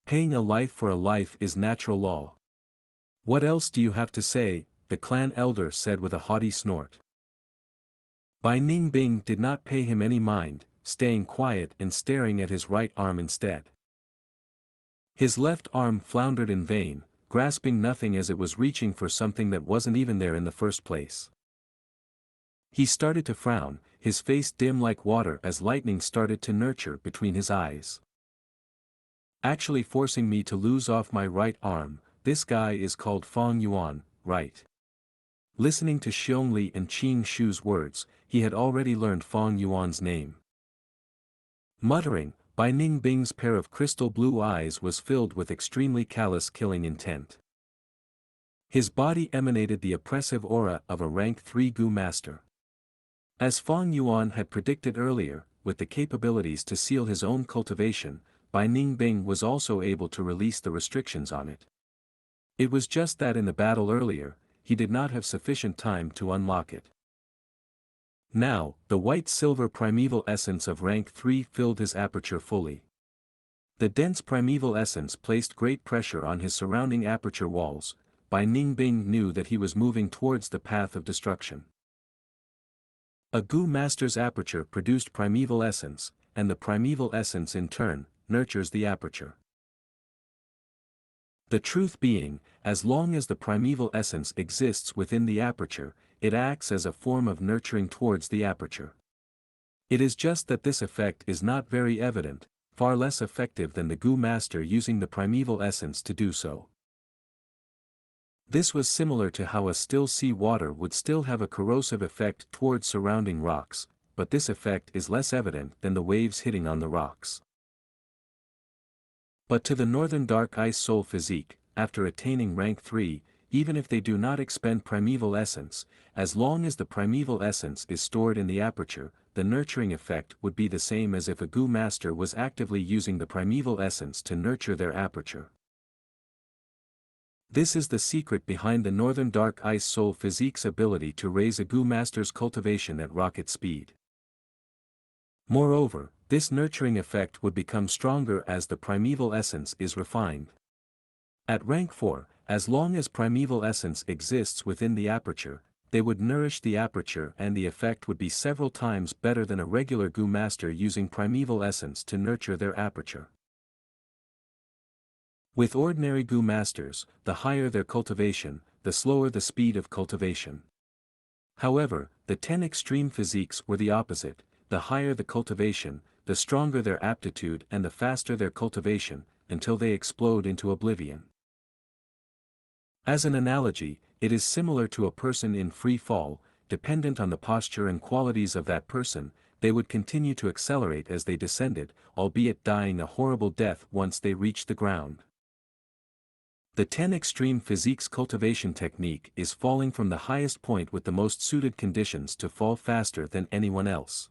Paying a life for a life is natural law. What else do you have to say? The clan elder said with a haughty snort. Bai Ningbing did not pay him any mind, staying quiet and staring at his right arm instead. His left arm floundered in vain, grasping nothing as it was reaching for something that wasn't even there in the first place. He started to frown, his face dim like water as lightning started to nurture between his eyes. Actually forcing me to lose off my right arm, this guy is called Fang Yuan, right? Listening to Xiongli and Qing Shu's words, he had already learned Fong Yuan's name. Muttering, Bai Ningbing's pair of crystal blue eyes was filled with extremely callous killing intent. His body emanated the oppressive aura of a rank 3 Gu master. As Fong Yuan had predicted earlier, with the capabilities to seal his own cultivation, Bai Ningbing was also able to release the restrictions on it. It was just that in the battle earlier, he did not have sufficient time to unlock it. Now, the white-silver primeval essence of rank 3 filled his aperture fully. The dense primeval essence placed great pressure on his surrounding aperture walls. Bai Ningbing knew that he was moving towards the path of destruction. A Gu master's aperture produced primeval essence, and the primeval essence in turn, nurtures the aperture. The truth being, as long as the primeval essence exists within the aperture, it acts as a form of nurturing towards the aperture. It is just that this effect is not very evident, far less effective than the Gu master using the primeval essence to do so. This was similar to how a still sea water would still have a corrosive effect towards surrounding rocks, but this effect is less evident than the waves hitting on the rocks. But to the Northern Dark Ice Soul physique, after attaining rank 3, even if they do not expend primeval essence, as long as the primeval essence is stored in the aperture, the nurturing effect would be the same as if a Gu master was actively using the primeval essence to nurture their aperture. This is the secret behind the Northern Dark Ice Soul physique's ability to raise a Gu master's cultivation at rocket speed. Moreover, this nurturing effect would become stronger as the primeval essence is refined. At rank 4, as long as primeval essence exists within the aperture, they would nourish the aperture and the effect would be several times better than a regular Gu master using primeval essence to nurture their aperture. With ordinary Gu masters, the higher their cultivation, the slower the speed of cultivation. However, the 10 extreme physiques were the opposite. The higher the cultivation, the stronger their aptitude and the faster their cultivation, until they explode into oblivion. As an analogy, it is similar to a person in free fall. Dependent on the posture and qualities of that person, they would continue to accelerate as they descended, albeit dying a horrible death once they reached the ground. The 10 extreme physiques cultivation technique is falling from the highest point with the most suited conditions to fall faster than anyone else.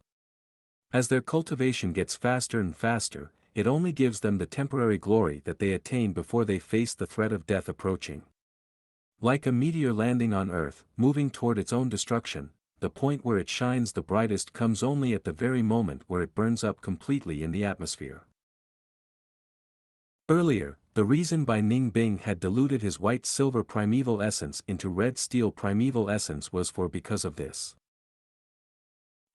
As their cultivation gets faster and faster, it only gives them the temporary glory that they attain before they face the threat of death approaching. Like a meteor landing on Earth, moving toward its own destruction, the point where it shines the brightest comes only at the very moment where it burns up completely in the atmosphere. Earlier, the reason Bai Ningbing had diluted his white-silver primeval essence into red-steel primeval essence was because of this.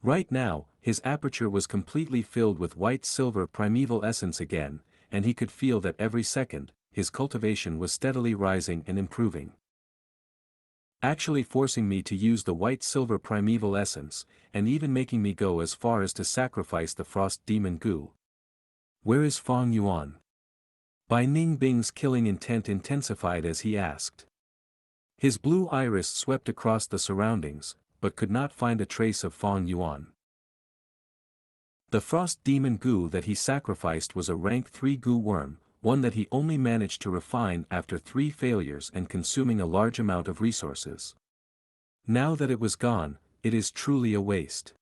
Right now, his aperture was completely filled with white-silver primeval essence again, and he could feel that every second, his cultivation was steadily rising and improving. Actually forcing me to use the white-silver primeval essence, and even making me go as far as to sacrifice the frost demon Gu. Where is Fong Yuan? Bai Ningbing's killing intent intensified as he asked. His blue iris swept across the surroundings, but could not find a trace of Fong Yuan. The frost demon Gu that he sacrificed was a rank 3 Gu worm, one that he only managed to refine after 3 failures and consuming a large amount of resources. Now that it was gone, it is truly a waste.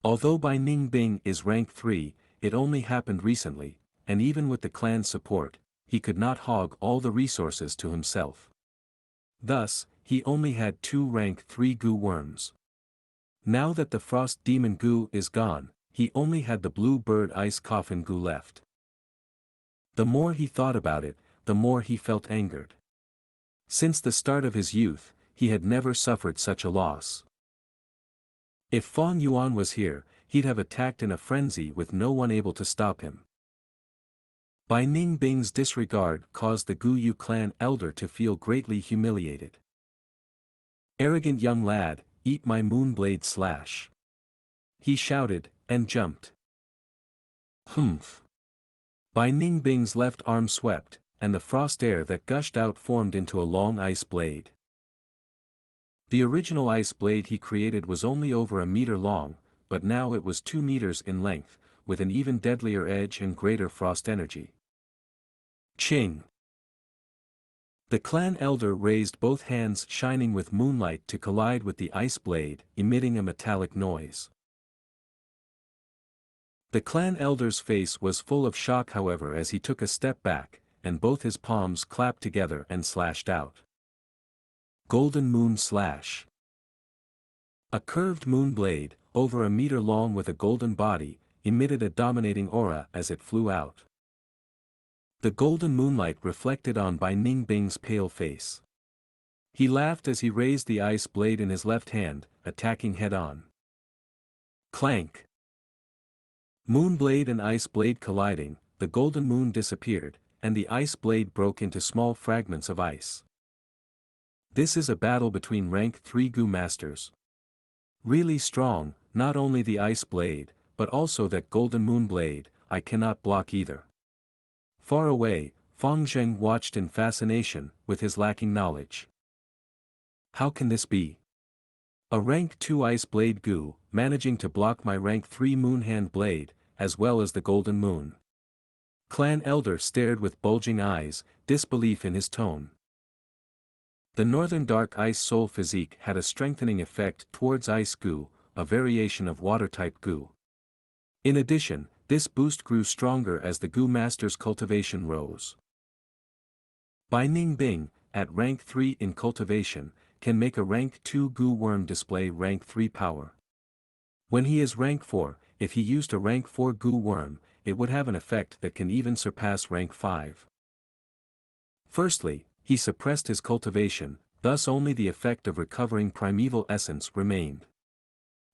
Although Bai Ningbing is rank 3, it only happened recently, and even with the clan's support, he could not hog all the resources to himself. Thus, he only had 2 rank 3 Gu worms. Now that the frost demon Gu is gone, he only had the blue bird ice coffin Gu left. The more he thought about it, the more he felt angered. Since the start of his youth, he had never suffered such a loss. If Fong Yuan was here, he'd have attacked in a frenzy with no one able to stop him. Bai Ningbing's disregard caused the Gu Yu clan elder to feel greatly humiliated. "Arrogant young lad, eat my moonblade slash!" he shouted, and jumped. Humph! Bai Ningbing's left arm swept, and the frost air that gushed out formed into a long ice blade. The original ice blade he created was only over a meter long, but now it was 2 meters in length, with an even deadlier edge and greater frost energy. Ching! The clan elder raised both hands shining with moonlight to collide with the ice blade, emitting a metallic noise. The clan elder's face was full of shock, however, as he took a step back, and both his palms clapped together and slashed out. Golden Moon Slash. A curved moon blade, over a meter long with a golden body, emitted a dominating aura as it flew out. The golden moonlight reflected on Bai Ningbing's pale face. He laughed as he raised the ice blade in his left hand, attacking head-on. Clank! Moonblade and ice blade colliding, the golden moon disappeared, and the ice blade broke into small fragments of ice. This is a battle between rank 3 Gu masters. Really strong, not only the ice blade, but also that golden moon blade. I cannot block either. Far away, Fang Zheng watched in fascination, with his lacking knowledge. How can this be? A rank 2 ice blade Gu, managing to block my rank 3 moon hand blade, as well as the golden moon. Clan elder stared with bulging eyes, disbelief in his tone. The northern dark ice soul physique had a strengthening effect towards ice Gu, a variation of water-type Gu. In addition, this boost grew stronger as the Gu master's cultivation rose. Bai Ningbing, at rank 3 in cultivation, can make a rank 2 Gu worm display rank 3 power. When he is rank 4, if he used a rank 4 Gu worm, it would have an effect that can even surpass rank 5. Firstly, he suppressed his cultivation, thus only the effect of recovering primeval essence remained.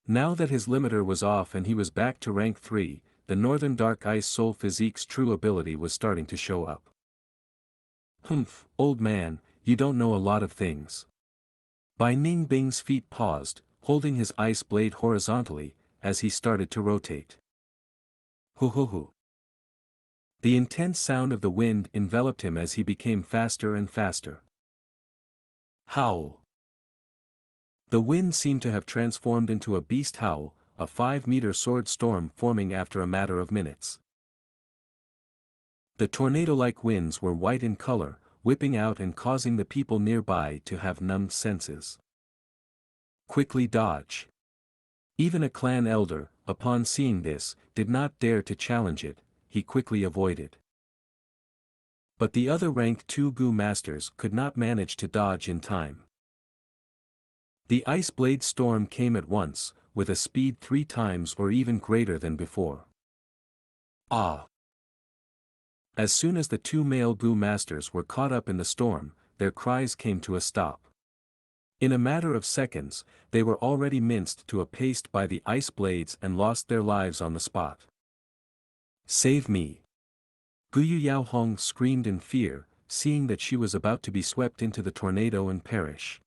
Now that his limiter was off and he was back to rank 3, the northern dark ice soul physique's true ability was starting to show up. Humph, old man, you don't know a lot of things. Bai Ningbing's feet paused, holding his ice blade horizontally, as he started to rotate. Hoo hoo hoo. The intense sound of the wind enveloped him as he became faster and faster. Howl. The wind seemed to have transformed into a beast howl, a 5-meter sword storm forming after a matter of minutes. The tornado-like winds were white in color, whipping out and causing the people nearby to have numbed senses. Quickly dodge. Even a clan elder, upon seeing this, did not dare to challenge it, he quickly avoided. But the other rank 2 Gu masters could not manage to dodge in time. The ice blade storm came at once, with a speed 3 times or even greater than before. Ah! As soon as the 2 male Gu masters were caught up in the storm, their cries came to a stop. In a matter of seconds, they were already minced to a paste by the ice blades and lost their lives on the spot. Save me! Guyu Yaohong screamed in fear, seeing that she was about to be swept into the tornado and perish.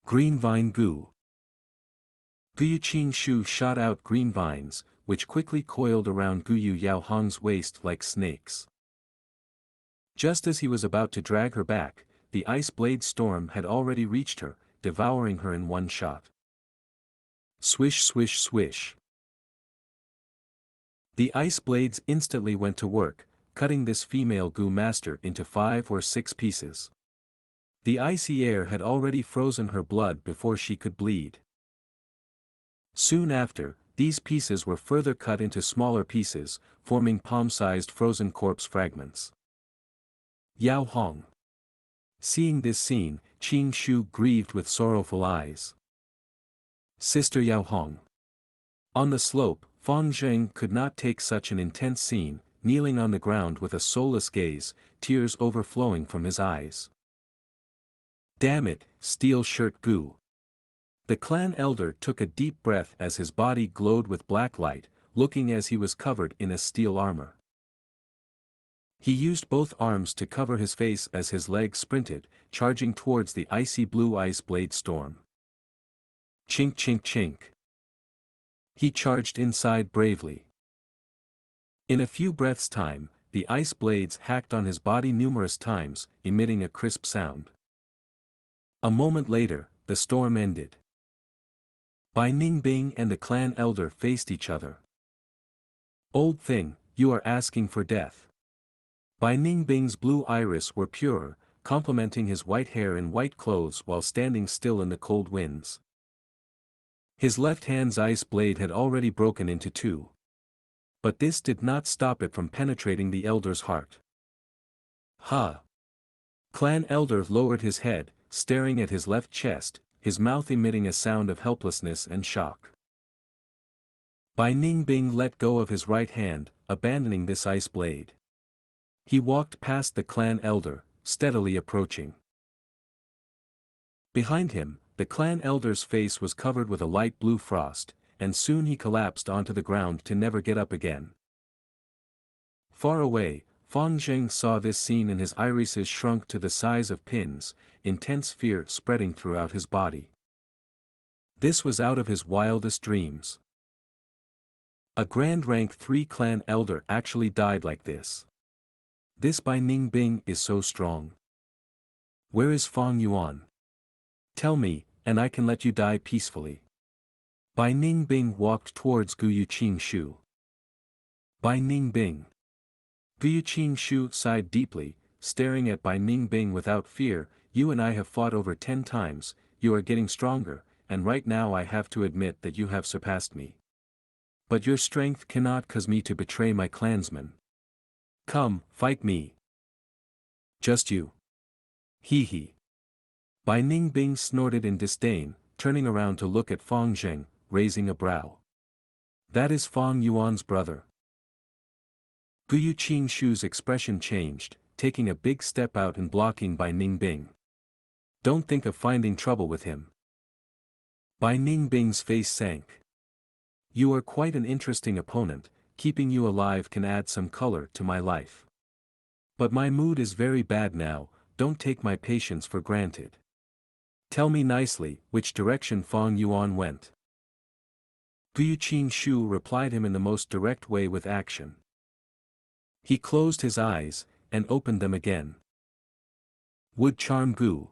Green Vine Gu. Guyu Qingshu shot out green vines, which quickly coiled around Guyu Yaohong's waist like snakes. Just as he was about to drag her back, the ice blade storm had already reached her, devouring her in one shot. Swish swish swish. The ice blades instantly went to work, cutting this female Gu master into 5 or 6 pieces. The icy air had already frozen her blood before she could bleed. Soon after, these pieces were further cut into smaller pieces, forming palm-sized frozen corpse fragments. Yao Hong. Seeing this scene, Qing Shu grieved with sorrowful eyes. Sister Yao Hong. On the slope, Fang Zheng could not take such an intense scene, kneeling on the ground with a soulless gaze, tears overflowing from his eyes. Damn it, Steel Shirt Gu. The clan elder took a deep breath as his body glowed with black light, looking as he was covered in a steel armor. He used both arms to cover his face as his legs sprinted, charging towards the icy blue ice blade storm. Chink chink chink. He charged inside bravely. In a few breaths' time, the ice blades hacked on his body numerous times, emitting a crisp sound. A moment later, the storm ended. Bai Ningbing and the clan elder faced each other. Old thing, you are asking for death. Bai Ningbing's blue iris were pure, complementing his white hair and white clothes while standing still in the cold winds. His left hand's ice blade had already broken into two. But this did not stop it from penetrating the elder's heart. Ha! Clan elder lowered his head, staring at his left chest, his mouth emitting a sound of helplessness and shock. Bai Ningbing let go of his right hand, abandoning this ice blade. He walked past the clan elder, steadily approaching. Behind him, the clan elder's face was covered with a light blue frost, and soon he collapsed onto the ground to never get up again. Far away, Fang Zheng saw this scene and his irises shrunk to the size of pins, intense fear spreading throughout his body. This was out of his wildest dreams. A Grand Rank 3 clan elder actually died like this. This Bai Ningbing is so strong. Where is Fang Yuan? Tell me, and I can let you die peacefully. Bai Ningbing walked towards Gu Yuqingshu. Bai Ningbing. Gu Yuqingshu sighed deeply, staring at Bai Ningbing without fear. You and I have fought over 10 times, you are getting stronger, and right now I have to admit that you have surpassed me. But your strength cannot cause me to betray my clansmen. Come, fight me. Just you. Hee hee. Bai Ningbing snorted in disdain, turning around to look at Fang Zheng, raising a brow. That is Fang Yuan's brother. Gu Yuqingshu's expression changed, taking a big step out and blocking Bai Ningbing. Don't think of finding trouble with him. Bai Ningbing's face sank. You are quite an interesting opponent, keeping you alive can add some color to my life. But my mood is very bad now, don't take my patience for granted. Tell me nicely, which direction Fang Yuan went. Gu Yuqingshu replied him in the most direct way with action. He closed his eyes, and opened them again. Would charm Gu.